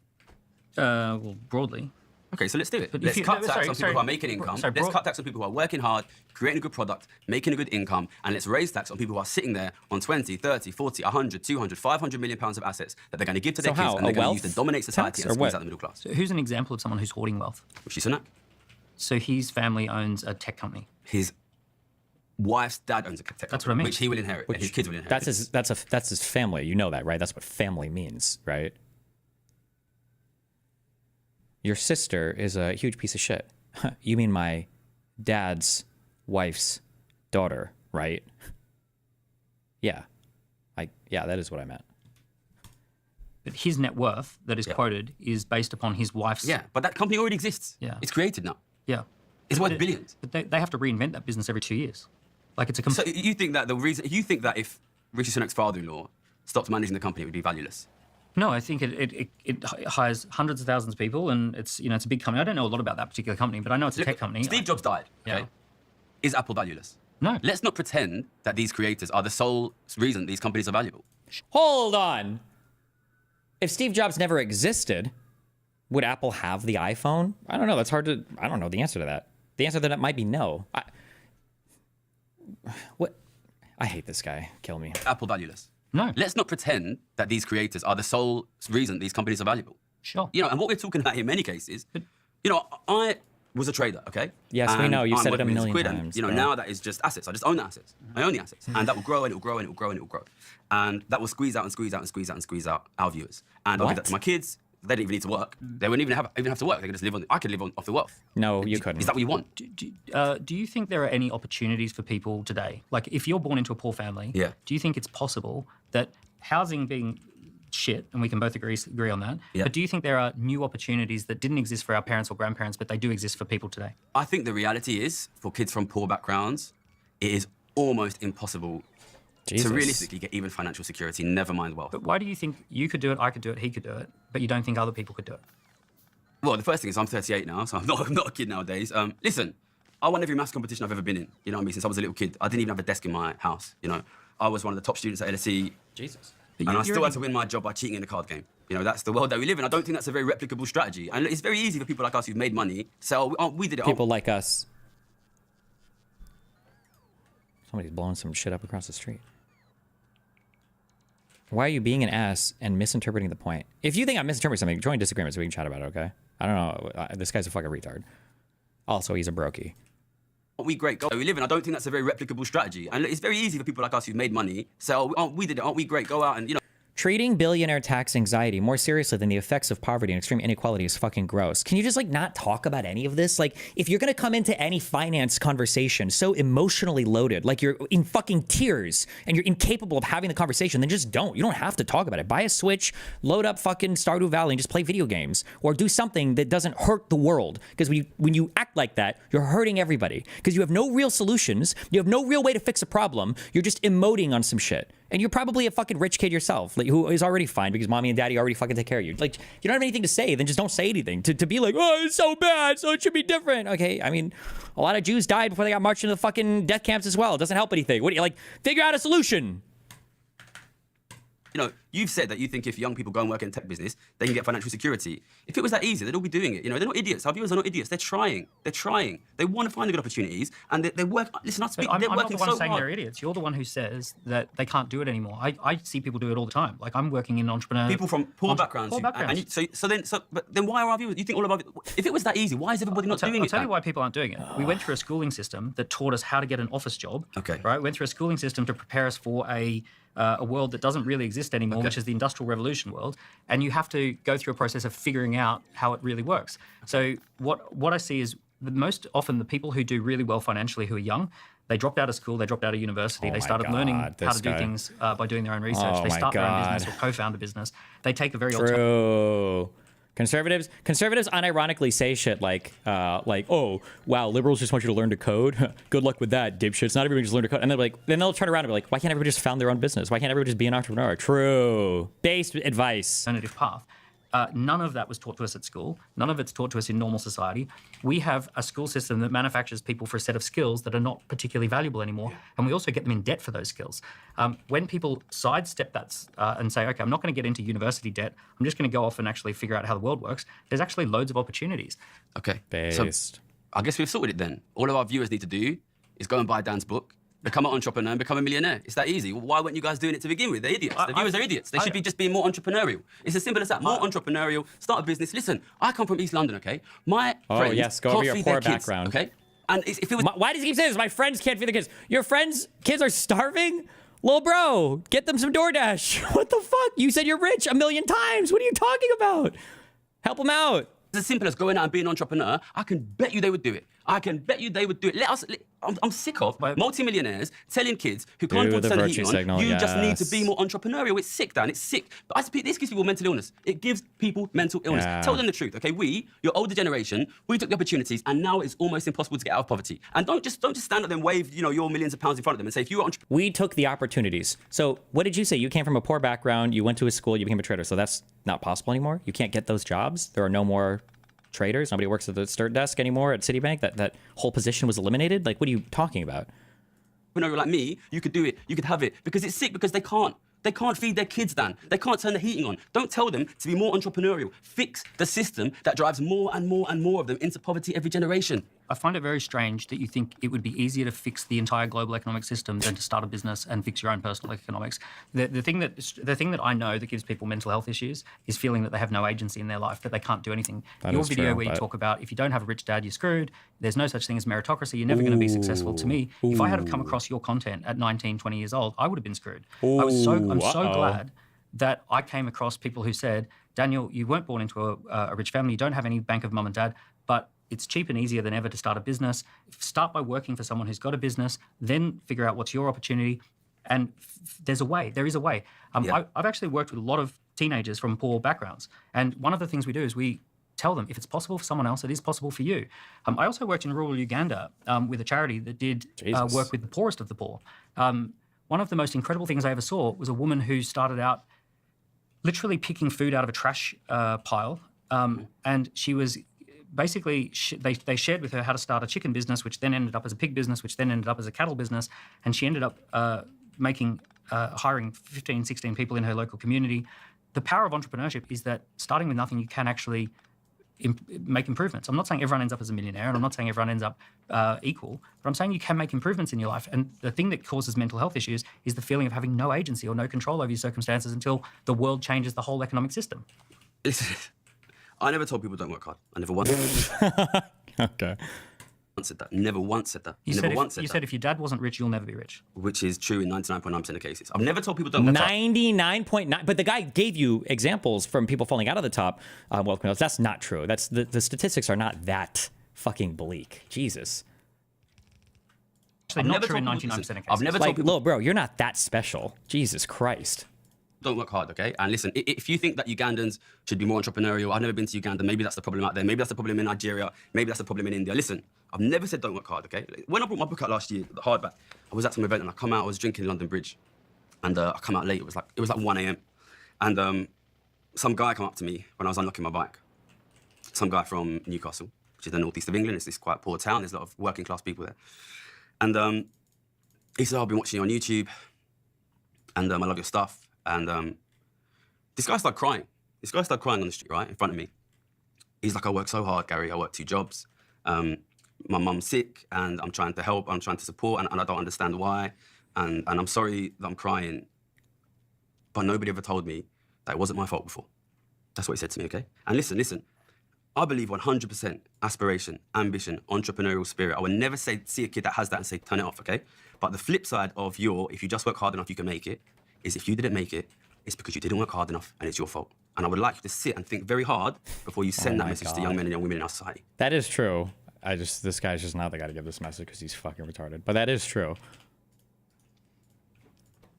Well, broadly. Okay, so let's do it. But Let's if you- cut no, tax sorry, on people who are making income. sorry, Let's cut tax on people who are working hard, creating a good product, making a good income, and let's raise tax on people who are sitting there on 20, 30, 40, 100, 200, 500 million pounds of assets that they're going to give to their So kids how? and they're A going to wealth use to dominate society tax and or squeeze what? out the middle class. So who's an example of someone who's hoarding wealth? Rishi Sunak. So his family owns a tech company. His wife's dad owns a tech company, That's what I mean. which he will inherit, and his kids will inherit. That's his family. You know that, right? That's what family means, right? Your sister is a huge piece of shit. You mean my dad's wife's daughter, right? Yeah. That is what I meant. But his net worth that is quoted is based upon his wife's. Yeah, but that company already exists. Yeah. It's created now. Yeah. It's worth billions. But they have to reinvent that business every 2 years. Like it's a So you think that if Rishi Sunak's father-in-law stopped managing the company, it would be valueless? No, I think it hires hundreds of thousands of people, and it's a big company. I don't know a lot about that particular company, but I know it's a tech company. Steve Jobs died. Okay? Yeah. Is Apple valueless? No. Let's not pretend that these creators are the sole reason these companies are valuable. Hold on. If Steve Jobs never existed, would Apple have the iPhone? I don't know. I don't know the answer to that. The answer to that might be no. I hate this guy. Kill me. Apple valueless. No. Let's not pretend that these creators are the sole reason these companies are valuable. Sure. And what we're talking about in many cases, I was a trader, okay? Yes, we know. You've said it a million quid, times. And, now that is just assets. I just own the assets. I own the assets. And that will grow and it will grow and it will grow and it will grow. And that will squeeze out and squeeze out and squeeze out and squeeze out our viewers. And I'll give that to my kids. They don't even need to work. They wouldn't even have to work. They could just live on. I could live off the wealth. No, you couldn't. Is that what you want? Do you think there are any opportunities for people today? Like if you're born into a poor family, Yeah. do you think it's possible that housing being shit, and we can both agree on that. Yeah. But do you think there are new opportunities that didn't exist for our parents or grandparents, but they do exist for people today? I think the reality is, for kids from poor backgrounds, it is almost impossible to realistically get even financial security, never mind wealth. But why do you think you could do it, I could do it, he could do it, but you don't think other people could do it? Well, the first thing is I'm 38 now, so I'm not a kid nowadays. Listen, I won every maths competition I've ever been in, you know what I mean, since I was a little kid. I didn't even have a desk in my house, you know. I was one of the top students at LSE. Jesus. And I still had to win my job by cheating in the card game. You know, that's the world that we live in. I don't think that's a very replicable strategy. And it's very easy for people like us who've made money to say, oh, we did it. People like us. Somebody's blowing some shit up across the street. Why are you being an ass and misinterpreting the point? If you think I'm misinterpreting something, join disagreement so we can chat about it, okay? I don't know. This guy's a fucking retard. Also, he's a brokey. We great go we live in. I don't think that's a very replicable strategy. And it's very easy for people like us who've made money to say, oh, we did it. Aren't we great? Go out and, you know. Treating billionaire tax anxiety more seriously than the effects of poverty and extreme inequality is fucking gross. Can you just like not talk about any of this? Like, if you're gonna come into any finance conversation so emotionally loaded, like you're in fucking tears and you're incapable of having the conversation, then just don't. You don't have to talk about it. Buy a Switch, load up fucking Stardew Valley and just play video games, or do something that doesn't hurt the world. Because when you act like that, you're hurting everybody. Because you have no real solutions. You have no real way to fix a problem. You're just emoting on some shit. And you're probably a fucking rich kid yourself, like, who is already fine because mommy and daddy already fucking take care of you. Like, you don't have anything to say, then just don't say anything. To be like, oh, it's so bad, so it should be different. Okay, I mean, a lot of Jews died before they got marched into the fucking death camps as well. It doesn't help anything. What do you, like, figure out a solution. You know, you've said that you think if young people go and work in tech business, they can get financial security. If it was that easy, they'd all be doing it. You know, they're not idiots. Our viewers are not idiots. They're trying. They're trying. They want to find the good opportunities, and they work. Listen, they're I'm working not the one so saying hard. they're idiots. You're the one who says that they can't do it anymore. I see people do it all the time. Like, I'm working in entrepreneur. People from poor backgrounds. But then why are our viewers? You think all of our? If it was that easy, why is everybody not doing it? I'll tell you why people aren't doing it. We went through a schooling system that taught us how to get an office job. Okay. Right. We went through a schooling system to prepare us for a world that doesn't really exist anymore, which is the Industrial Revolution world, and you have to go through a process of figuring out how it really works. So what I see is most often the people who do really well financially who are young, they dropped out of school, they dropped out of university, they started learning how to do things by doing their own research. They start their own business or co-found a business. They take a very True. Conservatives unironically say shit like, oh, wow, liberals just want you to learn to code. Good luck with that, dipshits. Not everybody just learn to code. And then they'll turn around and be like, why can't everybody just found their own business? Why can't everybody just be an entrepreneur? True. Based advice. Alternative path. None of that was taught to us at school. None of it's taught to us in normal society. We have a school system that manufactures people for a set of skills that are not particularly valuable anymore, and we also get them in debt for those skills. When people sidestep that and say, okay, I'm not going to get into university debt, I'm just going to go off and actually figure out how the world works, there's actually loads of opportunities. Okay. Based. So I guess we've sorted it then. All of our viewers need to do is go and buy Dan's book, become an entrepreneur and become a millionaire. It's that easy. Why weren't you guys doing it to begin with? They're idiots. The viewers are idiots. They should be just being more entrepreneurial. It's as simple as that. More entrepreneurial. Start a business. Listen, I come from East London, okay? My friends go can't over your feed poor their kids, background. okay? And if it was... Why does he keep saying this? My friends can't feed the kids. Your friends' kids are starving? Little bro, get them some DoorDash. What the fuck? You said you're rich 1,000,000 times. What are you talking about? Help them out. It's as simple as going out and being an entrepreneur. I can bet you they would do it. I can bet you they would do it. I'm sick of multi-millionaires telling kids who can't afford to turn the heat on, you just need to be more entrepreneurial. It's sick, Dan. It's sick. But this gives people mental illness. It gives people mental illness. Yeah. Tell them the truth, okay? Your older generation, we took the opportunities, and now it's almost impossible to get out of poverty. And don't just stand up and wave, your millions of pounds in front of them and say, if you were entrepreneur. We took the opportunities. So what did you say? You came from a poor background. You went to a school. You became a trader. So that's not possible anymore. You can't get those jobs. There are no more traders. Nobody works at the start desk anymore at Citibank. That whole position was eliminated. Like, what are you talking about? Like me, you could do it, you could have it, because it's sick, because they can't feed their kids, Dan. They can't turn the heating on. Don't tell them to be more entrepreneurial. Fix the system that drives more and more and more of them into poverty every generation. I find it very strange that you think it would be easier to fix the entire global economic system than to start a business and fix your own personal economics. The thing that I know that gives people mental health issues is feeling that they have no agency in their life, that they can't do anything. Your video where you talk about if you don't have a rich dad, you're screwed. There's no such thing as meritocracy. You're never going to be successful. To me, if I had come across your content at 19, 20 years old, I would have been screwed. I'm so glad that I came across people who said, Daniel, you weren't born into a rich family. You don't have any bank of mum and dad, but it's cheap and easier than ever to start a business. Start by working for someone who's got a business, then figure out what's your opportunity. And there's a way. There is a way. I've actually worked with a lot of teenagers from poor backgrounds. And one of the things we do is we tell them if it's possible for someone else, it is possible for you. I also worked in rural Uganda with a charity that did work with the poorest of the poor. One of the most incredible things I ever saw was a woman who started out literally picking food out of a trash pile. And she was basically, they shared with her how to start a chicken business, which then ended up as a pig business, which then ended up as a cattle business. And she ended up hiring 15, 16 people in her local community. The power of entrepreneurship is that starting with nothing, you can actually make improvements. I'm not saying everyone ends up as a millionaire, and I'm not saying everyone ends up equal, but I'm saying you can make improvements in your life. And the thing that causes mental health issues is the feeling of having no agency or no control over your circumstances until the world changes the whole economic system. I never told people don't work hard. I never once. Okay. Said that. Never once said that. You said if your dad wasn't rich, you'll never be rich. Which is true in 99.9% of cases. I've never told people don't work hard. 99.9. But the guy gave you examples from people falling out of the top wealth pyramid. That's not true. That's the statistics are not that fucking bleak. Jesus. Actually, not true in 99% of cases. I've never told people, little bro, you're not that special. Jesus Christ. Don't work hard, okay? And listen, if you think that Ugandans should be more entrepreneurial, I've never been to Uganda, maybe that's the problem out there, maybe that's the problem in Nigeria, maybe that's the problem in India. Listen, I've never said don't work hard, okay? When I brought my book out last year, The Hardback, I was at some event and I come out, I was drinking in London Bridge, and I come out late, it was like 1 a.m. And some guy come up to me when I was unlocking my bike. Some guy from Newcastle, which is the northeast of England. It's this quite poor town, there's a lot of working class people there. And he said, I've been watching you on YouTube, and I love your stuff. And this guy started crying. This guy started crying on the street, right, in front of me. He's like, I work so hard, Gary. I work 2 jobs. My mum's sick, and I'm trying to help. I'm trying to support, and I don't understand why. And I'm sorry that I'm crying. But nobody ever told me that it wasn't my fault before. That's what he said to me, okay? And listen. I believe 100% aspiration, ambition, entrepreneurial spirit. I would never see a kid that has that and say, turn it off, okay? But the flip side of if you just work hard enough, you can make it, is if you didn't make it, it's because you didn't work hard enough and it's your fault. And I would like you to sit and think very hard before you send that message to young men and young women in our society. That is true. This guy's just not the guy to give this message because he's fucking retarded. But that is true.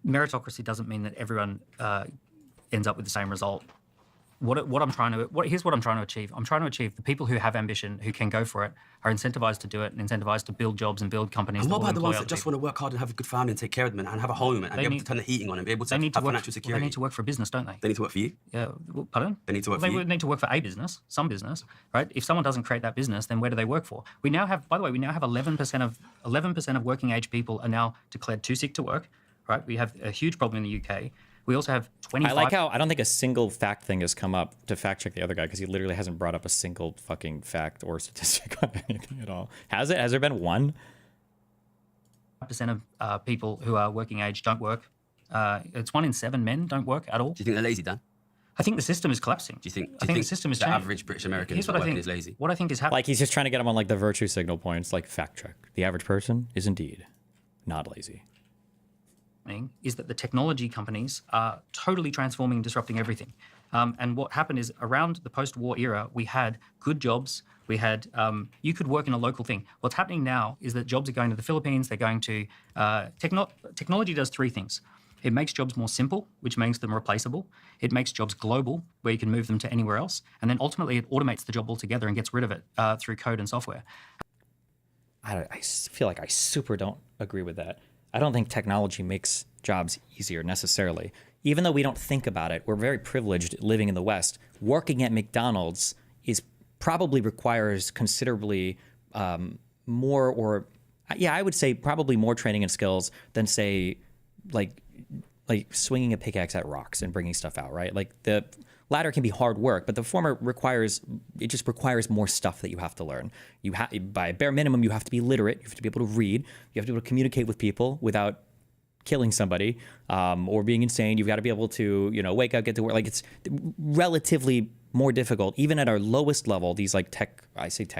Meritocracy doesn't mean that everyone ends up with the same result. Here's what I'm trying to achieve. I'm trying to achieve the people who have ambition, who can go for it, are incentivized to do it and incentivized to build jobs and build companies. And what about the ones that just want to work hard and have a good family and take care of them and have a home and be able to turn the heating on and be able to have financial security? Well, they need to work for a business, don't they? They need to work for you? Yeah. Pardon? They need to work for you? They need to work for a business, some business, right? If someone doesn't create that business, then where do they work for? We now have 11% of working age people are now declared too sick to work, right? We have a huge problem in the UK. We also have 25... I like how I don't think a single fact thing has come up to fact check the other guy because he literally hasn't brought up a single fucking fact or statistic on anything at all. Has it? Has there been one? 5% of people who are working age don't work. It's 1 in 7 men don't work at all. Do you think they're lazy, Dan? I think the system is collapsing. Do you think the system is the changing. average British American is lazy? What I think is happening... Like he's just trying to get him on like the virtue signal points, like fact check. The average person is indeed not lazy. Is that the technology companies are totally transforming and disrupting everything. And what happened is around the post-war era, we had good jobs. We had, you could work in a local thing. What's happening now is that jobs are going to the Philippines. They're going to, technology does 3 things. It makes jobs more simple, which makes them replaceable. It makes jobs global, where you can move them to anywhere else. And then ultimately it automates the job altogether and gets rid of it through code and software. I feel like I super don't agree with that. I don't think technology makes jobs easier necessarily. Even though we don't think about it, we're very privileged living in the West. Working at McDonald's probably requires considerably more, or I would say probably more training and skills than say like swinging a pickaxe at rocks and bringing stuff out, right? Like the latter can be hard work, but the former requires more stuff that you have to learn. By bare minimum, you have to be literate. You have to be able to read. You have to be able to communicate with people without killing somebody or being insane. You've got to be able to, wake up, get to work. Like it's relatively more difficult. Even at our lowest level, these like tech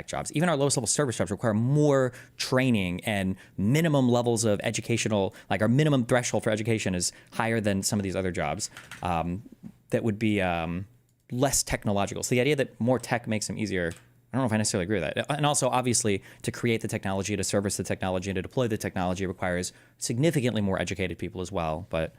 jobs, even our lowest level service jobs require more training and minimum levels of educational, like our minimum threshold for education is higher than some of these other jobs. That would be less technological. So the idea that more tech makes them easier, I don't know if I necessarily agree with that. And also, obviously, to create the technology, to service the technology, and to deploy the technology requires significantly more educated people as well. But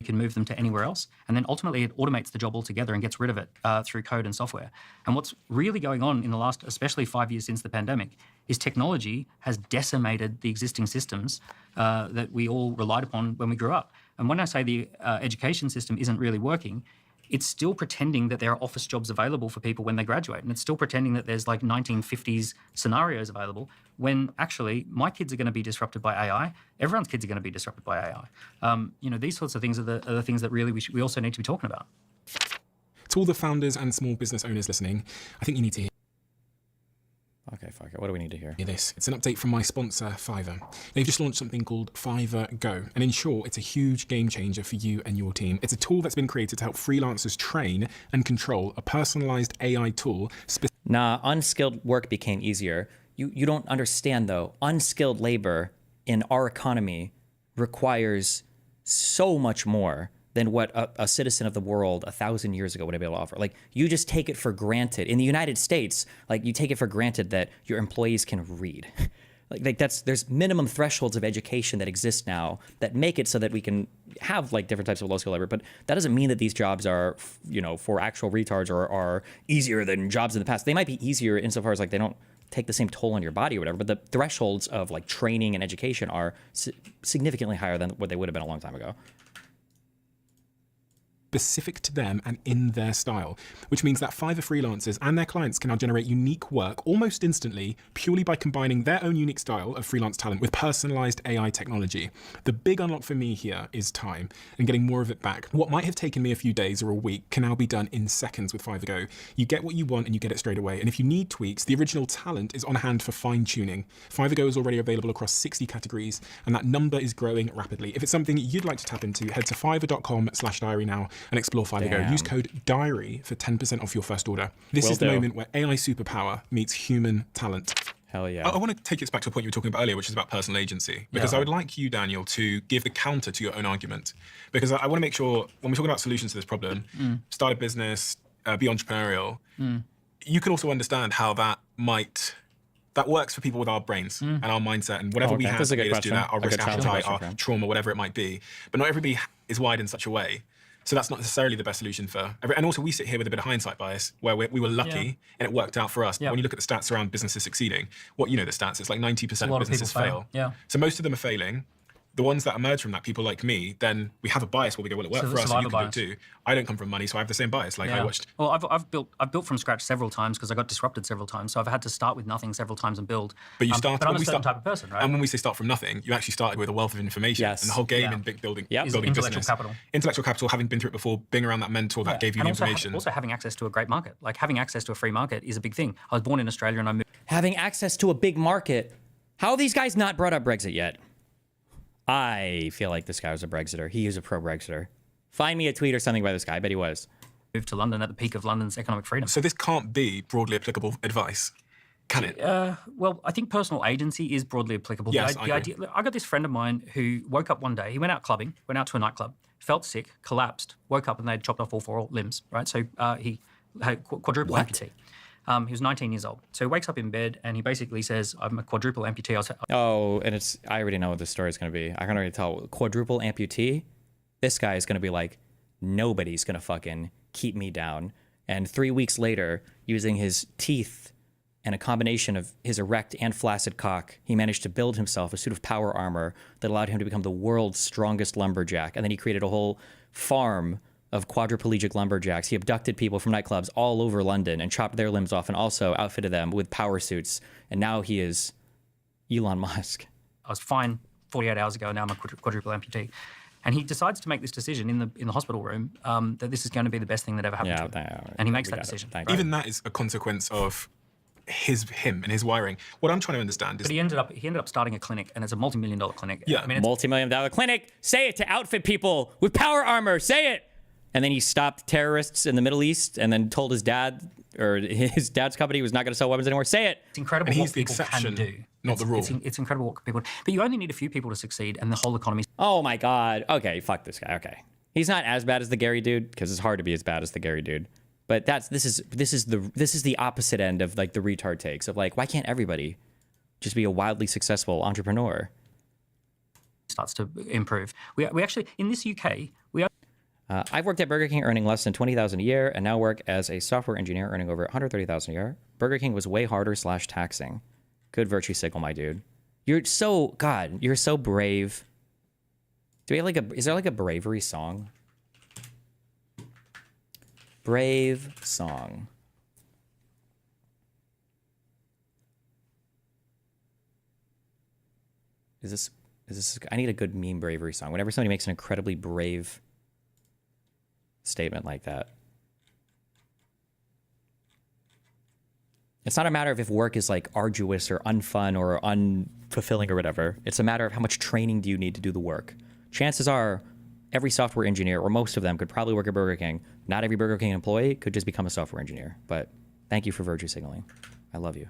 You can move them to anywhere else. And then ultimately it automates the job altogether and gets rid of it through code and software. And what's really going on in the last, especially 5 years since the pandemic, is technology has decimated the existing systems that we all relied upon when we grew up. And when I say the education system isn't really working, it's still pretending that there are office jobs available for people when they graduate. And it's still pretending that there's like 1950s scenarios available when actually my kids are going to be disrupted by AI. Everyone's kids are going to be disrupted by AI. These sorts of things are the things that really we also need to be talking about. To all the founders and small business owners listening, I think you need to hear Okay, fuck it. What do we need to hear? this. It's an update from my sponsor, Fiverr. They've just launched something called Fiverr Go. And in short, it's a huge game changer for you and your team. It's a tool that's been created to help freelancers train and control a personalized AI tool. Nah, unskilled work became easier. You don't understand, though. Unskilled labor in our economy requires so much more than what a citizen of the world 1,000 years ago would have been able to offer. Like, you just take it for granted. In the United States, like, you take it for granted that your employees can read. There's minimum thresholds of education that exist now that make it so that we can have like different types of low skill labor, but that doesn't mean that these jobs are, for actual retards or are easier than jobs in the past. They might be easier insofar as like they don't take the same toll on your body or whatever, but the thresholds of like training and education are significantly higher than what they would have been a long time ago. Specific to them and in their style, which means that Fiverr freelancers and their clients can now generate unique work almost instantly purely by combining their own unique style of freelance talent with personalized AI technology. The big unlock for me here is time and getting more of it back. What might have taken me a few days or a week can now be done in seconds with Fiverr Go. You get what you want and you get it straight away. And if you need tweaks, the original talent is on hand for fine tuning. Fiverr Go is already available across 60 categories and that number is growing rapidly. If it's something you'd like to tap into, head to fiverr.com/diary now and explore Fiverr Go. Use code DIARY for 10% off your first order. This is the moment where AI superpower meets human talent. Hell yeah. I want to take us back to a point you were talking about earlier, which is about personal agency. Because I would like you, Daniel, to give the counter to your own argument. Because I want to make sure, when we're talking about solutions to this problem, start a business, be entrepreneurial, you can also understand how that works for people with our brains and our mindset and whatever we have to do that, our risk appetite, our trauma, whatever it might be. But not everybody is wired in such a way. So that's not necessarily the best solution for every, and also we sit here with a bit of hindsight bias where we were lucky and it worked out for us. When you look at the stats around businesses succeeding, the stats, it's like 90% of businesses fail. So most of them are failing. The ones that emerge from that, people like me, then we have a bias where we go, well, it worked for us, and you can do it too. I don't come from money, so I have the same bias. Like I watched. Well, I've built from scratch several times because I got disrupted several times. So I've had to start with nothing several times and build. But you started. But I'm a certain type of person, right? And when we say start from nothing, you actually started with a wealth of information. Yes. And the whole game in building intellectual business. capital. Intellectual capital, having been through it before, being around that mentor that gave you the information. Also having access to a great market. Like having access to a free market is a big thing. I was born in Australia and I moved. Having access to a big market. How have these guys not brought up Brexit yet? I feel like this guy was a Brexiter. He is a pro-Brexiter. Find me a tweet or something by this guy. I bet he was. Moved to London at the peak of London's economic freedom. So this can't be broadly applicable advice, can it? Well, I think personal agency is broadly applicable. Yes, the idea, I got this friend of mine who woke up one day, he went out clubbing, went out to a nightclub, felt sick, collapsed, woke up and they'd chopped off all 4 limbs, right? So he had quadruple amputee. He was 19 years old. So he wakes up in bed and he basically says, I'm a quadruple amputee. I already know what this story is going to be. I can already tell. Quadruple amputee? This guy is going to be like, nobody's going to fucking keep me down. And 3 weeks later, using his teeth and a combination of his erect and flaccid cock, he managed to build himself a suit of power armor that allowed him to become the world's strongest lumberjack. And then he created a whole farm of quadriplegic lumberjacks. He abducted people from nightclubs all over London and chopped their limbs off and also outfitted them with power suits. And now he is Elon Musk. I was fine 48 hours ago. Now I'm a quadruple amputee. And he decides to make this decision in the hospital room that this is going to be the best thing that ever happened to him. And he makes that decision. Even that is a consequence of him and his wiring. What I'm trying to understand is... But he ended up starting a clinic, and it's a multi-million-dollar clinic. Yeah. I mean, it's multi-million-dollar clinic. Say it, to outfit people with power armor. Say it. And then he stopped terrorists in the Middle East and then told his dad, or his dad's company was not going to sell weapons anymore. Say it. It's incredible what people can do. Not the rule. It's incredible what people do. But you only need a few people to succeed and the whole economy. Oh my God. Okay, fuck this guy. Okay. He's not as bad as the Gary dude, because it's hard to be as bad as the Gary dude. But this is the opposite end of like the retard takes of like, why can't everybody just be a wildly successful entrepreneur? Starts to improve. We actually, in this UK, we are I've worked at Burger King earning less than $20,000 a year and now work as a software engineer earning over $130,000 a year. Burger King was way harder / taxing. Good virtue signal, my dude. You're so brave. Do we have like is there like a bravery song? Brave song. Is this I need a good meme bravery song. Whenever somebody makes an incredibly brave statement like that. It's not a matter of if work is like arduous or unfun or unfulfilling or whatever. It's a matter of how much training do you need to do the work. Chances are every software engineer, or most of them, could probably work at Burger King. Not every Burger King employee could just become a software engineer. But thank you for virtue signaling. I love you.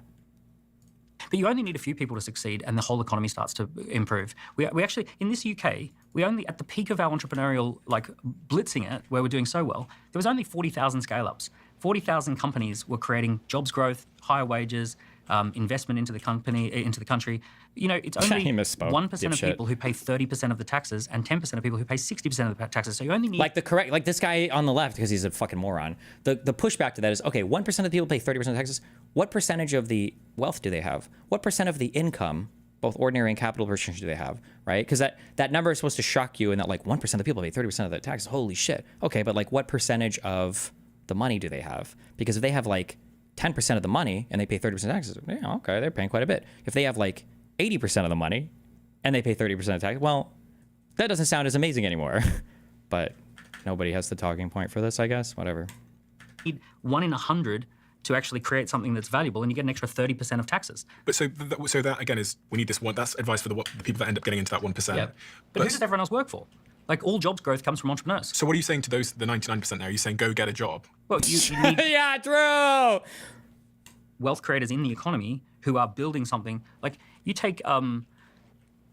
But you only need a few people to succeed and the whole economy starts to improve. We actually, in this UK, we only, at the peak of our entrepreneurial, like blitzing it, where we're doing so well, there was only 40,000 scale-ups. 40,000 companies were creating jobs growth, higher wages, investment into the country. You know, it's only 1% of people who pay 30% of the taxes and 10% of people who pay 60% of the taxes. So you only need... Like this guy on the left, because he's a fucking moron. The pushback to that is, okay, 1% of the people pay 30% of taxes. What percentage of the wealth do they have? What percent of the income, both ordinary and capital percentage, do they have, right? Because that number is supposed to shock you, and that like 1% of the people pay 30% of the taxes. Holy shit. Okay, but like what percentage of the money do they have? Because if they have like 10% of the money and they pay 30% taxes, yeah, okay, they're paying quite a bit. If they have like 80% of the money and they pay 30% of tax, well, that doesn't sound as amazing anymore. But nobody has the talking point for this, I guess. Whatever. Need 1 in 100 to actually create something that's valuable, and you get an extra 30% of taxes. But so that again is, we need this one. That's advice for the people that end up getting into that 1%. Yeah. But who does everyone else work for? Like, all jobs growth comes from entrepreneurs. So what are you saying to the 99% there? Are you saying go get a job? Well, you need yeah, true. wealth creators in the economy who are building something. Like, you take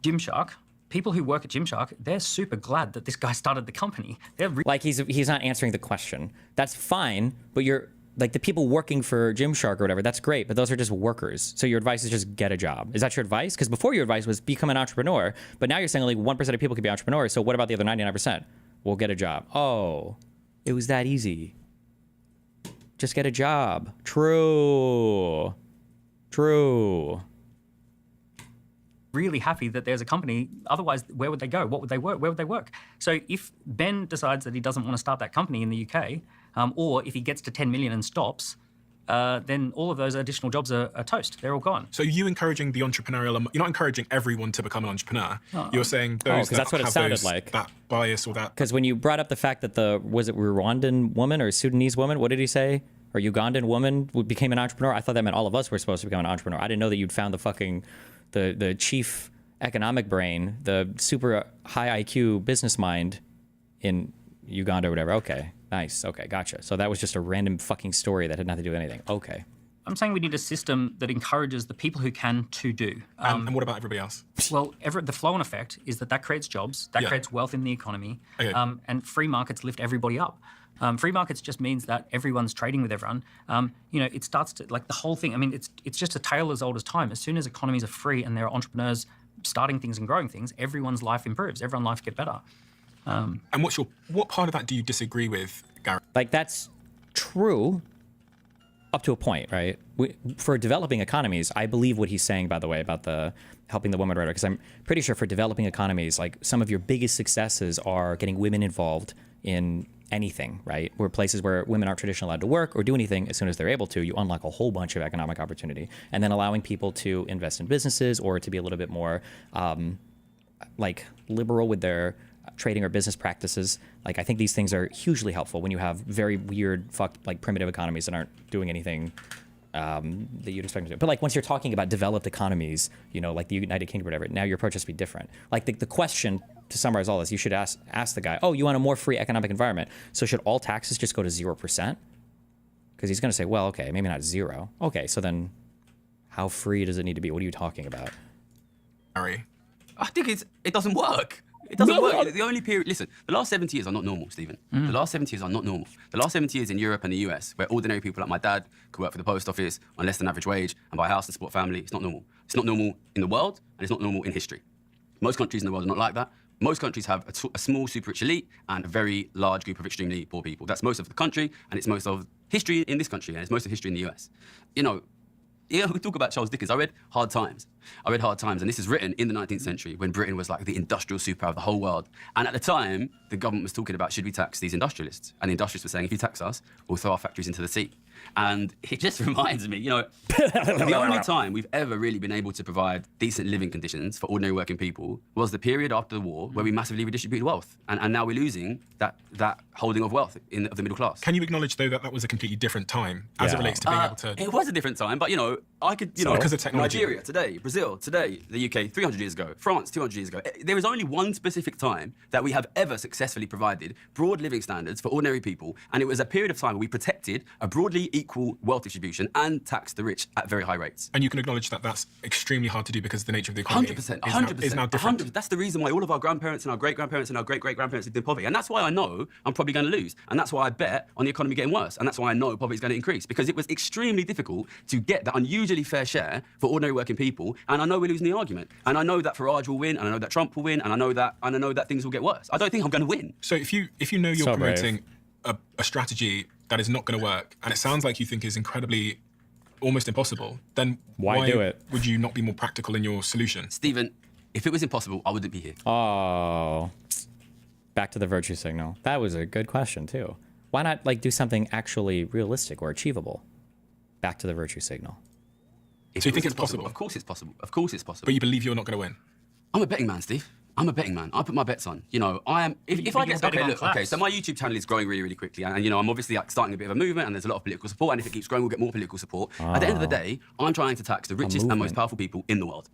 Gymshark. People who work at Gymshark, they're super glad that this guy started the company. They're like, he's not answering the question. That's fine, but you're like, the people working for Gymshark or whatever, that's great, but those are just workers. So your advice is just get a job. Is that your advice? Because before, your advice was become an entrepreneur, but now you're saying only 1% of people can be entrepreneurs. So what about the other 99%? Well, get a job. Oh, it was that easy. Just get a job. True. really happy that there's a company. Otherwise, where would they go? What would they work? Where would they work? So if Ben decides that he doesn't want to start that company in the UK, or if he gets to 10 million and stops, then all of those additional jobs are toast. They're all gone. So you encouraging the entrepreneurial, you're not encouraging everyone to become an entrepreneur. No. You're saying those that that's what it have sounded those, like. that bias or that. Because when you brought up the fact that was it Rwandan woman or Sudanese woman, what did he say? Or Ugandan woman became an entrepreneur? I thought that meant all of us were supposed to become an entrepreneur. I didn't know that you'd found the fucking, the chief economic brain, the super high IQ business mind in Uganda or whatever. Okay, nice. Okay, gotcha. So that was just a random fucking story that had nothing to do with anything. Okay. I'm saying we need a system that encourages the people who can to do. And what about everybody else? Well, the flow-on effect is that creates jobs, that creates wealth in the economy, Okay. And free markets lift everybody up. Free markets just means that everyone's trading with everyone. It starts to, like, the whole thing. I mean, it's just a tale as old as time. As soon as economies are free and there are entrepreneurs starting things and growing things, everyone's life improves. Everyone's life gets better. And what part of that do you disagree with, Gary? Like, that's true up to a point, right? For developing economies, I believe what he's saying, by the way, about the helping the women writer, because I'm pretty sure for developing economies, like, some of your biggest successes are getting women involved in anything, right? Where places where women aren't traditionally allowed to work or do anything, as soon as they're able to, you unlock a whole bunch of economic opportunity. And then allowing people to invest in businesses or to be a little bit more like liberal with their trading or business practices. Like, I think these things are hugely helpful when you have very weird, fucked, like, primitive economies that aren't doing anything that you'd expect them to do. But, like, once you're talking about developed economies, like the United Kingdom or whatever, now your approach has to be different. Like, the question, to summarize all this, you should ask the guy, oh, you want a more free economic environment, so should all taxes just go to 0%? Because he's going to say, well, okay, maybe not 0. Okay, so then how free does it need to be? What are you talking about? Gary? I think it doesn't work. It doesn't work. The only period, listen, the last 70 years are not normal, Stephen. The last 70 years are not normal. The last 70 years in Europe and the US, where ordinary people like my dad could work for the post office on less than average wage and buy a house and support family, it's not normal. It's not normal in the world, and it's not normal in history. Most countries in the world are not like that. Most countries have a small super rich elite and a very large group of extremely poor people. That's most of the country, and it's most of history in this country, and it's most of history in the US. You know, yeah, we talk about Charles Dickens. I read Hard Times. And this is written in the 19th century when Britain was like the industrial superpower of the whole world. And at the time, the government was talking about, should we tax these industrialists? And the industrialists were saying, if you tax us, we'll throw our factories into the sea. And it just reminds me, you know, the only time we've ever really been able to provide decent living conditions for ordinary working people was the period after the war where we massively redistributed wealth. And now we're losing that holding of wealth of the middle class. Can you acknowledge, though, that was a completely different time as it relates to being able to... It was a different time, but, you know, I could, you know, because of technology. Nigeria today, Brazil today, the UK 300 years ago, France 200 years ago. There is only one specific time that we have ever successfully provided broad living standards for ordinary people, and it was a period of time where we protected a broadly equal wealth distribution and taxed the rich at very high rates. And you can acknowledge that that's extremely hard to do because the nature of the economy 100%, is now different. 100%. That's the reason why all of our grandparents and our great-grandparents and our great-great-grandparents lived in poverty. And that's why I know I'm probably going to lose. And that's why I bet on the economy getting worse. And that's why I know poverty is going to increase, because it was extremely difficult to get that unusually fair share for ordinary working people. And I know we're losing the argument. And I know that Farage will win, and I know that Trump will win, and I know that things will get worse. I don't think I'm going to win. So if you know you're promoting a strategy that is not going to work, and it sounds like you think is incredibly almost impossible, then why do it? Would you not be more practical in your solution? Stephen, if it was impossible, I wouldn't be here. Oh, back to the virtue signal. That was a good question too. Why not like do something actually realistic or achievable? Back to the virtue signal. So you think it's possible? Of course it's possible. Of course it's possible. But you believe you're not going to win? I'm a betting man, Steve. I'm a betting man. I put my bets on. You know, I am. If I get okay, so my YouTube channel is growing really, really quickly, and you know, I'm obviously like starting a bit of a movement, and there's a lot of political support. And if it keeps growing, we'll get more political support. At the end of the day, I'm trying to tax the richest and most powerful people in the world.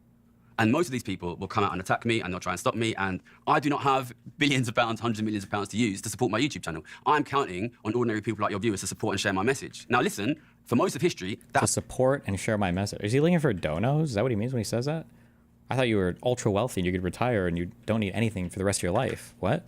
And most of these people will come out and attack me, and they'll try and stop me. And I do not have billions of pounds, hundreds of millions of pounds to use to support my YouTube channel. I'm counting on ordinary people like your viewers to support and share my message. Now, listen, for most of history, to support and share my message. Is he looking for donos? Is that what he means when he says that? I thought you were ultra wealthy and you could retire and you don't need anything for the rest of your life. What?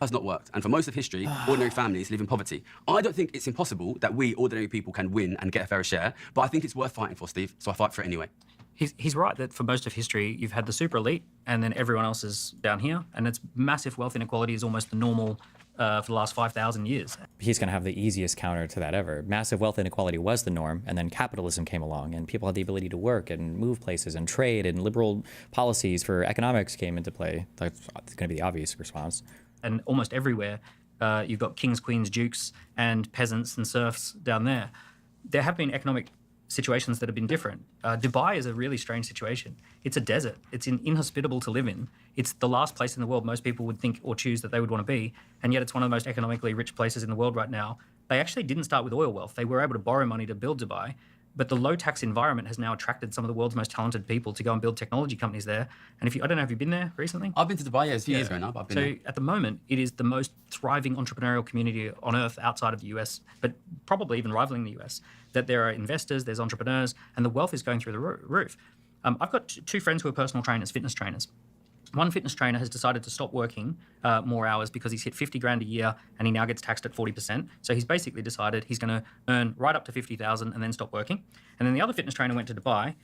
Has not worked. And for most of history, ordinary families live in poverty. I don't think it's impossible that we ordinary people can win and get a fair share, but I think it's worth fighting for, Steve, so I fight for it anyway. He's right that for most of history, you've had the super elite and then everyone else is down here. And it's massive wealth inequality is almost the normal for the last 5,000 years. He's going to have the easiest counter to that ever. Massive wealth inequality was the norm, and then capitalism came along, and people had the ability to work and move places and trade, and liberal policies for economics came into play. That's going to be the obvious response. And almost everywhere, you've got kings, queens, dukes, and peasants and serfs down there. There have been economic situations that have been different. Dubai is a really strange situation. It's a desert. It's inhospitable to live in. It's the last place in the world most people would think or choose that they would want to be, and yet it's one of the most economically rich places in the world right now. They actually didn't start with oil wealth. They were able to borrow money to build Dubai, but the low tax environment has now attracted some of the world's most talented people to go and build technology companies there. And I don't know if you've been there recently? I've been to Dubai, a few years ago now. I've been there. At the moment, it is the most thriving entrepreneurial community on earth outside of the US, but probably even rivaling the US, that there are investors, there's entrepreneurs, and the wealth is going through the roof. I've got two friends who are personal trainers, fitness trainers. One fitness trainer has decided to stop working more hours because he's hit 50 grand a year and he now gets taxed at 40%. So he's basically decided he's going to earn right up to 50,000 and then stop working. And then the other fitness trainer went to Dubai.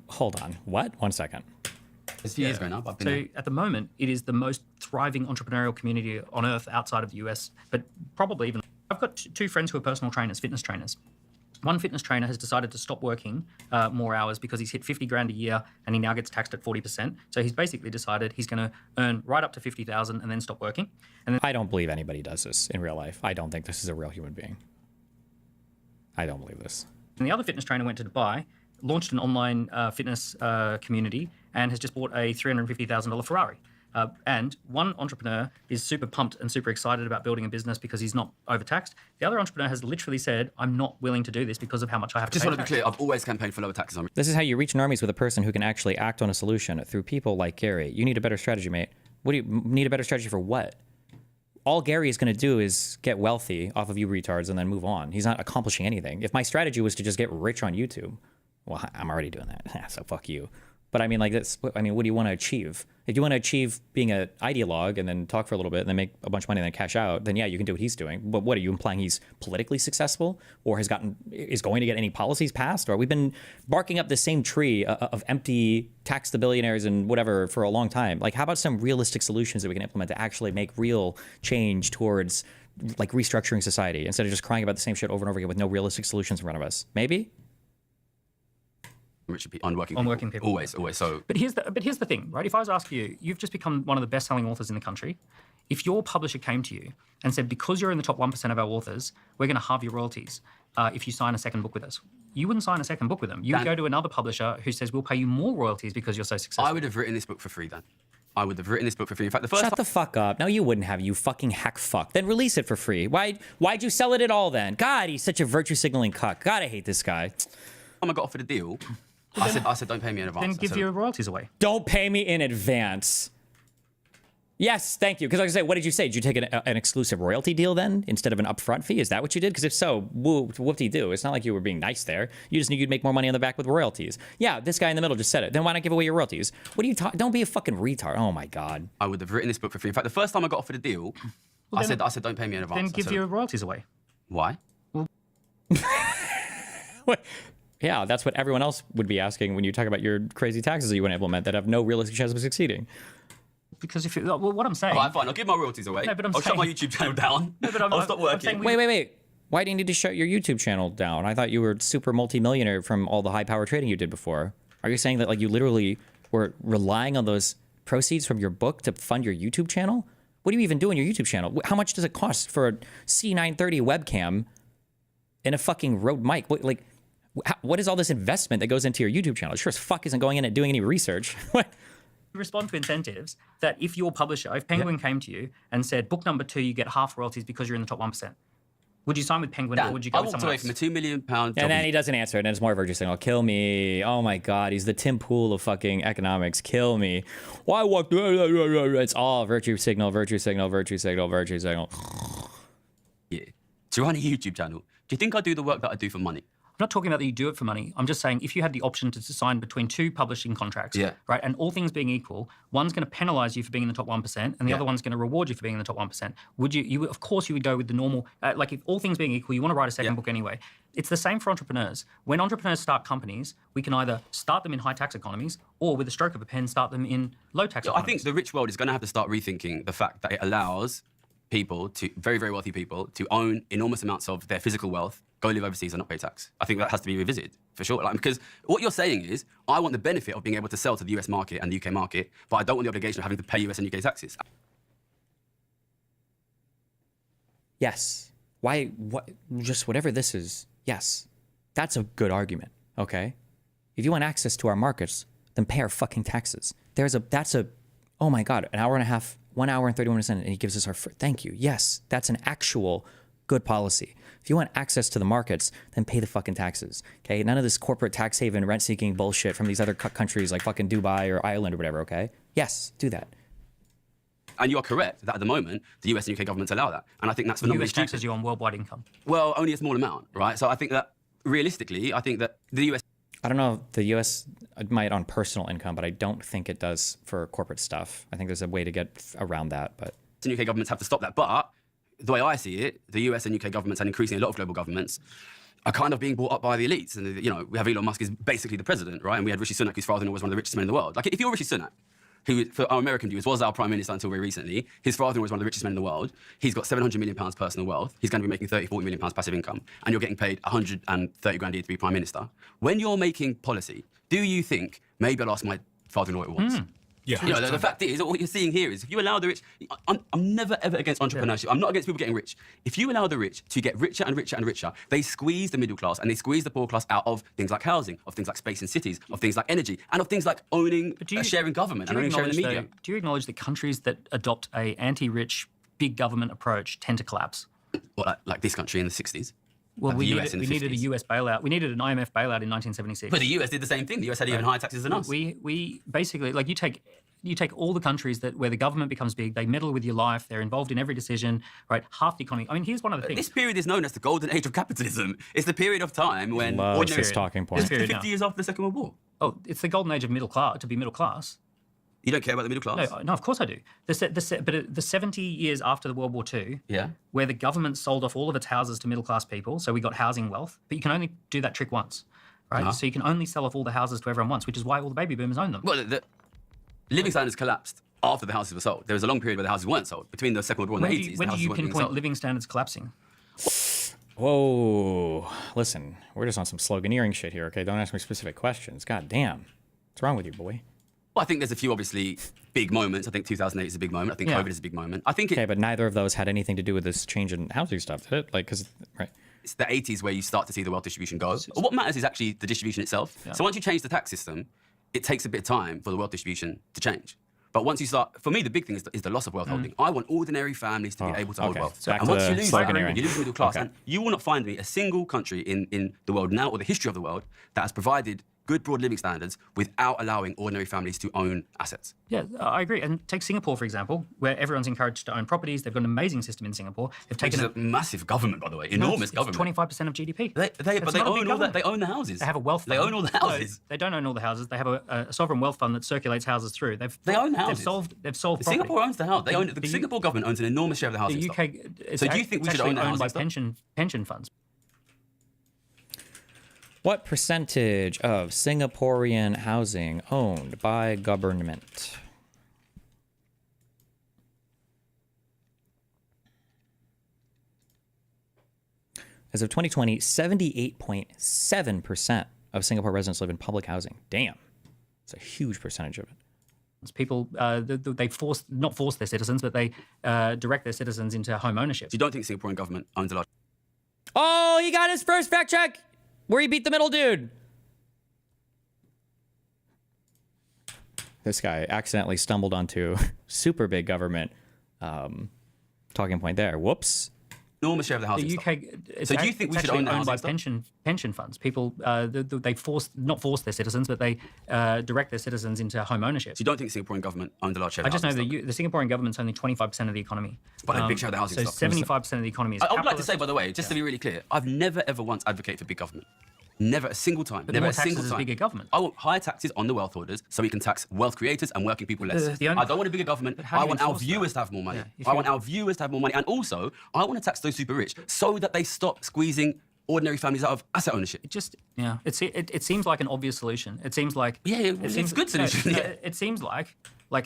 Hold on. What? 1 second. It's a few years ago now. I've been there. At the moment, it is the most thriving entrepreneurial community on earth outside of the US, but probably even... I've got two friends who are personal trainers, fitness trainers. One fitness trainer has decided to stop working more hours because he's hit 50 grand a year and he now gets taxed at 40%. So he's basically decided he's going to earn right up to 50,000 and then stop working. And then I don't believe anybody does this in real life. I don't think this is a real human being. I don't believe this. And the other fitness trainer went to Dubai, launched an online fitness community, and has just bought a $350,000 Ferrari. And one entrepreneur is super pumped and super excited about building a business because he's not overtaxed. The other entrepreneur has literally said, I'm not willing to do this because of how much I have to pay. Just want to be clear, I've always campaigned for lower taxes on. This is how you reach normies with a person who can actually act on a solution through people like Gary. You need a better strategy, mate. What do you need a better strategy for what? All Gary is going to do is get wealthy off of you retards and then move on. He's not accomplishing anything. If my strategy was to just get rich on YouTube, well, I'm already doing that, so fuck you. But I mean, like this. I mean, what do you want to achieve? If you want to achieve being an ideologue and then talk for a little bit and then make a bunch of money and then cash out, then yeah, you can do what he's doing. But what are you implying? He's politically successful or is going to get any policies passed? Or we've been barking up the same tree of empty tax the billionaires and whatever for a long time. Like, how about some realistic solutions that we can implement to actually make real change towards like restructuring society instead of just crying about the same shit over and over again with no realistic solutions in front of us? Maybe. Rich people, on working people. Always. So, but here's the thing, right? If I was asking you, you've just become one of the best-selling authors in the country. If your publisher came to you and said, because you're in the top 1% of our authors, we're going to halve your royalties if you sign a second book with us, you wouldn't sign a second book with them. You would go to another publisher who says, we'll pay you more royalties because you're so successful. I would have written this book for free, Dan. I would have written this book for free. In fact, the first Shut the fuck up. No, you wouldn't have, you fucking hack fuck. Then release it for free. Why'd you sell it at all then? God, he's such a virtue signaling cuck. God, I hate this guy. time I got offered a deal, I said, don't pay me in advance. Then give your royalties away. Don't pay me in advance. Yes, thank you. Because like I say, what did you say? Did you take an exclusive royalty deal then instead of an upfront fee? Is that what you did? Because if so, whoop-de-doo. It's not like you were being nice there. You just knew you'd make more money on the back with royalties. Yeah, this guy in the middle just said it. Then why not give away your royalties? What are you talking? Don't be a fucking retard. Oh my God. I would have written this book for free. In fact, the first time I got offered a deal, I said, don't pay me in advance. Then give your royalties away. Why? Yeah, that's what everyone else would be asking when you talk about your crazy taxes that you want to implement that have no realistic chance of succeeding. Because if what I'm saying... All right, fine, I'll give my royalties away. No, but I'll shut my YouTube channel down. No, but I'll stop working. Wait. Why do you need to shut your YouTube channel down? I thought you were super multi-millionaire from all the high power trading you did before. Are you saying that like you literally were relying on those proceeds from your book to fund your YouTube channel? What do you even do on your YouTube channel? How much does it cost for a C930 webcam and a fucking Rode mic? What is all this investment that goes into your YouTube channel? It sure as fuck isn't going in and doing any research. Respond to incentives that if your publisher, if Penguin came to you and said, book number 2, you get half royalties because you're in the top 1%, would you sign with Penguin or would you go with someone else? I walked away from a £2 million job. And then he doesn't answer, and it's more virtue signal. Kill me. Oh my God, he's the Tim Pool of fucking economics. Kill me. Why walk? It's all virtue signal, virtue signal, virtue signal, virtue signal. Yeah. To run a YouTube channel, do you think I do the work that I do for money? I'm not talking about that you do it for money. I'm just saying if you had the option to sign between 2 publishing contracts, right, and all things being equal, one's going to penalize you for being in the top 1% and the other one's going to reward you for being in the top 1%. Would you of course you would go with the normal, like if all things being equal, you want to write a second book anyway. It's the same for entrepreneurs. When entrepreneurs start companies, we can either start them in high tax economies or with a stroke of a pen, start them in low tax economies. I think the rich world is going to have to start rethinking the fact that it allows people, very, very wealthy people, to own enormous amounts of their physical wealth, go live overseas and not pay tax. I think that has to be revisited, for sure. Because what you're saying is, I want the benefit of being able to sell to the US market and the UK market, but I don't want the obligation of having to pay US and UK taxes. Yes. Why? What? Just whatever this is. Yes. That's a good argument, okay? If you want access to our markets, then pay our fucking taxes. Oh my God, an hour and a half, 1 hour and 31 minutes in, and he gives us our, thank you. Yes, that's an actual good policy. If you want access to the markets, then pay the fucking taxes, okay? None of this corporate tax haven rent-seeking bullshit from these other countries like fucking Dubai or Ireland or whatever, okay? Yes, do that. And you are correct that at the moment, the US and UK governments allow that. And I think that's phenomenally US taxes you on worldwide income. Well, only a small amount, right? So I think that, realistically, I think that the US... I don't know if the US might on personal income, but I don't think it does for corporate stuff. I think there's a way to get around that, but... The UK governments have to stop that, but the way I see it, the US and UK governments and increasingly a lot of global governments are kind of being brought up by the elites. And, you know, we have Elon Musk is basically the president, right? And we had Rishi Sunak, whose father-in-law was one of the richest men in the world. Like, if you're Rishi Sunak, who, for our American viewers, was our prime minister until very recently, his father-in-law was one of the richest men in the world. He's got £700 million personal wealth. He's going to be making £30, £40 million passive income. And you're getting paid 130 grand a year to be prime minister. When you're making policy, do you think, maybe I'll ask my father-in-law what it wants? Yeah, you know, the fact is, what you're seeing here is if you allow the rich, I'm never ever against entrepreneurship. I'm not against people getting rich. If you allow the rich to get richer and richer and richer, they squeeze the middle class and they squeeze the poor class out of things like housing, of things like space in cities, of things like energy, and of things like owning a share in government and owning a share in the media. Do you acknowledge that countries that adopt a anti-rich, big government approach tend to collapse? Well, like this country in the 60s. Well, like we needed a US bailout. We needed an IMF bailout in 1976. But the US did the same thing. The US had even higher taxes than us. We basically, like, you take all the countries where the government becomes big, they meddle with your life, they're involved in every decision, right? Half the economy. I mean, here's one of the things. This period is known as the golden age of capitalism. It's the period of time when Love this talking point. It's 50 years after the Second World War. Oh, it's the golden age of middle class, to be middle class. You don't care about the middle class? No, of course I do. But the 70 years after the World War II, Yeah. where the government sold off all of its houses to middle class people, so we got housing wealth, but you can only do that trick once, right? So you can only sell off all the houses to everyone once, which is why all the baby boomers own them. Well, the living standards collapsed after the houses were sold. There was a long period where the houses weren't sold. Between the Second World War and the 80s, When the do houses you weren't being pinpoint sold. living standards collapsing? Whoa. Listen, we're just on some sloganeering shit here, okay? Don't ask me specific questions. God damn. What's wrong with you, boy? Well, I think there's a few obviously big moments. I think 2008 is a big moment. I think Yeah. COVID is a big moment. I think Okay, but neither of those had anything to do with this change in housing stuff, did it? Like, because, right. it's the 80s where you start to see the wealth distribution go. What matters is actually the distribution itself. So once you change the tax system, it takes a bit of time for the wealth distribution to change. But once you start, for me, the big thing is the loss of wealth holding. I want ordinary families to be able to hold okay. wealth. So back and to once the you lose that, sloganeering. you lose the middle class. Okay. And you will not find me a single country in the world now or the history of the world that has provided good broad living standards without allowing ordinary families to own assets. Yeah, I agree. And take Singapore, for example, where everyone's encouraged to own properties. They've got an amazing system in Singapore. They've Which taken is a massive government, by the way, enormous government. 25% of GDP. But they It's not a big own all that. government. They own the houses. They have a wealth fund. They own all the No, houses. they don't own all the houses. They have a sovereign wealth fund that circulates houses through. They own houses. They've solved property. Singapore owns the house. They own the Singapore government owns an enormous share of the housing The stock. UK. So do you think we should own the owned by housing stock? pension funds? What percentage of Singaporean housing owned by government? As of 2020, 78.7% of Singapore residents live in public housing. Damn. It's a huge percentage of it. People, they not force their citizens, but they direct their citizens into home ownership. So you don't think the Singaporean government owns a large... Oh, he got his first fact check where he beat the middle dude. This guy accidentally stumbled onto super big government talking point there. Whoops. enormous share of the housing The stock. UK. So do you think we should own the owned by housing stock? pension funds? People, they not force their citizens, but they direct their citizens into home ownership. So you don't think the Singaporean government owns a large share I of the just know housing the Singaporean government's only 25% of the economy. But a big share of the housing so stock. 75% of the economy is I would like to capitalist. say, by the way, just to be really clear, I've never ever once advocated for big government. Never a single time. Never more a single taxes is time. bigger government. I want higher taxes on the wealth holders so we can tax wealth creators and working people less. The only- I don't want a bigger government. how do I you want our enforce that? viewers to have more money. Yeah, if I you- want our viewers to have more money. And also, I want to tax those super rich so that they stop squeezing ordinary families out of asset ownership. It seems like an obvious solution. It seems like it's a good solution. No, yeah. it seems like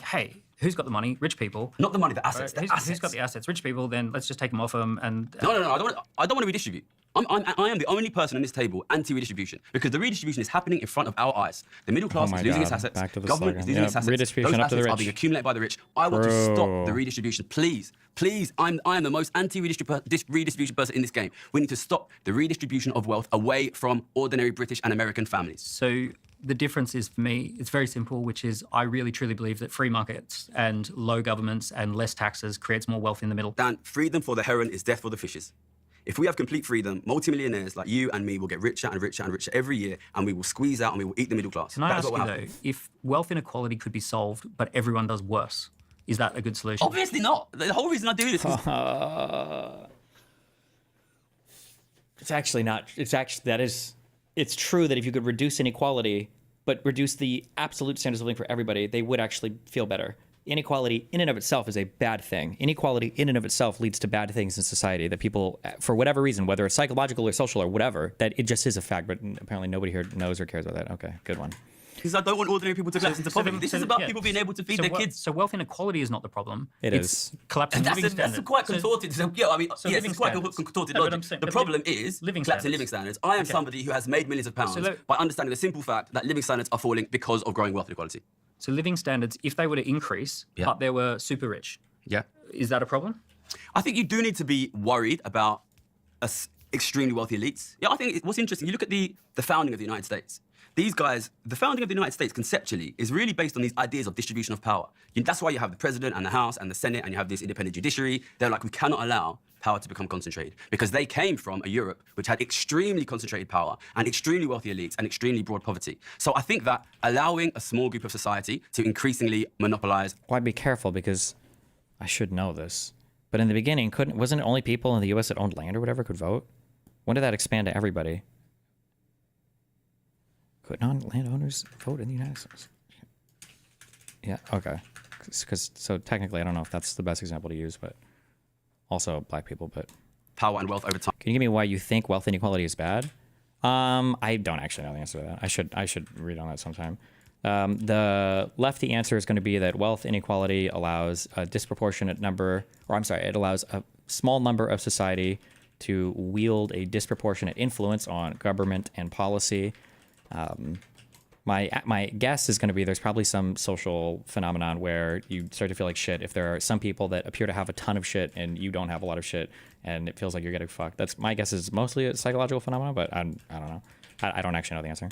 hey, who's got the money? Rich people. Not the money, the assets. Right? The Who's got the assets? Rich people. Then let's just take them off them and. No. I don't want to redistribute. I am the only person on this table anti-redistribution because the redistribution is happening in front of our eyes. The middle class Oh my is losing its God. assets. Back to the Government slogan. is losing Yeah, its assets. redistribution Those up to the assets are rich. being accumulated by the rich. I want to stop Bro. the redistribution. Please, I am the most anti-redistribution person in this game. We need to stop the redistribution of wealth away from ordinary British and American families. So the difference is for me, it's very simple, which is I really truly believe that free markets and low governments and less taxes creates more wealth in the middle. Dan, freedom for the heron is death for the fishes. If we have complete freedom, multi-millionaires like you and me will get richer and richer and richer every year, and we will squeeze out and we will eat the middle class. Can I That is ask what you will though, happen. if wealth inequality could be solved, but everyone does worse, is that a good solution? Obviously not. The whole reason I do this is It's actually not. It's true that if you could reduce inequality, but reduce the absolute standards of living for everybody, they would actually feel better. Inequality in and of itself is a bad thing. Inequality in and of itself leads to bad things in society that people, for whatever reason, whether it's psychological or social or whatever, that it just is a fact, but apparently nobody here knows or cares about that. Okay, good one. because I don't want ordinary people to collapse into poverty. This is about yeah. people being able to feed So their wea- kids. So wealth inequality is not the problem. It It's is. collapsing living That's standards. quite contorted. So, yeah, I mean, yes, living it's quite standards. contorted No, but logic. I'm saying- The but problem living- is living collapsing standards. living standards. I am Okay. somebody who has made millions of pounds let- by understanding the simple fact that living standards are falling because of growing wealth inequality. So living standards, if they were to increase, Yeah. but there were super rich, Yeah. is that a problem? I think you do need to be worried about extremely wealthy elites. Yeah, I think what's interesting, you look at the founding of the United States. These guys, the founding of the United States conceptually is really based on these ideas of distribution of power. That's why you have the president and the House and the Senate and you have this independent judiciary. They're like, we cannot allow power to become concentrated because they came from a Europe which had extremely concentrated power and extremely wealthy elites and extremely broad poverty. So I think that allowing a small group of society to increasingly monopolize. Well, I'd be careful because I should know this. But in the beginning, wasn't it only people in the U.S. that owned land or whatever could vote? When did that expand to everybody? Could non-landowners vote in the United States? Yeah, okay. So technically, I don't know if that's the best example to use, but also black people, but... Power and wealth over time. Can you give me why you think wealth inequality is bad? I don't actually know the answer to that. I should read on that sometime. The lefty answer is going to be that wealth inequality allows a disproportionate number, or I'm sorry, it allows a small number of society to wield a disproportionate influence on government and policy. My guess is going to be there's probably some social phenomenon where you start to feel like shit if there are some people that appear to have a ton of shit and you don't have a lot of shit, and it feels like you're getting fucked. That's my guess is mostly a psychological phenomenon, but I don't know. I don't actually know the answer.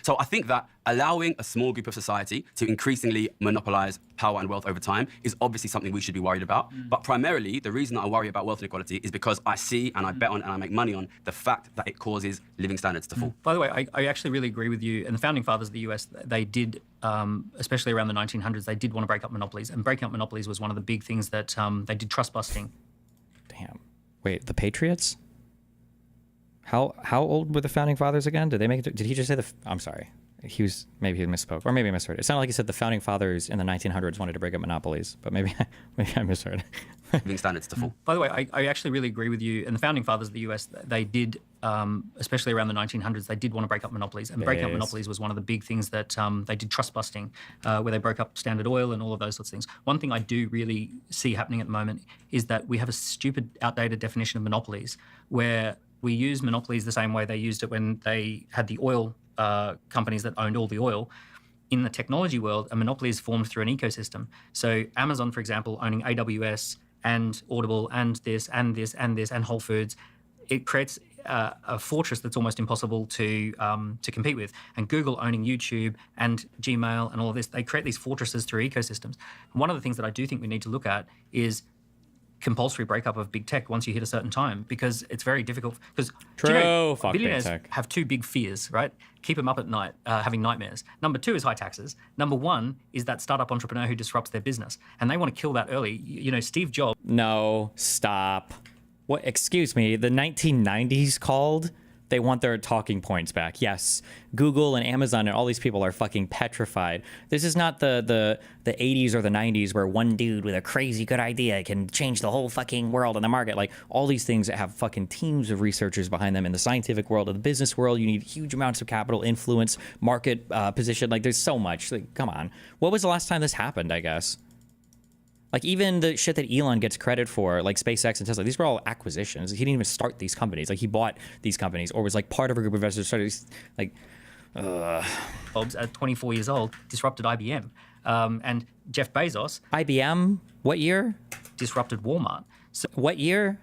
So I think that allowing a small group of society to increasingly monopolize power and wealth over time is obviously something we should be worried about. But primarily, the reason that I worry about wealth inequality is because I see and I bet on and I make money on the fact that it causes living standards to fall. By the way, I actually really agree with you. And the founding fathers of the US, they did, especially around the 1900s, they did want to break up monopolies. And breaking up monopolies was one of the big things that they did trust busting. Damn. Wait, the Patriots? How old were the founding fathers again? Did they make it? Did he just say I'm sorry. Maybe he misspoke, or maybe I misheard. It sounded like he said the founding fathers in the 1900s wanted to break up monopolies, but maybe I misheard. Living standards to fall. By the way, I actually really agree with you. And the founding fathers of the US, they did, especially around the 1900s, they did want to break up monopolies. And breaking up monopolies was one of the big things that they did trust busting, where they broke up Standard Oil and all of those sorts of things. One thing I do really see happening at the moment is that we have a stupid, outdated definition of monopolies, where we use monopolies the same way they used it when they had the oil companies that owned all the oil. In the technology world, a monopoly is formed through an ecosystem. So Amazon, for example, owning AWS and Audible and this and this and this and Whole Foods, it creates a fortress that's almost impossible to compete with. And Google owning YouTube and Gmail and all of this, they create these fortresses through ecosystems. And one of the things that I do think we need to look at is compulsory breakup of big tech once you hit a certain time, because it's very difficult. Because Fuck billionaires big tech. have two big fears, right? Keep them up at night, having nightmares. Number two is high taxes. Number one is that startup entrepreneur who disrupts their business, and they want to kill that early. You know, Steve Jobs. No, stop. What? Excuse me. The 1990s called. They want their talking points back. Yes, Google and Amazon and all these people are fucking petrified. This is not the 80s or the 90s where one dude with a crazy good idea can change the whole fucking world and the market. Like all these things that have fucking teams of researchers behind them in the scientific world, in the business world. You need huge amounts of capital, influence, market position. Like there's so much. Like, come on. What was the last time this happened, I guess? Like even the shit that Elon gets credit for, like SpaceX and Tesla, these were all acquisitions. He didn't even start these companies. Like he bought these companies or was like part of a group of investors. Started like, Jobs at 24 years old disrupted IBM, and Jeff Bezos. IBM? What year? Disrupted Walmart. So What year?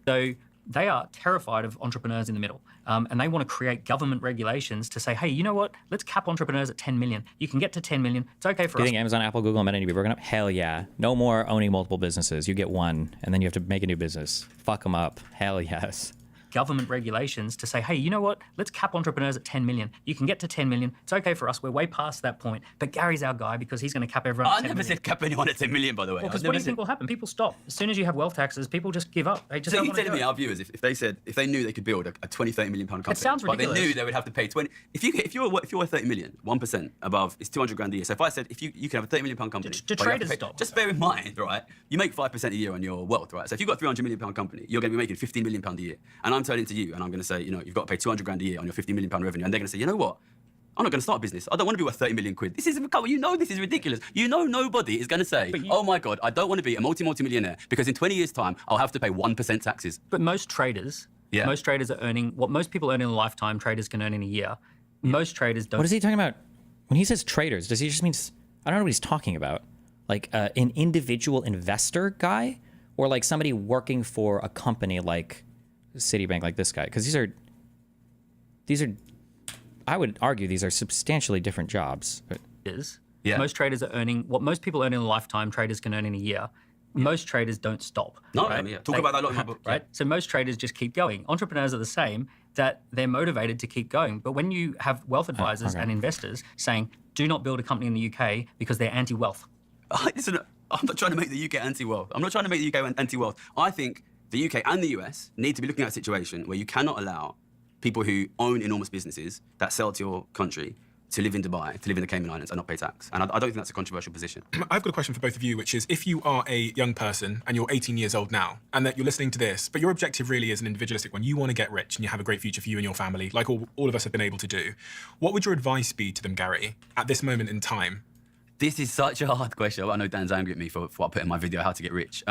they are terrified of entrepreneurs in the middle. And they want to create government regulations to say, hey, you know what? Let's cap entrepreneurs at 10 million. You can get to 10 million. It's okay for Do you us. think Amazon, Apple, Google, and Meta need to be broken up? Hell yeah. No more owning multiple businesses. You get one, and then you have to make a new business. Fuck them up. Hell yes. Government regulations to say, hey, you know what? Let's cap entrepreneurs at 10 million. You can get to 10 million. It's okay for us. We're way past that point. But Gary's our guy because he's going to cap everyone at I 10 never million. said cap anyone at 10 million, by the way. Well, because what do you think will happen? People stop. As soon as you have wealth taxes, people just give up. They just So don't you're want to telling do me it. our viewers, if they knew they could build a 20, 30 million pound company, sounds but they ridiculous. knew they would have to pay 20. If you're worth 30 million, 1% above is 200 grand a year. So if I said if you can have a 30 million pound company, Do but you have to traders pay- stop? Just bear in mind, right? You make 5% a year on your wealth, right? So if you've got a 300 million pound company, you're going to be making 15 million pound a year. And I'm turning to you and I'm going to say, you know, you've got to pay 200 grand a year on your 50 million pound revenue, and they're going to say, you know what? I'm not going to start a business. I don't want to be worth 30 million quid. This is, you know, this is ridiculous. You know, nobody is going to say, oh my God, I don't want to be a multi-millionaire because in 20 years' time, I'll have to pay 1% taxes. But most traders are earning what most people earn in a lifetime, traders can earn in a year. Most traders don't. What is he talking about? When he says traders, does he just mean, I don't know what he's talking about. Like an individual investor guy or like somebody working for a company like Citibank, like this guy? Because these are, I would argue these are substantially different jobs. Yeah. Most traders are earning what most people earn in a lifetime, traders can earn in a year. Most traders don't stop. No, right? I mean, yeah. Talk about that a lot in my book. Right? So most traders just keep going. Entrepreneurs are the same, that they're motivated to keep going. But when you have wealth advisors and investors saying, do not build a company in the UK because they're anti-wealth. Listen, I'm not trying to make the UK anti-wealth. I'm not trying to make the UK anti-wealth. I think the UK and the US need to be looking at a situation where you cannot allow people who own enormous businesses that sell to your country to live in Dubai, to live in the Cayman Islands and not pay tax. And I don't think that's a controversial position. I've got a question for both of you, which is if you are a young person and you're 18 years old now and that you're listening to this, but your objective really is an individualistic one, you want to get rich and you have a great future for you and your family, like all of us have been able to do. What would your advice be to them, Gary, at this moment in time? This is such a hard question. I know Dan's angry at me for what I put in my video, How to Get Rich.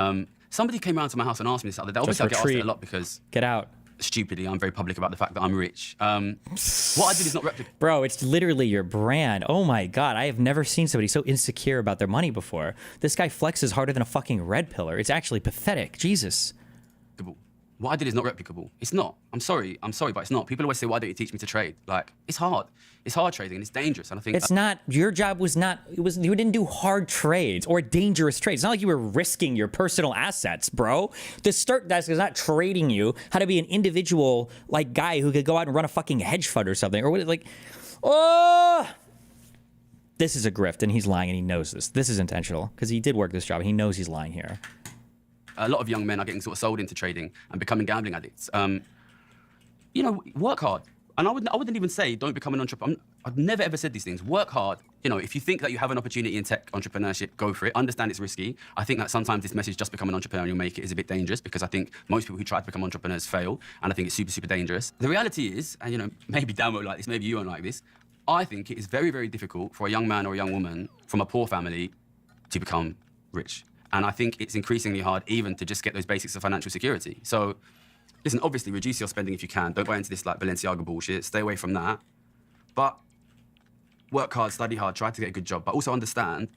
Somebody came around to my house and asked me this the other day. Obviously, I get asked it a lot because... Get out. Stupidly, I'm very public about the fact that I'm rich. What I did is not replicate. Bro, it's literally your brand. Oh my God, I have never seen somebody so insecure about their money before. This guy flexes harder than a fucking red pillar. It's actually pathetic. Jesus. What I did is not replicable. It's not. I'm sorry, but it's not. People always say, why don't you teach me to trade? Like, it's hard. It's hard trading and it's dangerous. And I think it's not, your job was not, you didn't do hard trades or dangerous trades. It's not like you were risking your personal assets, bro. The start desk is not trading you how to be an individual, like, guy who could go out and run a fucking hedge fund or something. Or what, like, oh, this is a grift and he's lying and he knows this. This is intentional because he did work this job and he knows he's lying here. A lot of young men are getting sort of sold into trading and becoming gambling addicts. You know, work hard. And I wouldn't even say don't become an entrepreneur. I've never ever said these things. Work hard. You know, if you think that you have an opportunity in tech entrepreneurship, go for it. Understand it's risky. I think that sometimes this message, just become an entrepreneur and you'll make it, is a bit dangerous because I think most people who try to become entrepreneurs fail. And I think it's super, super dangerous. The reality is, and you know, maybe Dan won't like this, maybe you won't like this, I think it is very, very difficult for a young man or a young woman from a poor family to become rich. And I think it's increasingly hard even to just get those basics of financial security. So, listen, obviously, reduce your spending if you can. Don't buy into this like Balenciaga bullshit. Stay away from that. But work hard, study hard, try to get a good job. But also understand,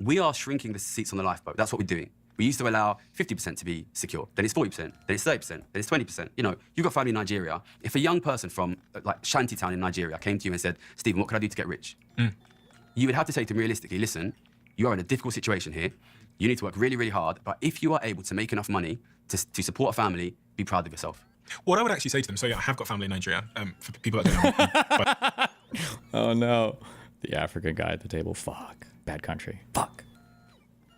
we are shrinking the seats on the lifeboat. That's what we're doing. We used to allow 50% to be secure. Then it's 40%. Then it's 30%. Then it's 20%. You know, you've got family in Nigeria. If a young person from like Shantytown in Nigeria came to you and said, Stephen, what can I do to get rich? You would have to say to them realistically, listen, you are in a difficult situation here. You need to work really, really hard. But if you are able to make enough money to support a family, be proud of yourself. What I would actually say to them, so yeah, I have got family in Nigeria, for people that don't know. But... Oh no, the African guy at the table, fuck, bad country, fuck.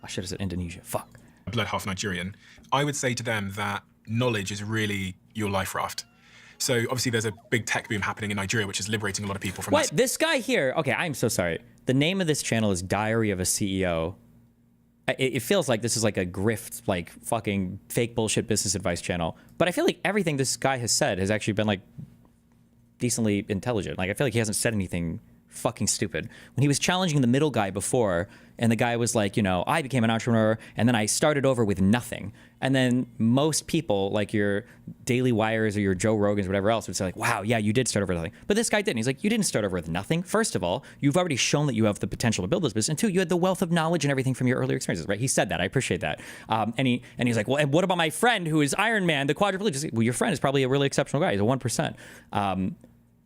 I should have said Indonesia, fuck. Blood half Nigerian. I would say to them that knowledge is really your life raft. So obviously there's a big tech boom happening in Nigeria, which is liberating a lot of people from What, this guy here, okay, I'm so sorry. The name of this channel is Diary of a CEO. It feels like this is like a grift, like fucking fake bullshit business advice channel. But I feel like everything this guy has said has actually been like decently intelligent. Like I feel like he hasn't said anything fucking stupid. When he was challenging the middle guy before, and the guy was like, you know, I became an entrepreneur and then I started over with nothing. And then most people, like your Daily Wires or your Joe Rogans, whatever else, would say like, wow, yeah, you did start over with nothing. But this guy didn't. He's like, you didn't start over with nothing. First of all, you've already shown that you have the potential to build this business. And two, you had the wealth of knowledge and everything from your earlier experiences, right? He said that. I appreciate that. And he's like, well, and what about my friend who is Iron Man, the quadriplegic? Well, your friend is probably a really exceptional guy. He's a 1%.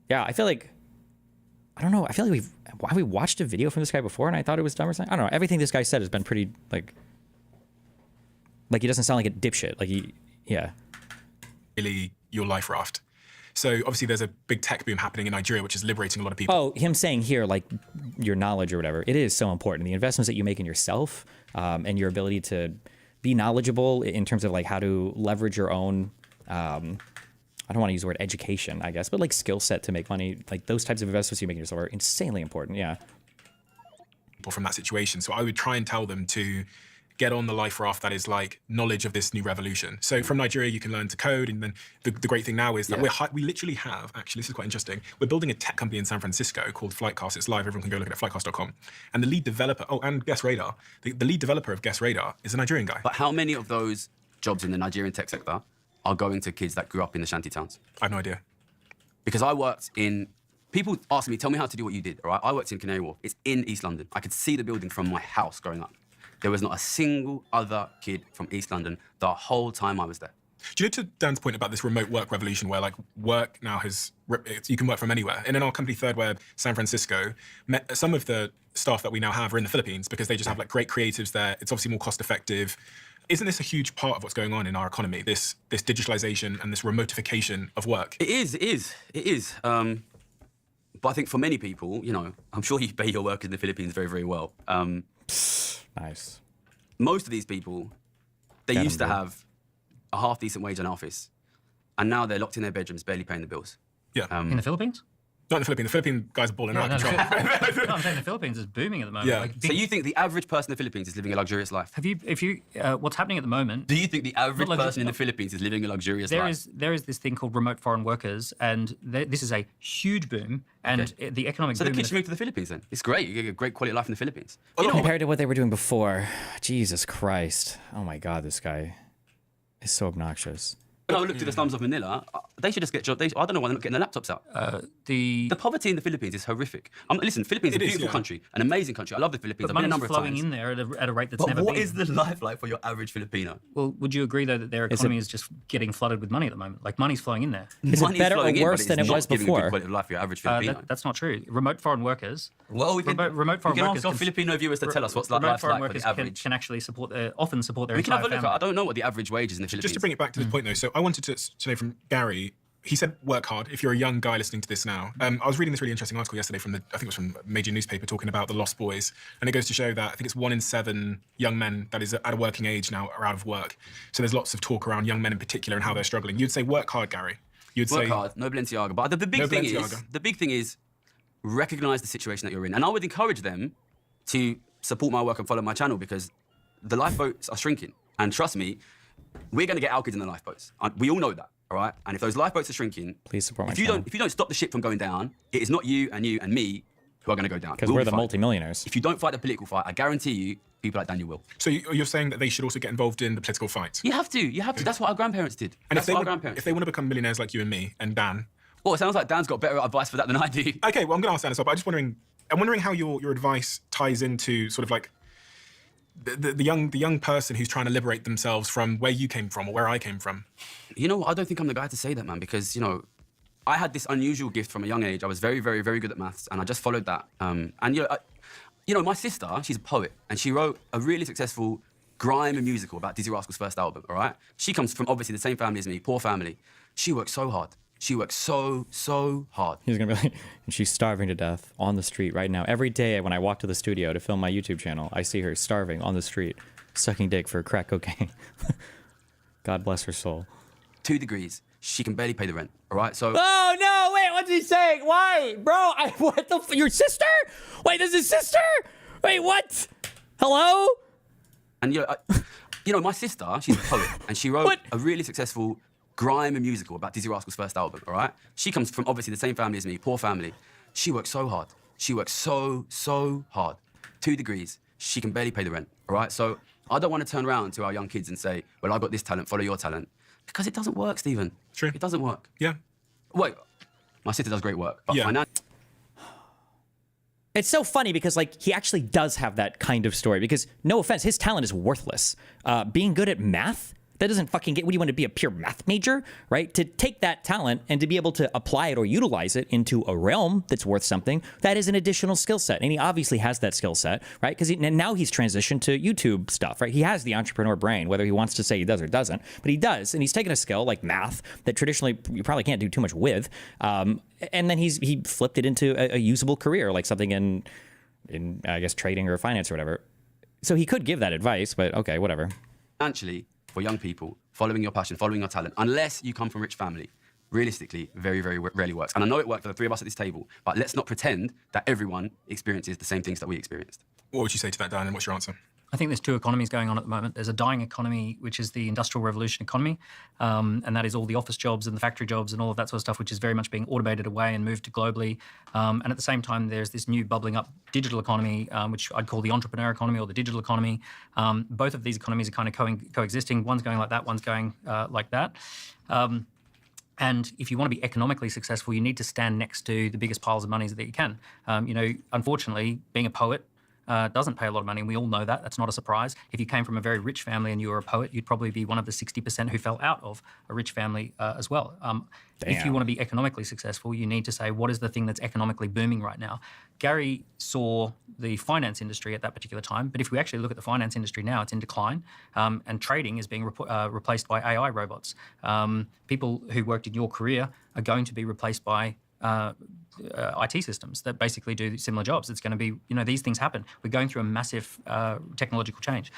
Yeah, I feel like, I don't know. I feel like we watched a video from this guy before and I thought it was dumb or something. I don't know. Everything this guy said has been pretty like he doesn't sound like a dipshit. Like yeah. Really your life raft. So obviously there's a big tech boom happening in Nigeria, which is liberating a lot of people. Oh, him saying here, like your knowledge or whatever, it is so important. The investments that you make in yourself and your ability to be knowledgeable in terms of like how to leverage your own, I don't want to use the word education, I guess, but like skill set to make money, like those types of investments you make in yourself are insanely important. Yeah. People from that situation. So I would try and tell them to get on the life raft that is like knowledge of this new revolution. So from Nigeria, you can learn to code. And then the great thing now is that we literally have, actually, this is quite interesting. We're building a tech company in San Francisco called Flightcast. It's live. Everyone can go look at it at flightcast.com. And the lead developer, and Guess Radar, the lead developer of Guess Radar is a Nigerian guy. But how many of those jobs in the Nigerian tech sector are going to kids that grew up in the shanty towns? I have no idea. Because I worked in, people ask me, tell me how to do what you did, all right? I worked in Canary Wharf. It's in East London. I could see the building from my house growing up. There was not a single other kid from East London the whole time I was there. Do you know, to Dan's point about this remote work revolution where like work now has, you can work from anywhere. And in our company Third Web, San Francisco, some of the staff that we now have are in the Philippines because they just have like great creatives there. It's obviously more cost effective. Isn't this a huge part of what's going on in our economy, this digitalization and this remotification of work? It is. But I think for many people, you know, I'm sure you pay your workers in the Philippines very, very well. Nice. Most of these people, they used to have a half-decent wage in an office, and now they're locked in their bedrooms, barely paying the bills. Yeah. In the Philippines? Not in the Philippines. The Philippine guys are balling out of control. No, I'm saying the Philippines is booming at the moment. Yeah. Like, So you think the average person in the Philippines is living a luxurious life? what's happening at the moment? Do you think the average Not person in the Philippines is living a luxurious life? There is this thing called remote foreign workers, and this is a huge boom. And the economic So the boom. kids should move to the Philippines then. It's great. You get a great quality of life in the Philippines. Compared to what they were doing before, Jesus Christ. Oh my God, this guy is so obnoxious. When I look to the slums of Manila, they should just get jobs. I don't know why they're not getting their laptops out. The poverty in the Philippines is horrific. Listen, Philippines is a beautiful country, an amazing country. I love the Philippines. I've been a money's number of flowing times. in there at a rate that's But never what been. is the life like for your average Filipino? Well, would you agree though that their economy is just getting flooded with money at the moment? Like money's flowing in there. Is it better or worse than it was Giving a good before? quality of life for your average Filipino. That's not true. Remote foreign workers. Well, we can remote foreign ask workers our can- Filipino viewers to tell us what's remote life's foreign like for workers the average. can actually often support their We can entire have a look. family. I don't know what the average wage is in the Philippines. Just to bring it back to this point, though, so I wanted to know from Gary, he said work hard. If you're a young guy listening to this now, I was reading this really interesting article yesterday from I think it was from a major newspaper talking about the lost boys, and it goes to show that I think it's 1 in 7 young men that is at a working age now are out of work. So there's lots of talk around young men in particular and how they're struggling. You'd say work hard, Gary. You'd Work say hard, no Balenciaga. But the big thing is recognize the situation that you're in, and I would encourage them to support my work and follow my channel because the lifeboats are shrinking. And trust me, we're going to get our kids in the lifeboats. We all know that, all right? And if those lifeboats are shrinking, Please support my if you channel. don't stop the ship from going down, it is not you and me who are going to go down. Because We'll we're be the fine. multi-millionaires. If you don't fight the political fight, I guarantee you, people like Daniel will. so. You're saying that they should also get involved in the political fight. You have to. That's what our grandparents did. And That's if what our they grandparents want to become millionaires like you and me and Dan. Well, it sounds like Dan's got better advice for that than I do. Okay, well I'm going to ask Dan as well, but I'm wondering how your advice ties into sort of like the young person who's trying to liberate themselves from where you came from or where I came from. You know what? I don't think I'm the guy to say that, man, because, I had this unusual gift from a young age. I was very, very, very good at maths, and I just followed that. My sister, she's a poet, and she wrote a really successful grime and musical about Dizzy Rascal's first album, all right? She comes from obviously the same family as me, poor family. She worked so hard. She worked so, so hard. He's gonna be like, and she's starving to death on the street right now. Every day when I walk to the studio to film my YouTube channel, I see her starving on the street, sucking dick for crack cocaine. God bless her soul. 2 degrees. She can barely pay the rent, all right? So Oh no! Wait, what's he saying? Why, bro? What the? Your sister? Wait, this is sister? Wait, what? Hello? And my sister, she's a poet, and she wrote What? a really successful grime and musical about Dizzy Rascal's first album, all right? She comes from obviously the same family as me, poor family. She worked so hard. She worked so, so hard. 2 degrees. She can barely pay the rent, all right? So I don't want to turn around to our young kids and say, well, I got this talent, follow your talent. Because it doesn't work, Stephen. True. It doesn't work. Yeah. Wait, my sister does great work, but Yeah. It's so funny because he actually does have that kind of story because no offense, his talent is worthless. Being good at math, that doesn't fucking get, what do you want to be, a pure math major, right? To take that talent and to be able to apply it or utilize it into a realm that's worth something, that is an additional skill set. And he obviously has that skill set, right? Because now he's transitioned to YouTube stuff, right? He has the entrepreneur brain, whether he wants to say he does or doesn't, but he does. And he's taken a skill like math that traditionally you probably can't do too much with. And then he flipped it into a usable career, like something in I guess trading or finance or whatever. So he could give that advice, but okay, whatever. Financially, for young people, following your passion, following your talent, unless you come from a rich family, realistically, very, very rarely works. And I know it worked for the 3 of us at this table, but let's not pretend that everyone experiences the same things that we experienced. What would you say to that, Dan, and what's your answer? I think there's 2 economies going on at the moment. There's a dying economy, which is the Industrial Revolution economy, and that is all the office jobs and the factory jobs and all of that sort of stuff, which is very much being automated away and moved to globally. And at the same time, there's this new bubbling up digital economy, which I'd call the entrepreneur economy or the digital economy. Both of these economies are kind of coexisting. One's going like that, one's going like that. And if you want to be economically successful, you need to stand next to the biggest piles of money that you can. Unfortunately, being a poet doesn't pay a lot of money, and we all know that. That's not a surprise. If you came from a very rich family and you were a poet, you'd probably be one of the 60% who fell out of a rich family as well. If you want to be economically successful, you need to say, what is the thing that's economically booming right now? Gary saw the finance industry at that particular time, but if we actually look at the finance industry now, it's in decline, and trading is being replaced by AI robots. People who worked in your career are going to be replaced by IT systems that basically do similar jobs. It's going to be, these things happen. We're going through a massive technological change.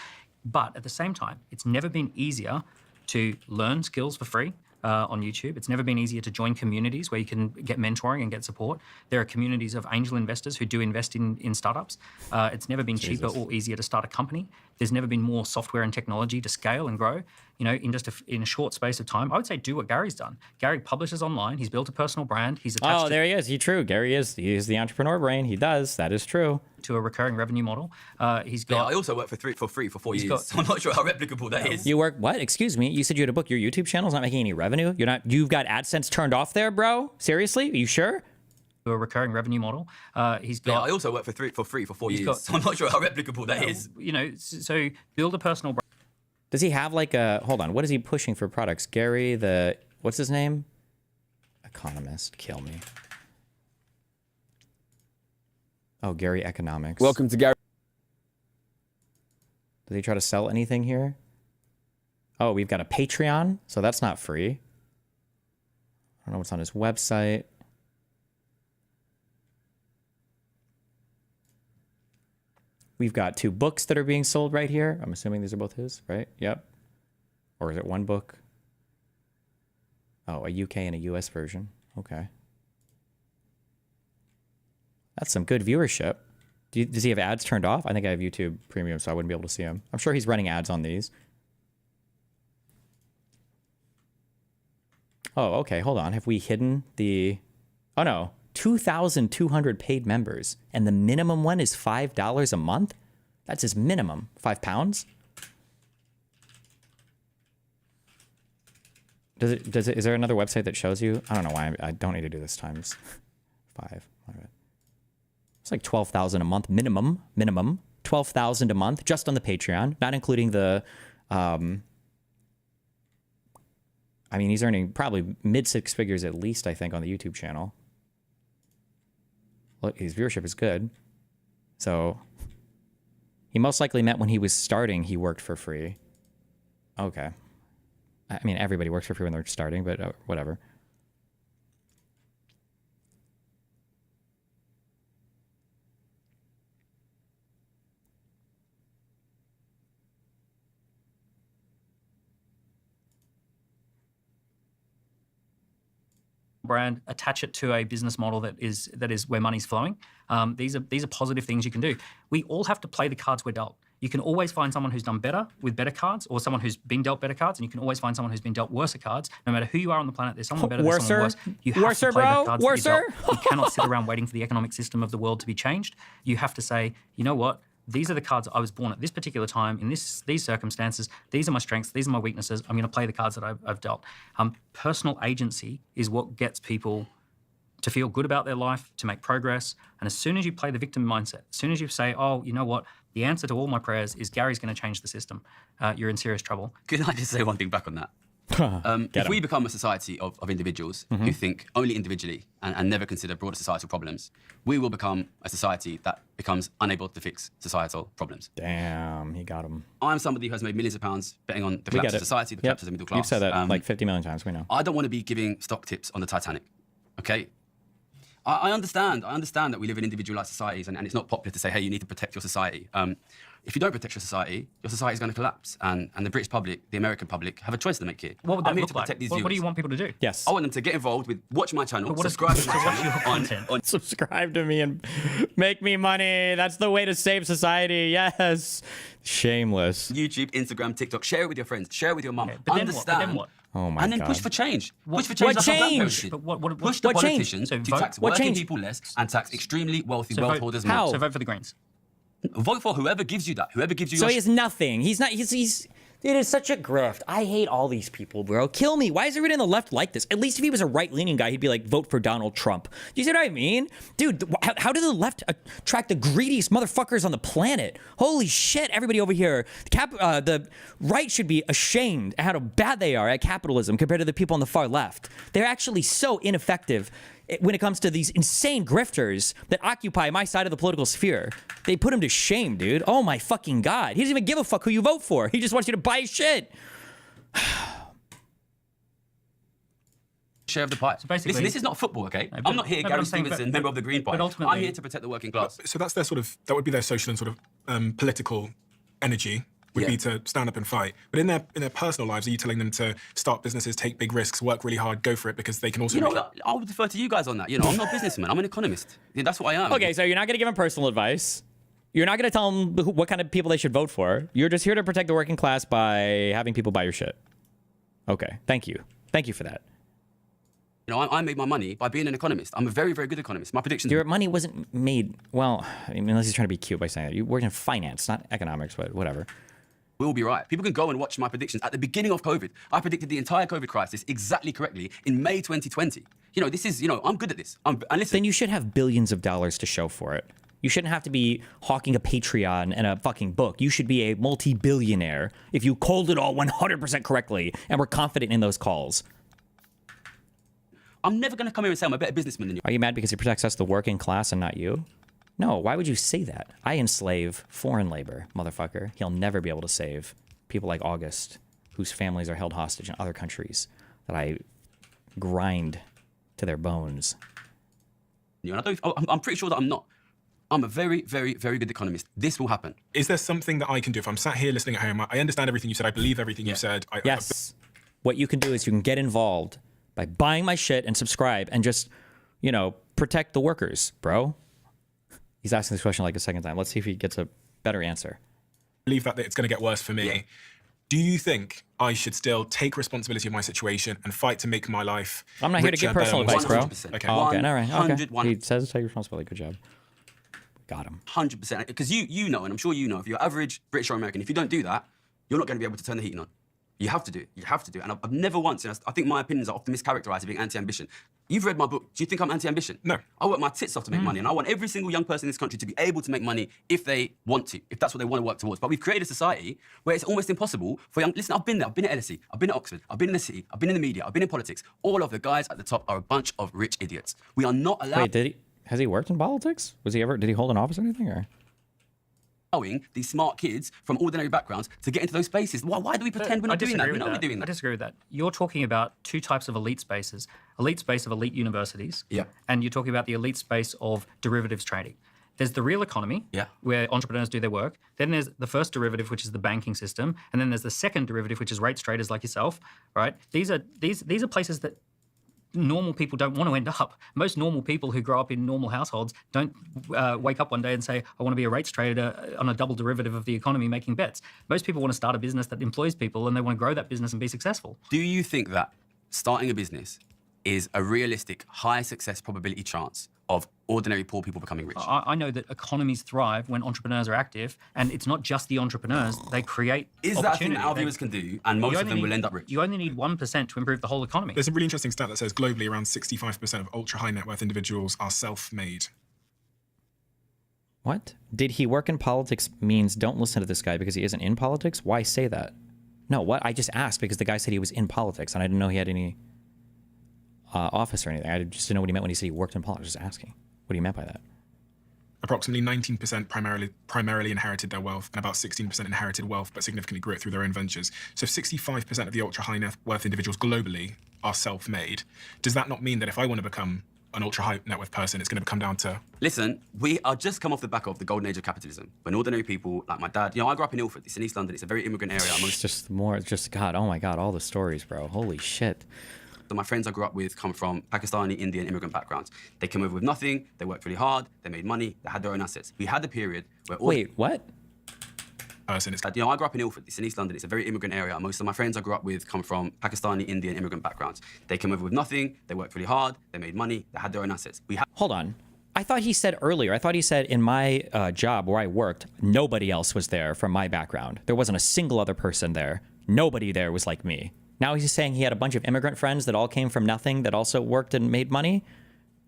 But at the same time, it's never been easier to learn skills for free, on YouTube. It's never been easier to join communities where you can get mentoring and get support. There are communities of angel investors who do invest in startups. It's never been cheaper or easier to start a company. There's never been more software and technology to scale and grow. You know, in just in a short space of time, I would say do what Gary's done. Gary publishes online. He's built a personal brand. He's attached. Oh, there he is. He's true. Gary is. He is the entrepreneur brain. He does. That is true. To a recurring revenue model. He's got. Yeah, I also work for free for 4 years. So I'm not sure how replicable that is. You work what? Excuse me. You said you had a book. Your YouTube channel's not making any revenue. You're not. You've got AdSense turned off there, bro. Seriously? Are you sure? To a recurring revenue model. He's got. Yeah, I also work for free for 4 years. So I'm not sure how replicable that is. You know, so build a personal brand. Does he have like a? Hold on. What is he pushing for products? Gary the. What's his name? Economist. Kill me. Oh, Gary Economics. Welcome to Gary. Does he try to sell anything here? Oh, we've got a Patreon, so that's not free. I don't know what's on his website. We've got 2 books that are being sold right here. I'm assuming these are both his, right? Yep. Or is it one book? Oh, a UK and a US version. Okay. That's some good viewership. Does he have ads turned off? I think I have YouTube Premium, so I wouldn't be able to see him. I'm sure he's running ads on these. Oh, okay. Hold on. Have we hidden the... Oh, no. 2,200 paid members. And the minimum one is $5 a month? That's his minimum. £5? Is there another website that shows you? I don't know why. I don't need to do this times 5. It's like 12,000 a month minimum. 12,000 a month just on the Patreon, not including the... I mean, he's earning probably mid-6 figures at least, I think, on the YouTube channel. Look, his viewership is good. So he most likely meant when he was starting, he worked for free. Okay. I mean, everybody works for free when they're starting, but whatever. Brand, attach it to a business model that is where money's flowing. These are positive things you can do. We all have to play the cards we're dealt. You can always find someone who's done better with better cards, or someone who's been dealt better cards, and you can always find someone who's been dealt worse cards. No matter who you are on the planet, there's someone better, there's someone worse. You have to play the cards that you're dealt. You cannot sit around waiting for the economic system of the world to be changed. You have to say, you know what? These are the cards I was born at this particular time, in these circumstances. These are my strengths. These are my weaknesses. I'm going to play the cards that I've dealt. Personal agency is what gets people to feel good about their life, to make progress. And as soon as you play the victim mindset, as soon as you say, oh, you know what? The answer to all my prayers is Gary's going to change the system. You're in serious trouble. Can I just say one thing back on that? If we become a society of individuals who think only individually and never consider broader societal problems, we will become a society that becomes unable to fix societal problems. Damn, he got him. I'm somebody who has made millions of pounds betting on the collapse of society, the collapse of the middle class. You've said that like 50 million times, we know. I don't want to be giving stock tips on the Titanic, okay? I understand that we live in individualized societies and it's not popular to say, hey, you need to protect your society. If you don't protect your society is going to collapse. And the British public, the American public, have a choice to make here. What would that I'm here look to protect like? these What do viewers. you want people to do? Yes. I want them to get involved with, watch my channel, subscribe to my watch your channel content. Subscribe to me and make me money. That's the way to save society. Yes. Shameless. YouTube, Instagram, TikTok. Share it with your friends. Share it with your mum. But then Understand. what? But then what? Oh my and then God. push for change. Push for what change. like our change? grandparents did. But what Push the what change? politicians So to vote- tax what working change? people less and tax extremely wealthy So wealth vote- holders How? more. So vote for the Greens. Vote for whoever gives you that. Whoever gives you So your he has nothing. He's not, he's it is such a grift. I hate all these people, bro. Kill me. Why is everybody on the left like this? At least if he was a right-leaning guy, he'd be like, vote for Donald Trump. Do you see what I mean? Dude, how did the left attract the greediest motherfuckers on the planet? Holy shit, everybody over here. The right should be ashamed at how bad they are at capitalism compared to the people on the far left. They're actually so ineffective when it comes to these insane grifters that occupy my side of the political sphere. They put him to shame, dude. Oh my fucking God. He doesn't even give a fuck who you vote for. He just wants you to buy his shit. share of the pie. So basically- Listen, this is not football, okay? No, I'm not here, but Gary I'm saying- Stevenson, member of the Green Party. but ultimately- I'm here to protect the working class. So that's their that would be their social and sort of political energy, would Yeah. be to stand up and fight. But in their personal lives, are you telling them to start businesses, take big risks, work really hard, go for it because they can also... You know, I would defer to you guys on that. You know, I'm not a businessman. I'm an economist. Yeah, that's what I am. Okay, so you're not going to give them personal advice. You're not going to tell them what kind of people they should vote for. You're just here to protect the working class by having people buy your shit. Okay, thank you. Thank you for that. You know, I made my money by being an economist. I'm a very, very good economist. My predictions... Your money wasn't made, well, I mean, unless he's trying to be cute by saying that. You worked in finance, not economics, but whatever. We'll be right. People can go and watch my predictions. At the beginning of COVID, I predicted the entire COVID crisis exactly correctly in May 2020. You know, this is, you know, I'm good at this. And listen, Then you should have billions of dollars to show for it. You shouldn't have to be hawking a Patreon and a fucking book. You should be a multi-billionaire if you called it all 100% correctly and were confident in those calls. I'm never going to come here and say I'm a better businessman than you. Are you mad because he protects us, the working class, and not you? No, why would you say that? I enslave foreign labor, motherfucker. He'll never be able to save people like August, whose families are held hostage in other countries that I grind to their bones. You know, I'm pretty sure that I'm not. I'm a very, very, very good economist. This will happen. Is there something that I can do? If I'm sat here listening at home, I understand everything you said. I believe everything you said. Yes. What you can do is you can get involved by buying my shit and subscribe and just, you know, protect the workers, bro. He's asking this question like a second time. Let's see if he gets a better answer. Believe that it's going to get worse for me. Yeah. Do you think I should still take responsibility of my situation and fight to make my life I'm not here to richer, give personal better, advice, bro. 100%. Okay. Oh, okay, all right. Okay. 100. He says take responsibility. Good job. Got him. 100%. Because you know, and I'm sure you know, if you're average British or American, if you don't do that, you're not going to be able to turn the heating on. You have to do it. You have to do it. And I've never once, and I think my opinions are often mischaracterized as being anti-ambition. You've read my book. Do you think I'm anti-ambition? No. I work my tits off to make money, and I want every single young person in this country to be able to make money if they want to, if that's what they want to work towards. But we've created a society where it's almost impossible for young... Listen, I've been there. I've been at LSE. I've been at Oxford. I've been in the city. I've been in the media. I've been in politics. All of the guys at the top are a bunch of rich idiots. We are not allowed... Wait, has he worked in politics? Did he hold an office or anything? Or? allowing these smart kids from ordinary backgrounds to get into those spaces. Why do we pretend we're not doing that? We're not doing I that. disagree with that. You're talking about two types of elite spaces. Elite space of elite universities. Yeah. And you're talking about the elite space of derivatives trading. There's the real economy, Yeah. where entrepreneurs do their work. Then there's the first derivative, which is the banking system, and then there's the second derivative, which is rates traders like yourself. Right? These are places that normal people don't want to end up. Most normal people who grow up in normal households don't wake up one day and say, I want to be a rates trader on a double derivative of the economy making bets. Most people want to start a business that employs people and they want to grow that business and be successful. Do you think that starting a business is a realistic, high success probability chance of ordinary poor people becoming rich? I know that economies thrive when entrepreneurs are active, and it's not just the entrepreneurs. They create Is that a thing that our opportunity. viewers can do, and most of them will end up rich? You only need 1% to improve the whole economy. There's a really interesting stat that says globally around 65% of ultra high net worth individuals are self-made. What? Did he work in politics means don't listen to this guy because he isn't in politics? Why say that? No, what? I just asked because the guy said he was in politics and I didn't know he had any office or anything. I just didn't know what he meant when he said he worked in politics. Just asking what he meant by that. Approximately 19% primarily inherited their wealth, and about 16% inherited wealth but significantly grew it through their own ventures. So 65% of the ultra high net worth individuals globally are self-made. Does that not mean that if I want to become an ultra high net worth person, it's going to come down to... Listen, we are just come off the back of the golden age of capitalism, when ordinary people, like my dad, I grew up in Ilford, it's in East London, it's a very immigrant area. God, oh my God, all the stories, bro. Holy shit. So my friends I grew up with come from Pakistani, Indian immigrant backgrounds. They came over with nothing, they worked really hard, they made money, they had their own assets. We had a period where... Wait, what? person. It's I grew up in Ilford, it's in East London, it's a very immigrant area. Most of my friends I grew up with come from Pakistani, Indian immigrant backgrounds. They came over with nothing, they worked really hard, they made money, they had their own assets. Hold on. I thought he said earlier, in my job where I worked, nobody else was there from my background. There wasn't a single other person there. Nobody there was like me. Now he's saying he had a bunch of immigrant friends that all came from nothing that also worked and made money?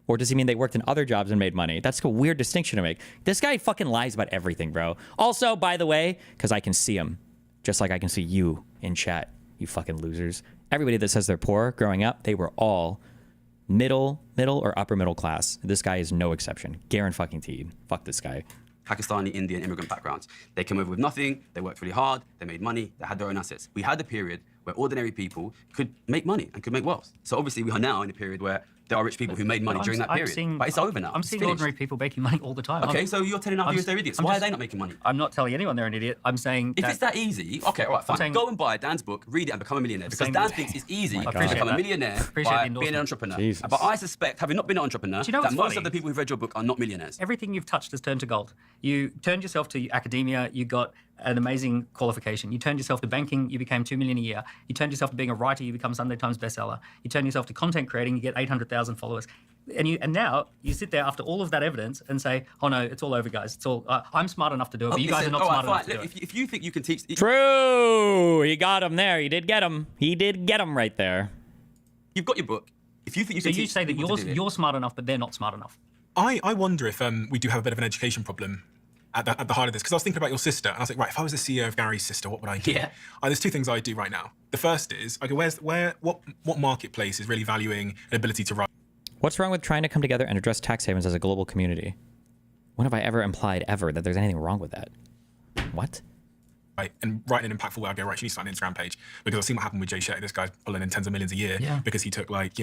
Or does he mean they worked in other jobs and made money? That's a weird distinction to make. This guy fucking lies about everything, bro. Also, by the way, because I can see him, just like I can see you in chat, you fucking losers. Everybody that says they're poor growing up, they were all middle or upper middle class. This guy is no exception. Guaranteed. Fuck this guy. Pakistani, Indian immigrant backgrounds. They came over with nothing, they worked really hard, they made money, they had their own assets. We had a period where ordinary people could make money and could make wealth. So obviously we are now in a period where there are rich people who made money during that period. But it's over now. I'm It's seeing finished. ordinary people making money all the time. Okay, so you're telling our viewers they're idiots. Why are they not making money? I'm not telling anyone they're an idiot. I'm saying If it's that easy, okay, all right, fine. Go and buy Dan's book, read it, and become a millionaire. Because Dan thinks it's easy to become a millionaire by being an entrepreneur. Jesus. But I suspect, having not been an entrepreneur, you know that what's most funny? of the people who've read your book are not millionaires. Everything you've touched has turned to gold. You turned yourself to academia, you got an amazing qualification. You turned yourself to banking, you became $2 million a year. You turned yourself to being a writer, you become Sunday Times bestseller. You turn yourself to content creating, you get 800,000 followers. And now you sit there after all of that evidence and say, oh no, it's all over, guys. It's all. I'm smart enough to do it, but you guys are not smart enough to do it. If you think you can teach... True. He got him there. He did get him. He did get him right there. You've got your book. If you think you So can you teach say that people to do it- you're smart enough, but they're not smart enough. I wonder if we do have a bit of an education problem at the heart of this, because I was thinking about your sister, and I was like, right, if I was the CEO of Gary's sister, what would I do? Yeah. There's two things I'd do right now. The first is, okay, what marketplace is really valuing an ability to write? What's wrong with trying to come together and address tax havens as a global community? When have I ever implied ever that there's anything wrong with that? What? Right, and write in an impactful way, I go, right, you need to start an Instagram page. Because I've seen what happened with Jay Shetty. This guy's pulling in tens of millions a year because he took, like,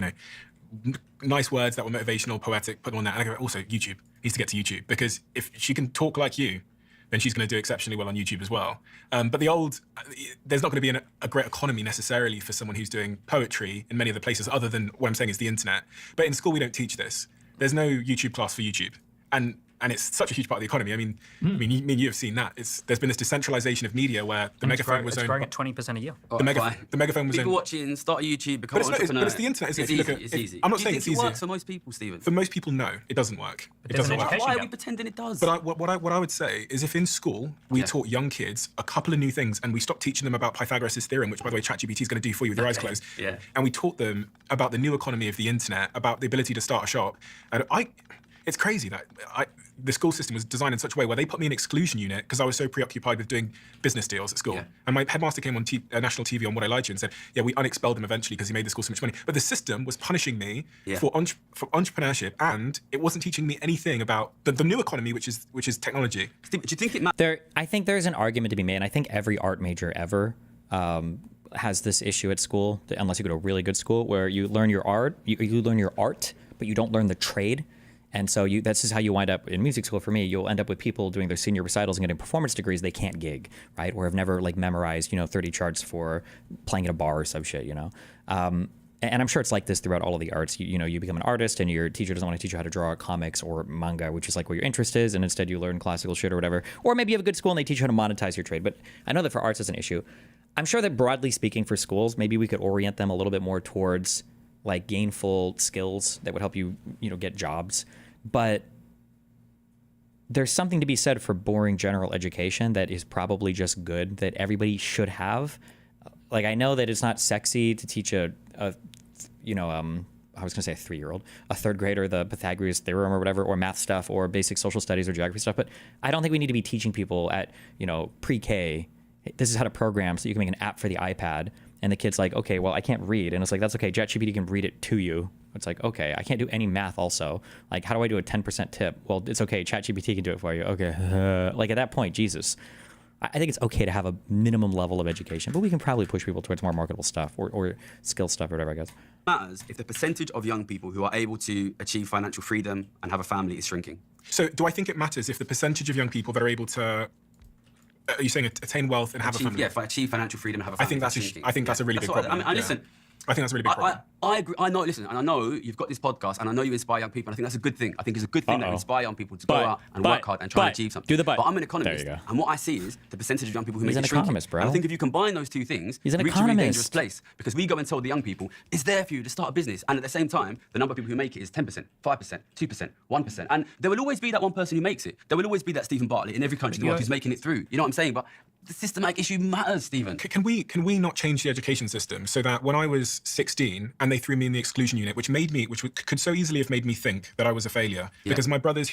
nice words that were motivational, poetic, put them on that. And I go, also, YouTube needs to get to YouTube, because if she can talk like you, then she's going to do exceptionally well on YouTube as well. But there's not going to be a great economy necessarily for someone who's doing poetry in many other places, other than what I'm saying is the internet. But in school, we don't teach this. There's no YouTube class for YouTube. And it's such a huge part of the economy. I mean, you have seen that. There's been this decentralization of media where the megaphone was growing at 20% a year. The megaphone was People owned. watching, start a YouTube, become an entrepreneur. But it's the internet, isn't it? It's easy. I'm not Do you saying think it's it easy. works for most people, Stephen? For most people, no, it doesn't work. It there's doesn't an work. education Why are gap. we pretending it does? But what I would say is, if in school we taught young kids a couple of new things, and we stopped teaching them about Pythagoras' theorem, which, by the way, ChatGPT is going to do for you with your eyes closed, and we taught them about the new economy of the internet, about the ability to start a shop, and it's crazy that the school system was designed in such a way where they put me in exclusion unit because I was so preoccupied with doing business deals at school. Yeah. And my headmaster came on national TV on What I Lied to You and said, yeah, we unexpelled him eventually because he made the school so much money. But the system was punishing me for entrepreneurship, and it wasn't teaching me anything about the new economy, which is technology. Do you think it matters? I think there's an argument to be made, and I think every art major ever has this issue at school, unless you go to a really good school, where you learn your art, you learn your art, but you don't learn the trade. And so that's just how you wind up in music school. For me, you'll end up with people doing their senior recitals and getting performance degrees they can't gig, right? Or have never memorized 30 charts for playing at a bar or some shit, And I'm sure it's like this throughout all of the arts. You become an artist, and your teacher doesn't want to teach you how to draw comics or manga, which is like where your interest is, and instead you learn classical shit or whatever. Or maybe you have a good school and they teach you how to monetize your trade. But I know that for arts it's an issue. I'm sure that broadly speaking for schools, maybe we could orient them a little bit more towards like gainful skills that would help you, get jobs. But there's something to be said for boring general education that is probably just good, that everybody should have. Like, I know that it's not sexy to teach I was going to say a 3-year-old, a third grader, the Pythagoras theorem or whatever, or math stuff, or basic social studies or geography stuff. But I don't think we need to be teaching people at, pre-K, this is how to program so you can make an app for the iPad. And the kid's like, okay, well, I can't read. And it's like, that's okay. ChatGPT can read it to you. It's like, okay, I can't do any math also. Like, how do I do a 10% tip? Well, it's okay. ChatGPT can do it for you. Okay. Like, at that point, Jesus. I think it's okay to have a minimum level of education, but we can probably push people towards more marketable stuff or skill stuff or whatever, I guess. Matters if the percentage of young people who are able to achieve financial freedom and have a family is shrinking. So do I think it matters if the percentage of young people that are able to, are you saying attain wealth and have a family? Yeah, if I achieve financial freedom and have a family. I think that's a really big problem. Listen, I think that's a really big problem. I agree. I know, listen, and I know you've got this podcast, and I know you inspire young people, and I think that's a good thing. I think it's a good thing that you inspire young people to go out and work hard and try and achieve something. But I'm an economist, there you go. and what I see is the percentage of young people who He's make an it shrinking. economist, bro. And I think if you combine those two things, He's an we reach a really economist. dangerous place, because we go and tell the young people, it's there for you to start a business, and at the same time, the number of people who make it is 10%, 5%, 2%, 1%. And there will always be that one person who makes it. There will always be that Stephen Barlett in every country in the world who's making it through. You know what I'm saying? But the systematic issue matters, Stephen. Can we not change the education system so that when I was 16 and they threw me in the exclusion unit, which could so easily have made me think that I was a failure, because my brothers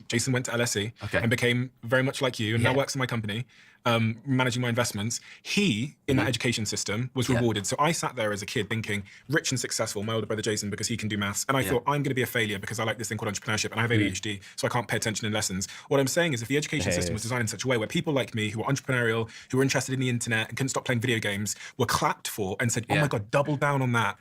Jason went to LSE and became very much like you and now works in my company. managing my investments. He, in that education system, was rewarded. So I sat there as a kid thinking, rich and successful, my older brother Jason, because he can do maths. And I thought, I'm going to be a failure because I like this thing called entrepreneurship and I have ADHD, so I can't pay attention in lessons. What I'm saying is if the education system was designed in such a way where people like me, who were entrepreneurial, who were interested in the internet and couldn't stop playing video games, were clapped for and said, oh my God, double down on that.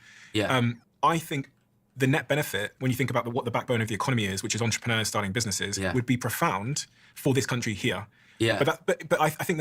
I think the net benefit, when you think about what the backbone of the economy is, which is entrepreneurs starting businesses, would be profound for this country here. But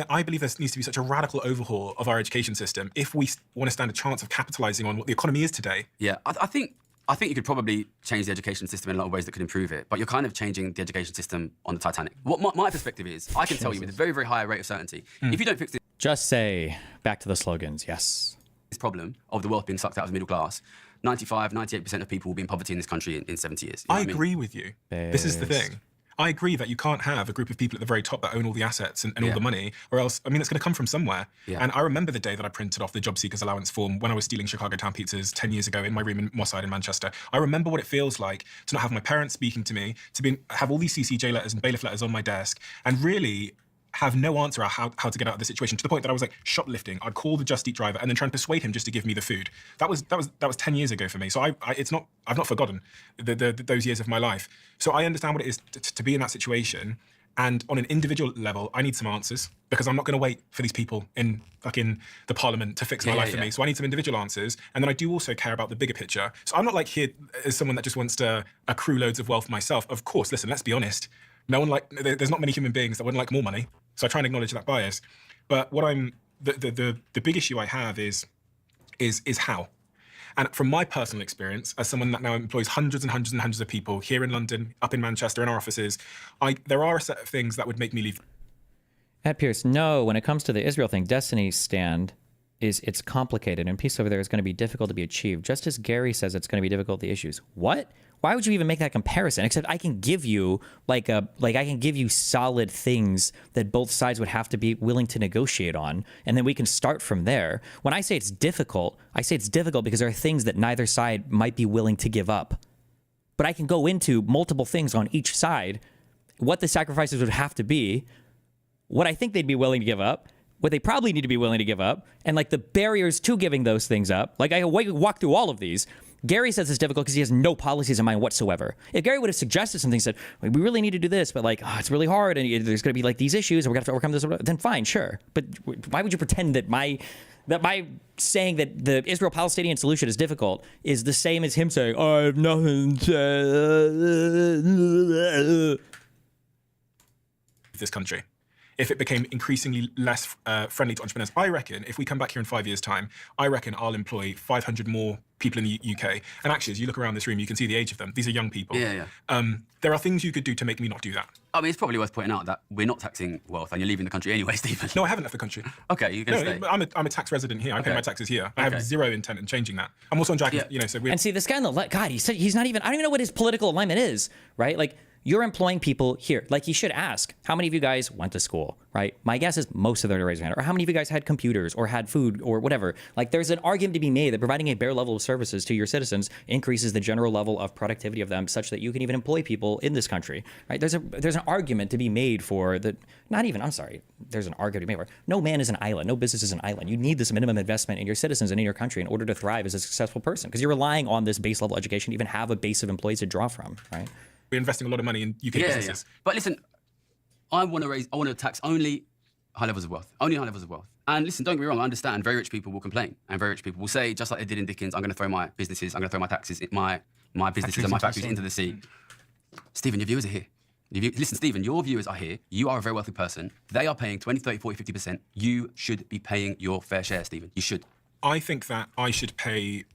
I believe there needs to be such a radical overhaul of our education system if we want to stand a chance of capitalizing on what the economy is today. I think you could probably change the education system in a lot of ways that could improve it, but you're kind of changing the education system on the Titanic. What my perspective is, I can tell you with a very, very high rate of certainty, if you don't fix Just say, back to the slogans, yes. this problem of the wealth being sucked out of the middle class, 95, 98% of people will be in poverty in this country in 70 years. I agree with you. This is the thing. I agree that you can't have a group of people at the very top that own all the assets and all the money, or else, I mean, it's going to come from somewhere. And I remember the day that I printed off the job seekers allowance form when I was stealing Chicago Town pizzas 10 years ago in my room in Moss Side in Manchester. I remember what it feels like to not have my parents speaking to me, have all these CCJ letters and bailiff letters on my desk, and really have no answer how to get out of the situation, to the point that I was like shoplifting. I'd call the Just Eat driver and then try and persuade him just to give me the food. That was 10 years ago for me. So I've not forgotten those years of my life. So I understand what it is to be in that situation. And on an individual level, I need some answers, because I'm not going to wait for these people in the parliament to fix my life for me. So I need some individual answers. And then I do also care about the bigger picture. So I'm not like here as someone that just wants to accrue loads of wealth myself. Of course, listen, let's be honest. There's not many human beings that wouldn't like more money. So I try and acknowledge that bias. But the big issue I have is how. And from my personal experience, as someone that now employs hundreds and hundreds and hundreds of people here in London, up in Manchester, in our offices, there are a set of things that would make me leave. Ed Pierce, no, when it comes to the Israel thing, Destiny's stand is it's complicated and peace over there is going to be difficult to be achieved. Just as Gary says it's going to be difficult, the issues. What? Why would you even make that comparison? Except I can give you I can give you solid things that both sides would have to be willing to negotiate on, and then we can start from there. When I say it's difficult because there are things that neither side might be willing to give up. But I can go into multiple things on each side, what the sacrifices would have to be, what I think they'd be willing to give up, what they probably need to be willing to give up, and like the barriers to giving those things up. Like I walk through all of these. Gary says it's difficult because he has no policies in mind whatsoever. If Gary would have suggested something, said, we really need to do this, but it's really hard and there's going to be like these issues and we're going to have to overcome this, then fine, sure. But why would you pretend that my saying that the Israel-Palestinian solution is difficult is the same as him saying, I have nothing to... This country. If it became increasingly less friendly to entrepreneurs, I reckon if we come back here in 5 years' time, I reckon I'll employ 500 more people in the UK. And actually, as you look around this room, you can see the age of them. These are young people. There are things you could do to make me not do that. I mean, it's probably worth pointing out that we're not taxing wealth and you're leaving the country anyway, Stephen. No, I haven't left the country. Okay, you're going to stay. I'm a tax resident here. I pay my taxes here. I have zero intent in changing that. I'm also on Jack, so we're... And see, this guy on the left, God, he said he's not even, I don't even know what his political alignment is, right? Like, you're employing people here. Like, he should ask, how many of you guys went to school, right? My guess is most of them are raising their hand. Or how many of you guys had computers or had food or whatever? Like, there's an argument to be made that providing a bare level of services to your citizens increases the general level of productivity of them such that you can even employ people in this country, right? There's an argument to be made for that. There's an argument to be made for. No man is an island. No business is an island. You need this minimum investment in your citizens and in your country in order to thrive as a successful person, because you're relying on this base level education to even have a base of employees to draw from, right? We're investing a lot of money in UK businesses. But listen, I want to tax only high levels of wealth. Only high levels of wealth. And listen, don't get me wrong, I understand very rich people will complain. And very rich people will say, just like they did in Dickens, I'm going to throw my businesses, I'm going to throw my taxes, my businesses and my factories into the sea. Stephen, your viewers are here. Listen, Stephen, your viewers are here. You are a very wealthy person. They are paying 20, 30, 40, 50%. You should be paying your fair share, Stephen. You should. I think that I should pay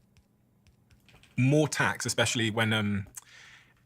more tax, especially when...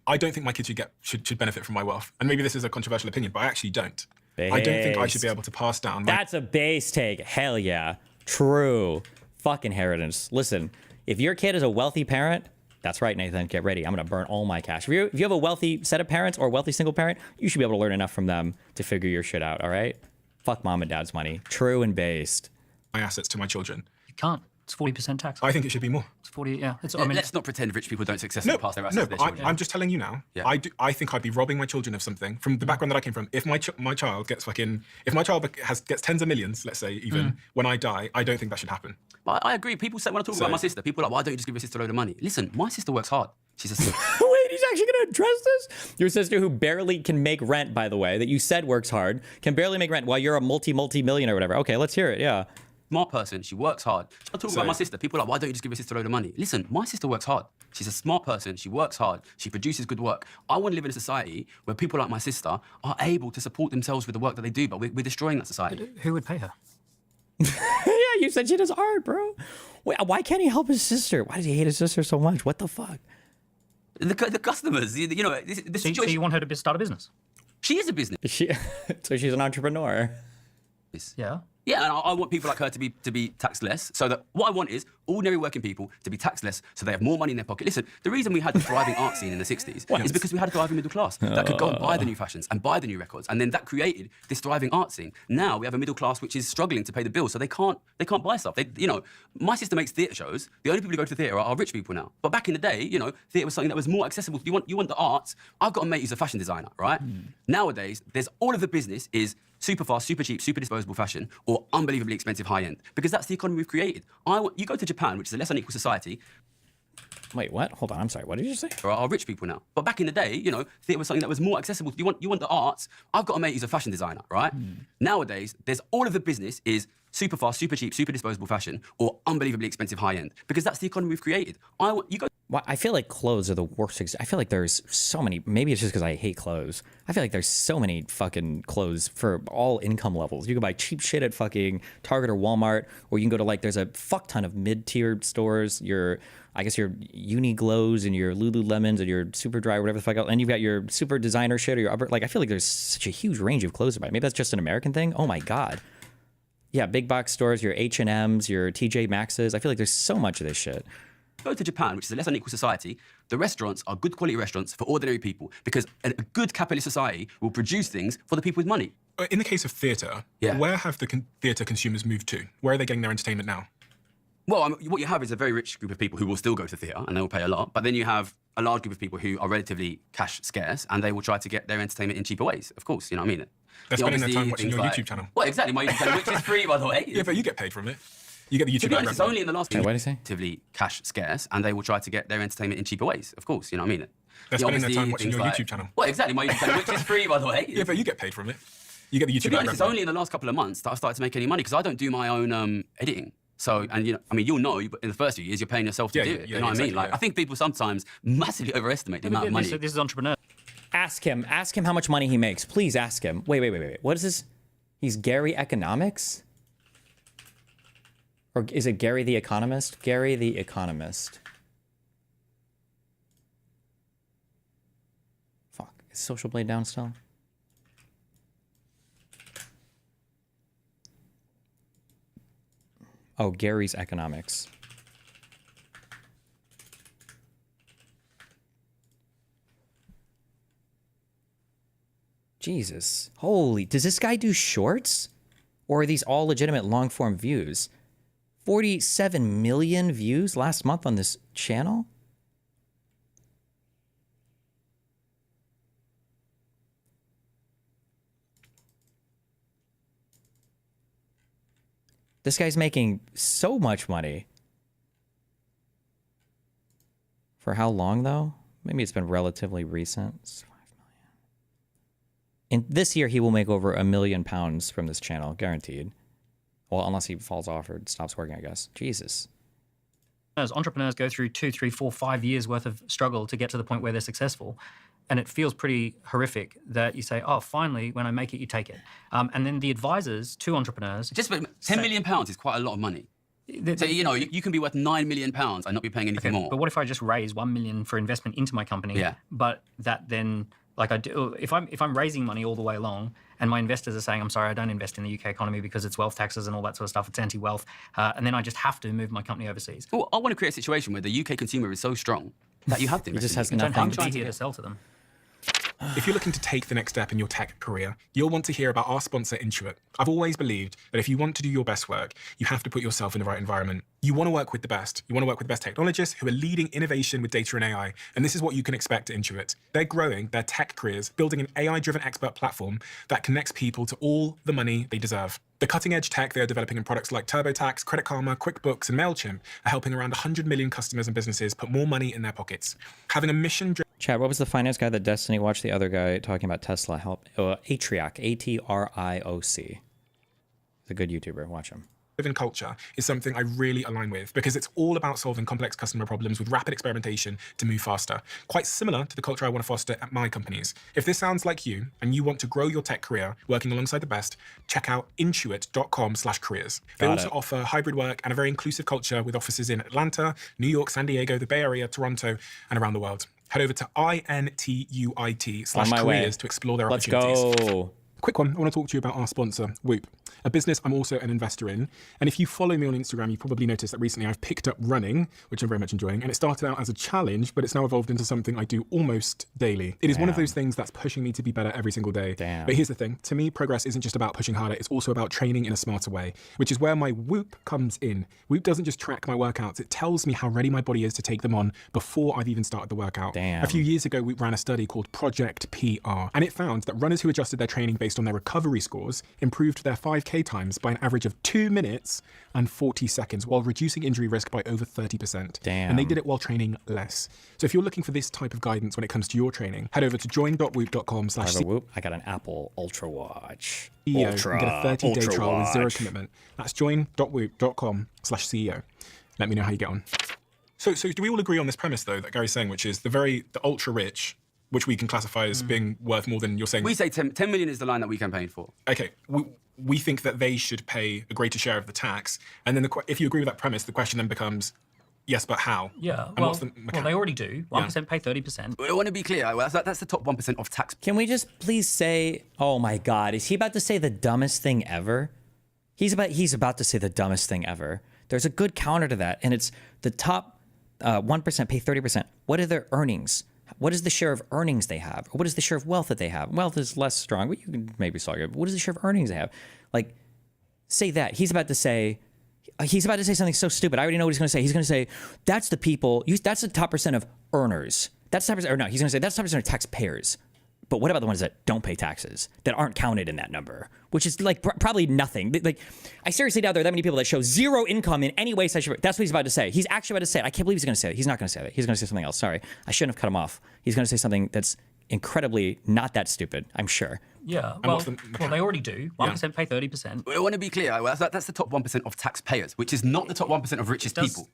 I don't think my kids should benefit from my wealth. And maybe this is a controversial opinion, but I actually don't. I don't think I should be able to pass down. That's a base take. Hell yeah. True. Fuck inheritance. Listen, if your kid is a wealthy parent, that's right, Nathan, get ready. I'm going to burn all my cash. If you have a wealthy set of parents or a wealthy single parent, you should be able to learn enough from them to figure your shit out, all right? Fuck mom and dad's money. True and based. My assets to my children. You can't. It's 40% tax. I think it should be more. It's 40. Yeah. I mean, let's not pretend rich people don't successfully pass their assets to their children. I'm just telling you now. Yeah. I think I'd be robbing my children of something from the background that I came from. If my child gets gets tens of millions, let's say, even when I die, I don't think that should happen. I agree. People say, when I talk about my sister, people are like, why don't you just give your sister a load of money? Listen, my sister works hard. She's a Wait, he's actually going to address this? Your sister, who barely can make rent, by the way, that you said works hard, can barely make rent while you're a multi-millionaire or whatever. Okay, let's hear it. Yeah. smart person. She works hard. I talk about my sister. People are like, why don't you just give your sister a load of money? Listen, my sister works hard. She's a smart person. She works hard. She produces good work. I want to live in a society where people like my sister are able to support themselves with the work that they do, but we're destroying that society. Who would pay her? Yeah, you said she does art, bro. Wait, why can't he help his sister? Why does he hate his sister so much? What the fuck? The customers, the situation. So you want her to start a business? She is a business. So she's an entrepreneur. Yeah. Yeah, and I want people like her to be taxed less. So that what I want is ordinary working people to be taxed less, so they have more money in their pocket. Listen, the reason we had the thriving art scene in the 60s is because we had a thriving middle class that could go and buy the new fashions and buy the new records, and then that created this thriving art scene. Now we have a middle class which is struggling to pay the bills, so they can't buy stuff. My sister makes theatre shows. The only people who go to theatre are rich people now. But back in the day, theatre was something that was more accessible. You want the arts. I've got a mate who's a fashion designer, right? Nowadays, there's all of the business is super fast, super cheap, super disposable fashion, or unbelievably expensive high-end, because that's the economy we've created. You go to Japan, which is a less unequal society. Wait, what? Hold on, I'm sorry. What did you say? There are rich people now. But back in the day, theatre was something that was more accessible. You want the arts. I've got a mate who's a fashion designer, right? Nowadays, there's all of the business is super fast, super cheap, super disposable fashion, or unbelievably expensive high-end, because that's the economy we've created. Well, I feel like clothes are the worst. I feel like there's so many. Maybe it's just because I hate clothes. I feel like there's so many fucking clothes for all income levels. You can buy cheap shit at fucking Target or Walmart, or you can go to there's a fuck ton of mid-tier stores. Your Uniglows and your Lululemons and your Superdry, whatever the fuck else. And you've got your super designer shit or your upper. I feel like there's such a huge range of clothes to buy. Maybe that's just an American thing. Oh my God. Yeah, big box stores, your H&Ms, your TJ Maxx's. I feel like there's so much of this shit. Go to Japan, which is a less unequal society. The restaurants are good quality restaurants for ordinary people, because a good capitalist society will produce things for the people with money. In the case of theatre, where have the theatre consumers moved to? Where are they getting their entertainment now? Well, what you have is a very rich group of people who will still go to theatre and they will pay a lot. But then you have a large group of people who are relatively cash scarce and they will try to get their entertainment in cheaper ways. Of course, you know what I mean? They're spending their time watching your YouTube channel. Well, exactly, my YouTube channel, which is free, by the way. Yeah, but you get paid from it. You get the YouTube. To be honest, it's only in the last few what years did he say? relatively cash scarce, and they will try to get their entertainment in cheaper ways. Of course, you know what I mean? They're spending their time watching your YouTube channel. Well, exactly, my YouTube channel, which is free, by the way. Yeah, but you get paid from it. You get the YouTube. To be honest, it's only in the last couple of months that I've started to make any money, because I don't do my own editing. So, and you'll know, but in the first few years, you're paying yourself to do it. You know what I mean? I think people sometimes massively overestimate the amount of money. This is entrepreneur. Ask him how much money he makes. Please ask him. Wait. What is this? He's Gary Economics? Or is it Gary the Economist? Gary the Economist. Fuck. Is Social Blade down still? Oh, Gary's Economics. Jesus. Holy. Does this guy do shorts? Or are these all legitimate long-form views? 47 million views last month on this channel? This guy's making so much money. For how long, though? Maybe it's been relatively recent. It's 5 million. In this year, he will make over £1 million from this channel, guaranteed. Well, unless he falls off or stops working, I guess. Jesus. As entrepreneurs go through 2, 3, 4, 5 years worth of struggle to get to the point where they're successful. And it feels pretty horrific that you say, oh, finally, when I make it, you take it. And then the advisors to entrepreneurs... Just £10 million is quite a lot of money. So, you can be worth £9 million and not be paying anything more. But what if I just raise $1 million for investment into my company? Yeah. But that then... I do, if I'm raising money all the way along, and my investors are saying, I'm sorry, I don't invest in the UK economy because it's wealth taxes and all that sort of stuff, it's anti-wealth, and then I just have to move my company overseas. Well, I want to create a situation where the UK consumer is so strong that you have to. He just has I'm nothing. trying to here to sell to them. If you're looking to take the next step in your tech career, you'll want to hear about our sponsor, Intuit. I've always believed that if you want to do your best work, you have to put yourself in the right environment. You want to work with the best. You want to work with the best technologists who are leading innovation with data and AI. And this is what you can expect at Intuit. They're growing their tech careers, building an AI-driven expert platform that connects people to all the money they deserve. The cutting-edge tech they are developing in products like TurboTax, Credit Karma, QuickBooks, and MailChimp are helping around 100 million customers and businesses put more money in their pockets. Having a mission-driven Chad, what was the finance guy that Destiny watched the other guy talking about Tesla? Help. Atrioc, A-T-R-I-O-C. He's a good YouTuber. Watch him. culture is something I really align with because it's all about solving complex customer problems with rapid experimentation to move faster. Quite similar to the culture I want to foster at my companies. If this sounds like you and you want to grow your tech career working alongside the best, check out intuit.com/careers. They also offer hybrid work and a very inclusive culture with offices in Atlanta, New York, San Diego, the Bay Area, Toronto, and around the world. Head over to intuit/careers to explore their opportunities. Let's go. Quick one, I want to talk to you about our sponsor, Whoop, a business I'm also an investor in. And if you follow me on Instagram, you've probably noticed that recently I've picked up running, which I'm very much enjoying. And it started out as a challenge, but it's now evolved into something I do almost daily. It is one of those things that's pushing me to be better every single day. But here's the thing, to me, progress isn't just about pushing harder, it's also about training in a smarter way, which is where my Whoop comes in. Whoop doesn't just track my workouts, it tells me how ready my body is to take them on before I've even started the workout. A few years ago, Whoop ran a study called Project PR, and it found that runners who adjusted their training based on their recovery scores improved their 5K times by an average of 2 minutes and 40 seconds while reducing injury risk by over 30%. And they did it while training less. So if you're looking for this type of guidance when it comes to your training, head over to join.whoop.com/CEO I got an Apple Ultra Watch. and get a 30-day trial with zero commitment. That's join.whoop.com/CEO. Let me know how you get on. So do we all agree on this premise, though, that Gary's saying, which is the ultra rich, which we can classify as being worth more than you're saying? We say 10 million is the line that we campaign for. Okay, we think that they should pay a greater share of the tax. And then if you agree with that premise, the question then becomes, yes, but how? Yeah, and well, they already do. 1% pay 30%. I want to be clear, that's the top 1% of tax. Can we just please say, oh my God, is he about to say the dumbest thing ever? He's about to say the dumbest thing ever. There's a good counter to that, and it's the top 1% pay 30%. What are their earnings? What is the share of earnings they have? What is the share of wealth that they have? Wealth is less strong, but you can maybe solve it. What is the share of earnings they have? Like, say that. He's about to say something so stupid. I already know what he's going to say. He's going to say, that's the people, that's the top percent of earners. That's the top percent, or no, he's going to say, that's the top percent of taxpayers. But what about the ones that don't pay taxes, that aren't counted in that number, which is like probably nothing. Like, I seriously doubt there are that many people that show zero income in any way. That's what he's about to say. He's actually about to say it. I can't believe he's going to say it. He's not going to say that. He's going to say something else. Sorry. I shouldn't have cut him off. He's going to say something that's incredibly not that stupid, I'm sure. Yeah, well, they already do. 1% pay 30%. I want to be clear, that's the top 1% of taxpayers, which is not the top 1% of richest people.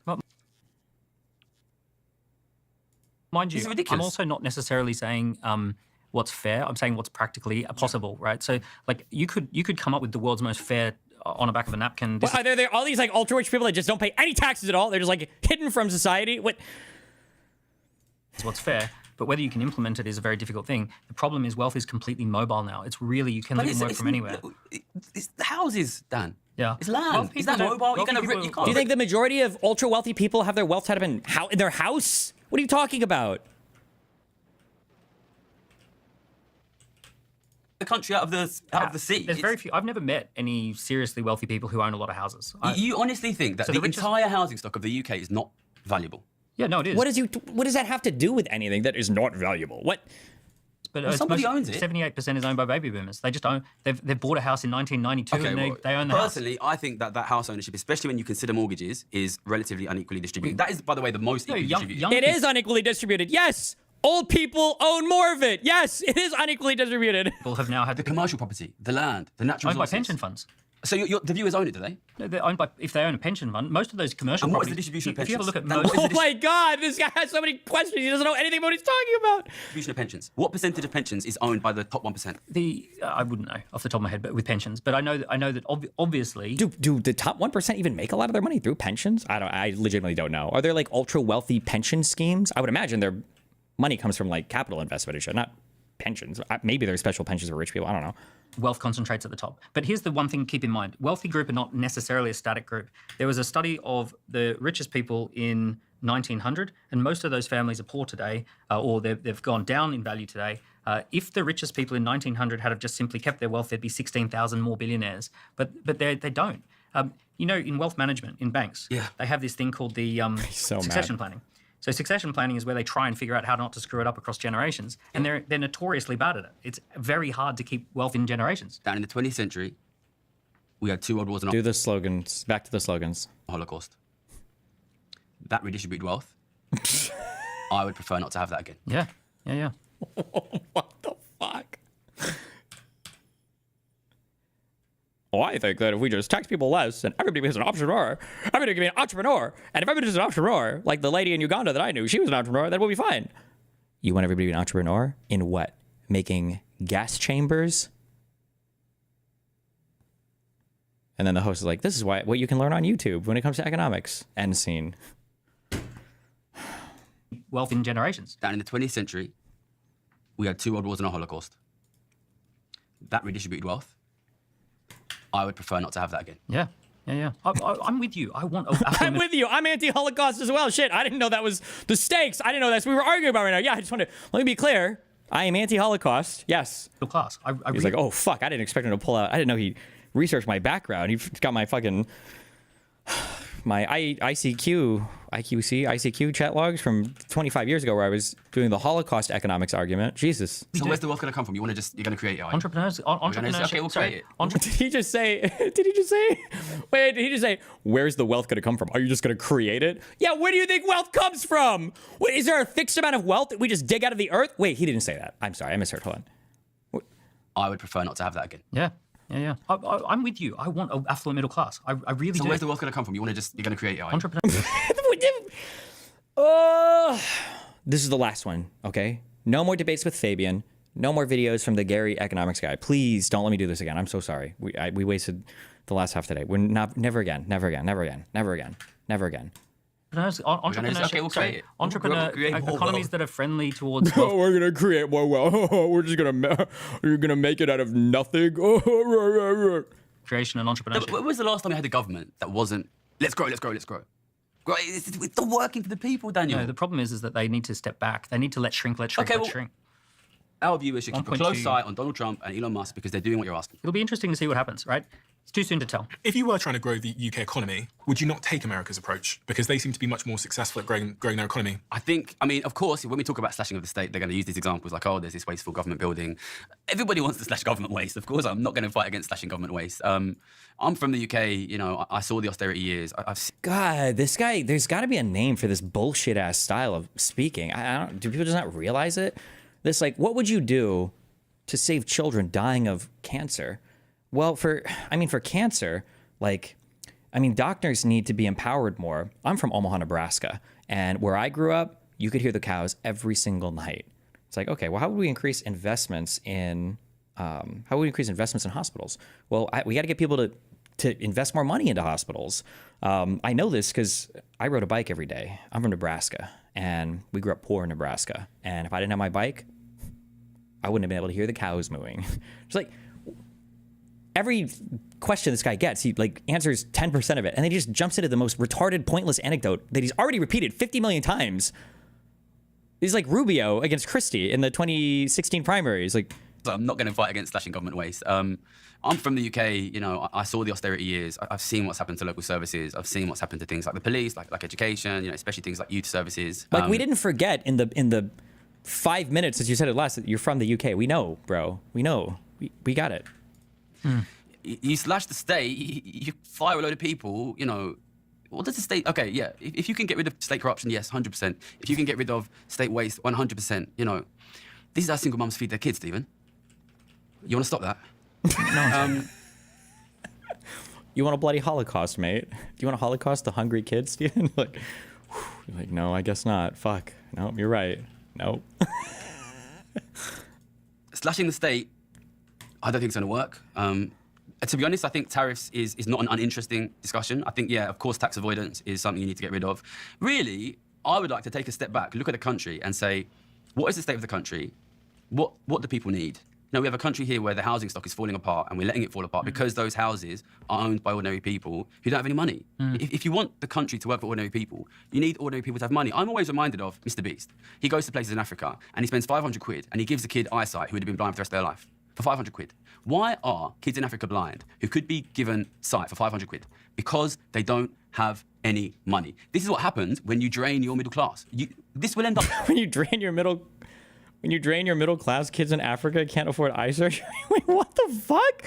Mind you, It's ridiculous. I'm also not necessarily saying what's fair. I'm saying what's practically possible, right? So, like, you could come up with the world's most fair on the back of a napkin. Well, are there all these like ultra rich people that just don't pay any taxes at all? They're just like hidden from society. What? It's what's fair. But whether you can implement it is a very difficult thing. The problem is wealth is completely mobile now. It's really, you can live and work from anywhere. It's the houses, Dan. Yeah. It's land. Is that mobile? You can't. Do you think the majority of ultra wealthy people have their wealth tied up in their house? What are you talking about? The country out of the sea. There's very few. I've never met any seriously wealthy people who own a lot of houses. You honestly think that the entire housing stock of the UK is not valuable? Yeah, no, it is. What does that have to do with anything that is not valuable? What? But somebody owns it. 78% is owned by baby boomers. They just own. They've bought a house in 1992 and they own the house. Personally, I think that house ownership, especially when you consider mortgages, is relatively unequally distributed. That is, by the way, the most equally distributed. It is unequally distributed. Yes. Old people own more of it. Yes, it is unequally distributed. People have now had the commercial property, the land, the natural resources. Owned by pension funds. So the viewers own it, do they? No, they're owned by, if they own a pension fund, most of those commercial and what properties. Is the distribution of pensions? If you have a look at Oh my God, this guy has so many questions. He doesn't know anything about what he's talking about. Distribution of pensions. What percentage of pensions is owned by the top 1%? I wouldn't know off the top of my head, but with pensions. But I know that obviously. Do the top 1% even make a lot of their money through pensions? I legitimately don't know. Are there like ultra wealthy pension schemes? I would imagine their money comes from like capital investment, not pensions. Maybe there's special pensions for rich people. I don't know. Wealth concentrates at the top. But here's the one thing to keep in mind. Wealthy group are not necessarily a static group. There was a study of the richest people in 1900, and most of those families are poor today, or they've gone down in value today. If the richest people in 1900 had have just simply kept their wealth, there'd be 16,000 more billionaires. But they don't. In wealth management, in banks, they have this thing called the succession planning. So succession planning is where they try and figure out how not to screw it up across generations. And they're notoriously bad at it. It's very hard to keep wealth in generations. Down in the 20th century, we had 2 world wars and Do the slogans. Back to the slogans. a Holocaust. That redistributed wealth, I would prefer not to have that again. Yeah. What the fuck? Well, I think that if we just tax people less and everybody becomes an entrepreneur, everybody can be an entrepreneur. And if everybody is an entrepreneur, like the lady in Uganda that I knew, she was an entrepreneur, then we'll be fine. You want everybody to be an entrepreneur? In what? Making gas chambers? And then the host is like, this is what you can learn on YouTube when it comes to economics. End scene. Wealth in generations. Down in the 20th century, we had 2 world wars and a Holocaust. That redistributed wealth, I would prefer not to have that again. Yeah. I'm with you. I want. I'm with you. I'm anti-Holocaust as well. Shit, I didn't know that was the stakes. I didn't know that's what we were arguing about right now. Yeah, I just want to let me be clear. I am anti-Holocaust. Yes. Class. He's like, oh fuck, I didn't expect him to pull out. I didn't know he researched my background. He got my fucking ICQ chat logs from 25 years ago where I was doing the Holocaust economics argument. Jesus. So where's the wealth going to come from? You're going to create it, are you? Entrepreneurship. Okay, we'll create it. Did he just say, wait, did he just say, where's the wealth going to come from? Are you just going to create it? Yeah, where do you think wealth comes from? Wait, is there a fixed amount of wealth that we just dig out of the earth? Wait, he didn't say that. I'm sorry, I misheard. Hold on. I would prefer not to have that again. Yeah. I'm with you. I want an affluent middle class. I really do. So where's the wealth going to come from? You're going to create it, are you? Entrepreneur. This is the last one, okay? No more debates with Fabian. No more videos from the Gary economics guy. Please don't let me do this again. I'm so sorry. We wasted the last half today. We're never again. Entrepreneurship. Okay, we'll create it. Economies that are friendly towards. Oh, we're gonna create more wealth. We're just you're gonna make it out of nothing. Creation and entrepreneurship. When was the last time we had a government that wasn't, let's grow? It's not working for the people, Daniel. No, the problem is that they need to step back. They need to let shrink. Our viewers should keep a close eye on Donald Trump and Elon Musk because they're doing what you're asking. It'll be interesting to see what happens, right? It's too soon to tell. If you were trying to grow the UK economy, would you not take America's approach? Because they seem to be much more successful at growing their economy. Of course, when we talk about slashing of the state, they're going to use these examples like, there's this wasteful government building. Everybody wants to slash government waste. Of course, I'm not going to fight against slashing government waste. I'm from the UK. I saw the austerity years. God, this guy, there's got to be a name for this bullshit ass style of speaking. Do people just not realize it? This, what would you do to save children dying of cancer? Well, for cancer, doctors need to be empowered more. I'm from Omaha, Nebraska, and where I grew up, you could hear the cows every single night. It's like, okay, well, how would we increase investments in hospitals? Well, we got to get people to invest more money into hospitals. I know this because I rode a bike every day. I'm from Nebraska, and we grew up poor in Nebraska. And if I didn't have my bike, I wouldn't have been able to hear the cows mooing. It's like, every question this guy gets, he answers 10% of it, and then he just jumps into the most retarded, pointless anecdote that he's already repeated 50 million times. He's like Rubio against Christie in the 2016 primaries. So I'm not going to fight against slashing government waste. I'm from the UK. I saw the austerity years. I've seen what's happened to local services. I've seen what's happened to things like the police, like education. Especially things like youth services. We didn't forget in the 5 minutes since you said it last that you're from the UK. We know, bro. We know. We got it. You slash the state, you fire a load of people, what does the state, okay, yeah, if you can get rid of state corruption, yes, 100%. If you can get rid of state waste, 100%, this is how single mums feed their kids, Stephen. You want to stop that? No. You want a bloody Holocaust, mate? Do you want to Holocaust the hungry kids, Stephen? No, I guess not. Fuck. No, you're right. No. Slashing the state, I don't think it's going to work. To be honest, I think tariffs is not an uninteresting discussion. I think, of course, tax avoidance is something you need to get rid of. Really, I would like to take a step back, look at the country and say, what is the state of the country? What do people need? we have a country here where the housing stock is falling apart and we're letting it fall apart because those houses are owned by ordinary people who don't have any money. If you want the country to work for ordinary people, you need ordinary people to have money. I'm always reminded of Mr. Beast. He goes to places in Africa and he spends 500 quid and he gives a kid eyesight who would have been blind for the rest of their life for 500 quid. Why are kids in Africa blind who could be given sight for 500 quid? Because they don't have any money. This is what happens when you drain your middle class. This will end up... When you drain your middle class, kids in Africa can't afford eye surgery. Wait, what the fuck?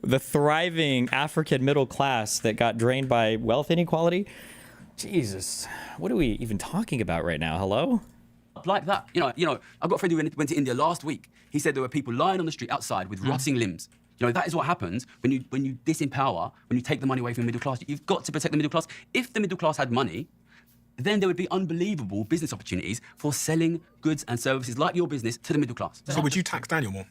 The thriving African middle class that got drained by wealth inequality. Jesus, what are we even talking about right now? Hello? Like that. I've got a friend who went to India last week. He said there were people lying on the street outside with rotting limbs. That is what happens when you disempower, when you take the money away from the middle class. You've got to protect the middle class. If the middle class had money, then there would be unbelievable business opportunities for selling goods and services like your business to the middle class. So would you tax Daniel more?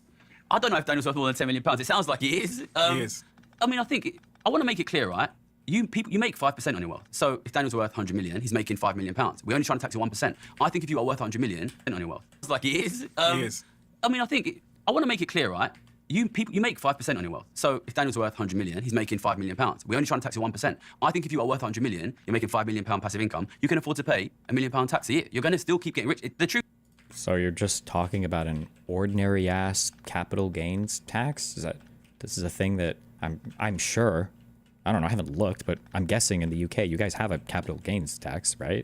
I don't know if Daniel's worth more than £10 million. It sounds like he is. He is. I mean, I want to make it clear, right? You make 5% on your wealth. So if Daniel's worth 100 million, he's making £5 million. We're only trying to tax you 1%. I think if you are worth 100 million on your wealth, it's like he is. He is. I mean, I want to make it clear, right? You make 5% on your wealth. So if Daniel's worth 100 million, he's making £5 million. We're only trying to tax you 1%. I think if you are worth 100 million, you're making £5 million passive income, you can afford to pay £1 million tax a year. You're going to still keep getting rich. The truth. So you're just talking about an ordinary ass capital gains tax? This is a thing that I'm sure, I don't know, I haven't looked, but I'm guessing in the UK you guys have a capital gains tax, right?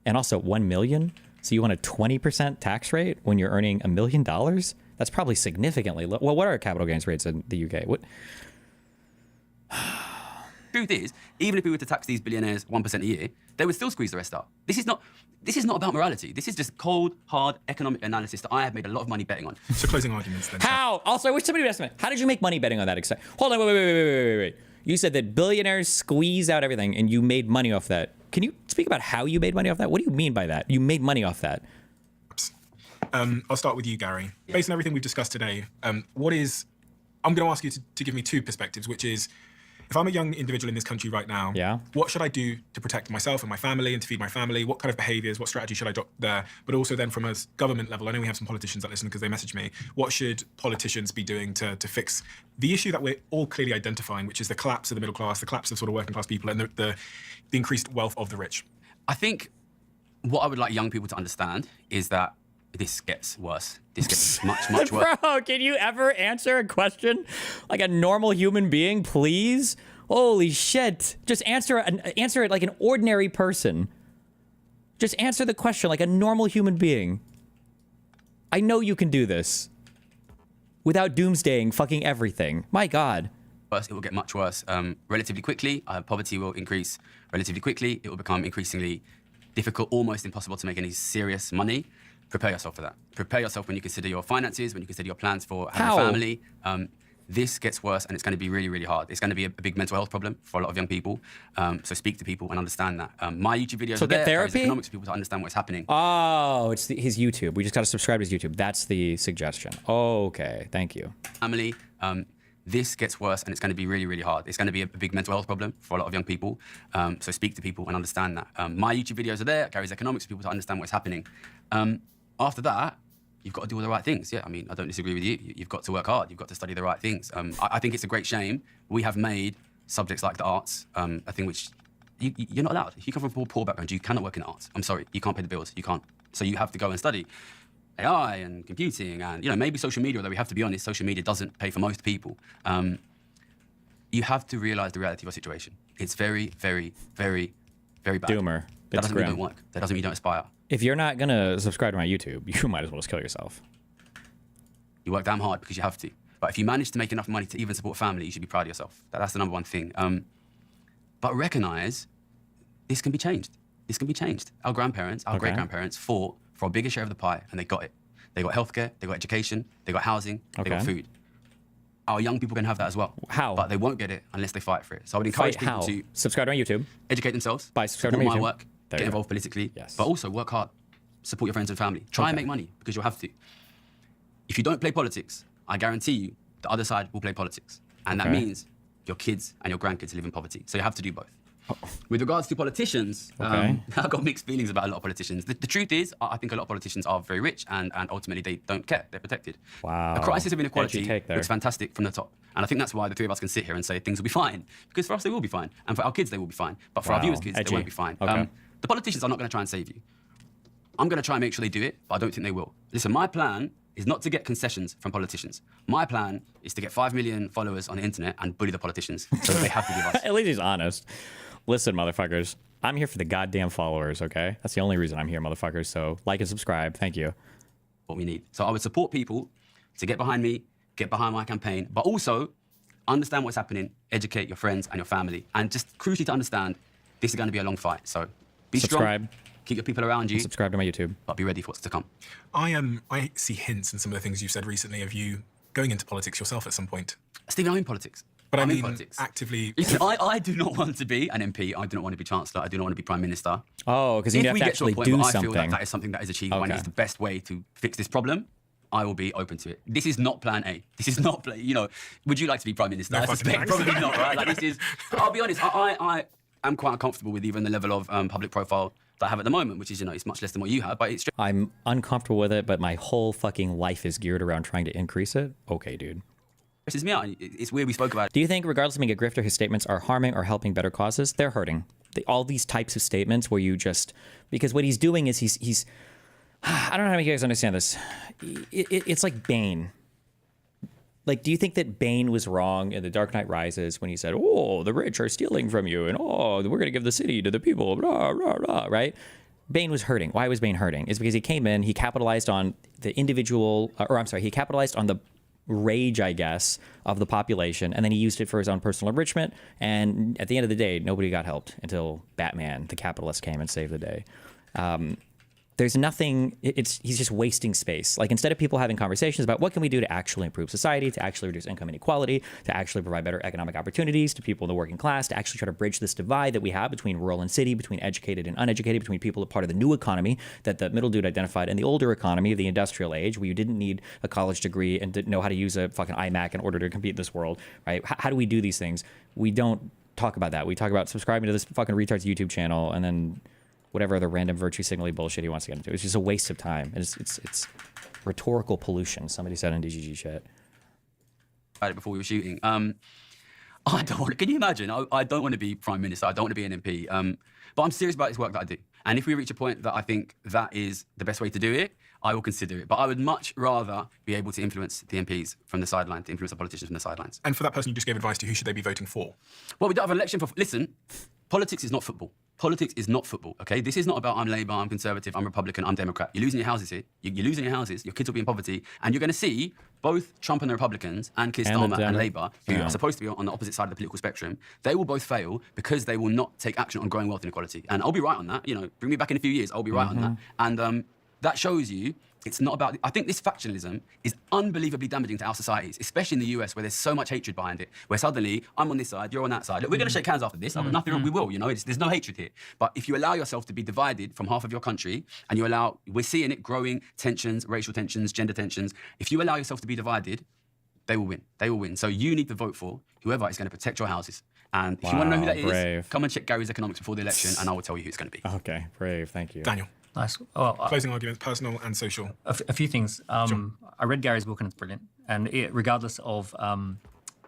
And also 1 million? So you want a 20% tax rate when you're earning $1 million? That's probably significantly low. Well, what are capital gains rates in the UK? What? Truth is, even if we were to tax these billionaires 1% a year, they would still squeeze the rest out. This is not about morality. This is just cold, hard economic analysis that I have made a lot of money betting on. So closing arguments then. How? Also, I wish somebody would ask me, how did you make money betting on that extent? Hold on, wait. You said that billionaires squeeze out everything and you made money off that. Can you speak about how you made money off that? What do you mean by that? You made money off that. I'll start with you, Gary. Based on everything we've discussed today, I'm going to ask you to give me two perspectives, which is, if I'm a young individual in this country right now, what should I do to protect myself and my family and to feed my family? What kind of behaviours, what strategy should I adopt there? But also then from a government level, I know we have some politicians that listen because they message me. What should politicians be doing to fix the issue that we're all clearly identifying, which is the collapse of the middle class, the collapse of sort of working class people and the increased wealth of the rich? I think what I would like young people to understand is that this gets worse. This gets much, much worse. Bro, can you ever answer a question like a normal human being, please? Holy shit. Just answer it like an ordinary person. Just answer the question like a normal human being. I know you can do this without doomsdaying fucking everything. My God. It will get much worse relatively quickly. Poverty will increase relatively quickly. It will become increasingly difficult, almost impossible to make any serious money. Prepare yourself for that. Prepare yourself when you consider your finances, when you consider your plans for having a family. This gets worse and it's going to be really, really hard. It's going to be a big mental health problem for a lot of young people. So speak to people and understand that. My YouTube videos are there. Therapy? Economics for people to understand what's happening. Oh, it's his YouTube. We just got to subscribe to his YouTube. That's the suggestion. Okay, thank you. Family. This gets worse and it's going to be really, really hard. It's going to be a big mental health problem for a lot of young people. So speak to people and understand that. My YouTube videos are there. Gary's Economics for people to understand what's happening. After that, you've got to do all the right things. Yeah, I mean, I don't disagree with you. You've got to work hard. You've got to study the right things. I think it's a great shame we have made subjects like the arts a thing which you're not allowed. If you come from a poor background, you cannot work in the arts. I'm sorry, you can't pay the bills. You can't. So you have to go and study AI and computing and, maybe social media, although we have to be honest, social media doesn't pay for most people. You have to realize the reality of your situation. It's very, very, very, very bad. Doomer. That doesn't mean you don't work. That doesn't mean you don't aspire. If you're not going to subscribe to my YouTube, you might as well just kill yourself. You work damn hard because you have to. But if you manage to make enough money to even support family, you should be proud of yourself. That's the number one thing. But recognize this can be changed. This can be changed. Our grandparents, our great-grandparents fought for a bigger share of the pie and they got it. They got healthcare, they got education, they got housing, they got food. Our young people can have that as well. How? But they won't get it unless they fight for it. So I would encourage people to subscribe to my YouTube, educate themselves, by subscribing to my YouTube. work, get involved politically, but also work hard, support your friends and family. Try and make money because you'll have to. If you don't play politics, I guarantee you the other side will play politics. And that means your kids and your grandkids live in poverty. So you have to do both. With regards to politicians, Okay. I've got mixed feelings about a lot of politicians. The truth is, I think a lot of politicians are very rich and ultimately they don't care. They're protected. Wow. A crisis of inequality Edgy take there. looks fantastic from the top. And I think that's why the three of us can sit here and say things will be fine. Because for us, they will be fine. And for our kids, they will be fine. But for our Wow. viewers' kids, Edgy. they won't be fine. Okay. The politicians are not going to try and save you. I'm going to try and make sure they do it, but I don't think they will. Listen, my plan is not to get concessions from politicians. My plan is to get 5 million followers on the internet and bully the politicians so that they have to give us. At least he's honest. Listen, motherfuckers, I'm here for the goddamn followers, okay? That's the only reason I'm here, motherfuckers. So like and subscribe. Thank you. What we need. So I would support people to get behind me, get behind my campaign, but also understand what's happening, educate your friends and your family, and just crucially to understand this is going to be a long fight. So be Subscribe. strong, keep your people around you, Subscribe to my YouTube. but be ready for what's to come. I see hints in some of the things you've said recently of you going into politics yourself at some point. Stephen, I'm in politics. But I'm I in mean, politics. actively. Listen, I do not want to be an MP. I do not want to be Chancellor. I do not want to be Prime Minister. Oh, because you have to actually do where I feel something. that is something that is achievable and Okay. is the best way to fix this problem, I will be open to it. This is not plan A. This is not, you know, would you like to be Prime Minister? No, I fucking suspect thanks. probably not, right? Like this is, I'll be honest, I am quite uncomfortable with even the level of public profile that I have at the moment, which is, you know, it's much less than what you have, but it's I'm uncomfortable with it, but my whole fucking life is geared around trying to increase it. Okay, dude. stresses me out. It's weird we spoke about it. Do you think, regardless of being a grifter, his statements are harming or helping better causes? They're hurting. All these types of statements where you just, because what he's doing is he's I don't know how you guys understand this. It's like Bane. Like, do you think that Bane was wrong in The Dark Knight Rises when he said, "Oh, the rich are stealing from you, and oh, we're gonna give the city to the people," blah, blah, blah, right? Bane was hurting. Why was Bane hurting? It's because he came in, he capitalized on the individual, he capitalized on the rage, I guess, of the population, and then he used it for his own personal enrichment. And at the end of the day, nobody got helped until Batman, the capitalist, came and saved the day. There's nothing, he's just wasting space. Like, instead of people having conversations about what can we do to actually improve society, to actually reduce income inequality, to actually provide better economic opportunities to people in the working class, to actually try to bridge this divide that we have between rural and city, between educated and uneducated, between people a part of the new economy that the middle dude identified, and the older economy of the industrial age, where you didn't need a college degree and didn't know how to use a fucking iMac in order to compete in this world, right? How do we do these things? We don't talk about that. We talk about subscribing to this fucking retard's YouTube channel and then whatever other random virtue signaling bullshit he wants to get into. It's just a waste of time. It's rhetorical pollution. Somebody said in DGG chat. About it before we were shooting. I don't want to, can you imagine? I don't want to be Prime Minister. I don't want to be an MP. But I'm serious about this work that I do. And if we reach a point that I think that is the best way to do it, I will consider it. But I would much rather be able to influence the MPs from the sideline, to influence the politicians from the sidelines. And for that person you just gave advice to, who should they be voting for? Well, we don't have an election for... Listen, politics is not football. Politics is not football, okay? This is not about I'm Labour, I'm Conservative, I'm Republican, I'm Democrat. You're losing your houses here. You're losing your houses. Your kids will be in poverty. And you're going to see both Trump and the Republicans and Keir Starmer and Labour, who are supposed to be on the opposite side of the political spectrum, they will both fail because they will not take action on growing wealth inequality. And I'll be right on that. You know, bring me back in a few years, I'll be right on that. And that shows you it's not about... I think this factionalism is unbelievably damaging to our societies, especially in the US, where there's so much hatred behind it, where suddenly I'm on this side, you're on that side. Look, we're going to shake hands after this. I've got nothing wrong, we will, you know, there's no hatred here. But if you allow yourself to be divided from half of your country, and you allow... We're seeing it, growing tensions, racial tensions, gender tensions. If you allow yourself to be divided, they will win. They will win. So you need to vote for whoever is going to protect your houses. And if you want to know who that is, come and check Gary's Economics before the election, and I will tell you who it's going to be. Okay, brave. Thank you. Daniel. Nice. Well, Closing arguments, personal and social. a few things. I read Gary's book and it's brilliant. And regardless of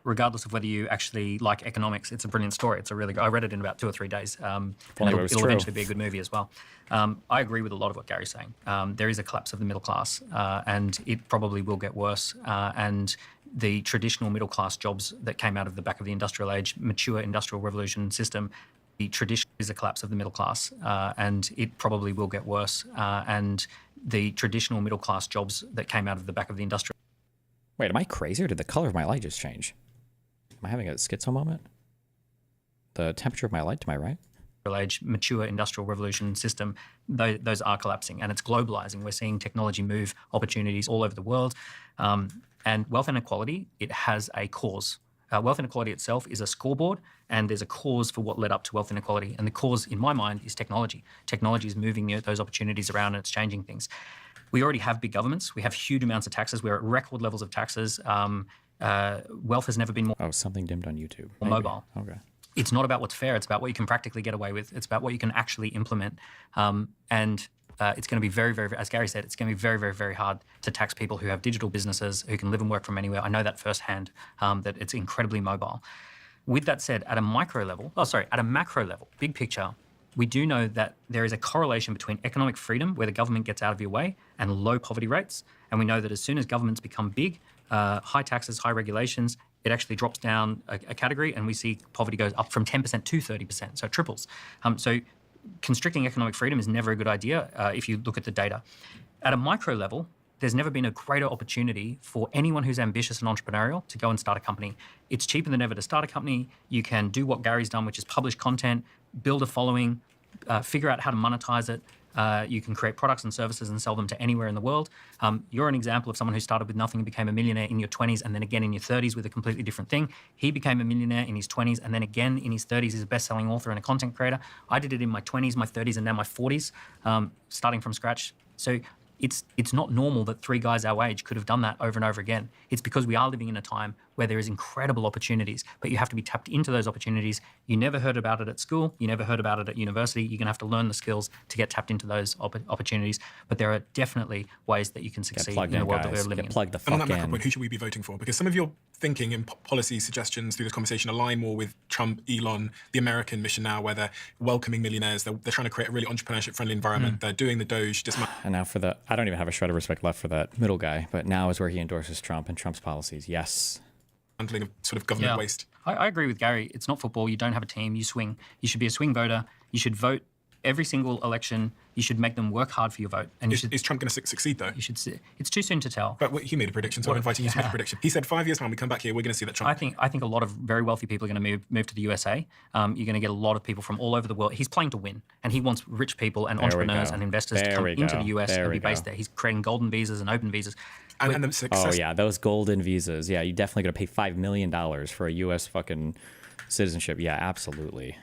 whether you actually like economics, it's a brilliant story. It's a really good. I read it in about 2 or 3 days. And it'll eventually be a good movie as well. I agree with a lot of what Gary's saying. There is a collapse of the middle class, and it probably will get worse. And the traditional middle class jobs that came out of the back of the industrial age, mature industrial revolution system, the tradition is a collapse of the middle class, and it probably will get worse. And the traditional middle class jobs that came out of the back of the industrial... Wait, am I crazy or did the color of my light just change? Am I having a schizo moment? The temperature of my light to my right? age, mature industrial revolution system, those are collapsing, and it's globalizing. We're seeing technology move opportunities all over the world. And wealth inequality, it has a cause. Wealth inequality itself is a scoreboard, and there's a cause for what led up to wealth inequality. And the cause, in my mind, is technology. Technology is moving those opportunities around, and it's changing things. We already have big governments. We have huge amounts of taxes. We're at record levels of taxes. Wealth has never been more Oh, something dimmed on YouTube. mobile. Okay. it's not about what's fair. It's about what you can practically get away with. It's about what you can actually implement. It's going to be very, very, as Gary said, it's going to be very, very, very hard to tax people who have digital businesses, who can live and work from anywhere. I know that firsthand, that it's incredibly mobile. With that said, at a macro level, big picture, we do know that there is a correlation between economic freedom, where the government gets out of your way, and low poverty rates. And we know that as soon as governments become big, high taxes, high regulations, it actually drops down a category, and we see poverty goes up from 10% to 30%, so it triples. So constricting economic freedom is never a good idea if you look at the data. At a micro level, there's never been a greater opportunity for anyone who's ambitious and entrepreneurial to go and start a company. It's cheaper than ever to start a company. You can do what Gary's done, which is publish content, build a following, figure out how to monetize it. You can create products and services and sell them to anywhere in the world. You're an example of someone who started with nothing and became a millionaire in your 20s and then again in your 30s with a completely different thing. He became a millionaire in his 20s and then again in his 30s is a best-selling author and a content creator. I did it in my 20s, my 30s, and now my 40s, starting from scratch. So it's not normal that three guys our age could have done that over and over again. It's because we are living in a time where there is incredible opportunities, but you have to be tapped into those opportunities. You never heard about it at school. You never heard about it at university. You're going to have to learn the skills to get tapped into those opportunities. But there are definitely ways that you can succeed in the world that we're living in. Plug the fuck and on that macro in. point, who should we be voting for? Because some of your thinking and policy suggestions through this conversation align more with Trump, Elon, the American mission now, where they're welcoming millionaires. They're trying to create a really entrepreneurship-friendly environment. They're doing the Doge. And now for I don't even have a shred of respect left for that middle guy, but now is where he endorses Trump and Trump's policies. Yes. Handling of sort of government waste. I agree with Gary. It's not football. You don't have a team. You swing. You should be a swing voter. You should vote every single election. You should make them work hard for your vote. And is Trump going to succeed, though? You should. It's too soon to tell. But he made a prediction, so I'm inviting you to make a prediction. He said 5 years' time, we come back here, we're going to see that Trump... I think a lot of very wealthy people are going to move to the USA. You're going to get a lot of people from all over the world. He's playing to win, and he wants rich people and entrepreneurs and investors to come into the US and be based there. He's creating golden visas and open visas. And the success... Oh, yeah, those golden visas. Yeah, you definitely got to pay $5 million for a U.S. fucking citizenship. Yeah, absolutely.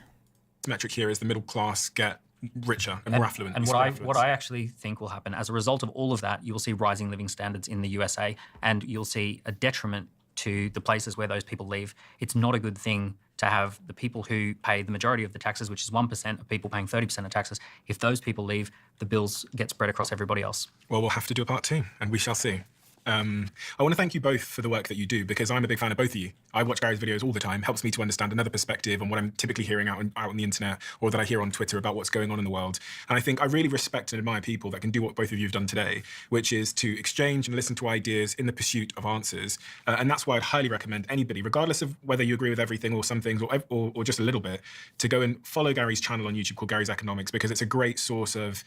The metric here is the middle class get richer and more affluent. And what I actually think will happen as a result of all of that, you will see rising living standards in the USA, and you'll see a detriment to the places where those people live. It's not a good thing to have the people who pay the majority of the taxes, which is 1% of people paying 30% of taxes. If those people leave, the bills get spread across everybody else. Well, we'll have to do a part 2, and we shall see. I want to thank you both for the work that you do, because I'm a big fan of both of you. I watch Gary's videos all the time, helps me to understand another perspective on what I'm typically hearing out on the internet, or that I hear on Twitter about what's going on in the world. And I think I really respect and admire people that can do what both of you have done today, which is to exchange and listen to ideas in the pursuit of answers. And that's why I'd highly recommend anybody, regardless of whether you agree with everything or some things or just a little bit, to go and follow Gary's channel on YouTube called Gary's Economics, because it's a great source of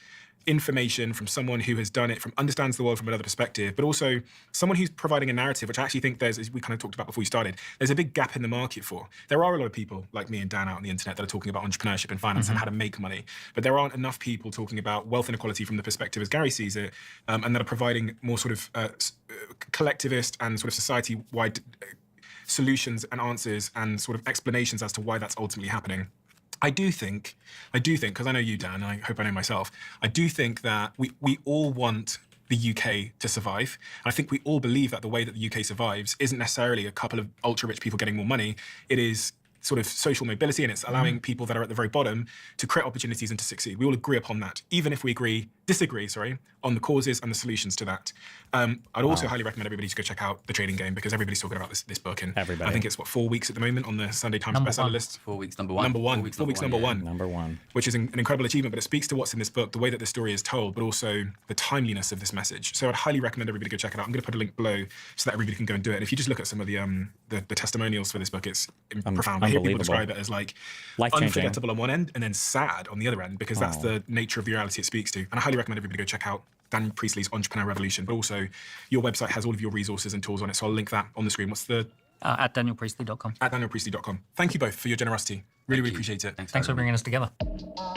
information from someone who has done it, understands the world from another perspective, but also someone who's providing a narrative, which I actually think as we kind of talked about before we started, there's a big gap in the market for. There are a lot of people like me and Dan out on the internet that are talking about entrepreneurship and finance and how to make money, but there aren't enough people talking about wealth inequality from the perspective as Gary sees it, and that are providing more sort of collectivist and sort of society-wide solutions and answers and sort of explanations as to why that's ultimately happening. I do think, because I know you, Dan, and I hope I know myself, I do think that we all want the UK to survive. And I think we all believe that the way that the UK survives isn't necessarily a couple of ultra-rich people getting more money. It is sort of social mobility, and it's allowing people that are at the very bottom to create opportunities and to succeed. We all agree upon that, even if we disagree, on the causes and the solutions to that. I'd also highly recommend everybody to go check out The Trading Game, because everybody's talking about this book, and everybody. I think it's 4 weeks at the moment on the Sunday Times bestseller list. 4 weeks, number one. Number one. Number one. Which is an incredible achievement, but it speaks to what's in this book, the way that the story is told, but also the timeliness of this message. So I'd highly recommend everybody go check it out. I'm going to put a link below so that everybody can go and do it. And if you just look at some of the testimonials for this book, it's profound. I hear people describe it as like unforgettable on one end and then sad on the other end, because that's the nature of the reality it speaks to. And I highly recommend everybody go check out Daniel Preistley's Entrepreneur Revolution, but also your website has all of your resources and tools on it, so I'll link that on the screen. What's the... At danielpreistley.com. At danielpreistley.com. Thank you both for your generosity. Really appreciate it. Thanks for bringing us together.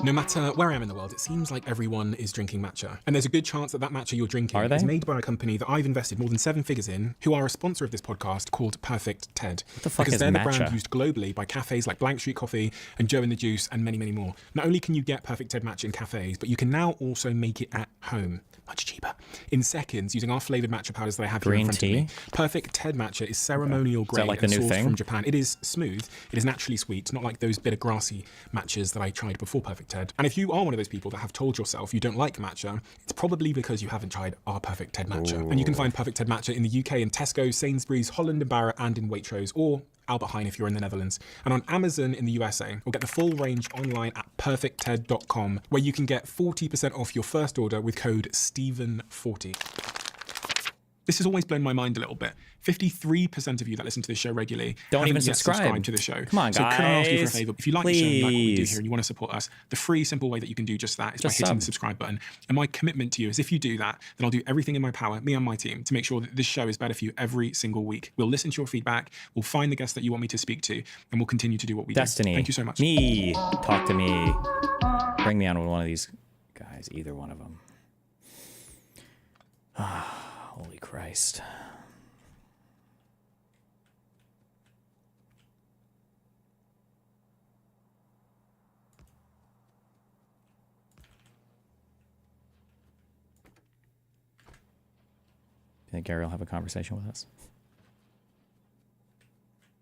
No matter where I am in the world, it seems like everyone is drinking matcha. And there's a good chance that matcha you're drinking is made by a company that I've invested more than 7 figures in, who are a sponsor of this podcast, called Perfect Ted. What the fuck because is they're matcha? the brand used globally by cafes like Blank Street Coffee and Joe and the Juice and many, many more. Not only can you get Perfect Ted matcha in cafes, but you can now also make it at home. much cheaper, in seconds using our flavored matcha powders that I have here in Green front tea? of me. Perfect TED matcha is ceremonial grade like the and new sourced thing? from Japan. It is smooth. It is naturally sweet, not like those bitter grassy matchas that I tried before Perfect TED. And if you are one of those people that have told yourself you don't like matcha, it's probably because you haven't tried our Perfect TED matcha. And you can find Perfect TED matcha in the UK in Tesco, Sainsbury's, Holland and Barrett, and in Waitrose, or Albert Heijn if you're in the Netherlands. And on Amazon in the USA, or get the full range online at perfectted.com, where you can get 40% off your first order with code Stephen40. This has always blown my mind a little bit. 53% of you that listen to this show regularly Don't haven't even yet subscribe. subscribed to the show. Come on, so can I ask you for a guys. favour? If you like the show, you like what we do Please. here, and you want to support us, the free, simple way that you can do just that is by Just hitting sub. the subscribe button. And my commitment to you is if you do that, then I'll do everything in my power, me and my team, to make sure that this show is better for you every single week. We'll listen to your feedback, we'll find the guests that you want me to speak to, and we'll continue to do what we Destiny. do. Thank you so much. Me. Talk to me. Bring me on with one of these guys, either one of them. Holy Christ. Do you think Gary will have a conversation with us?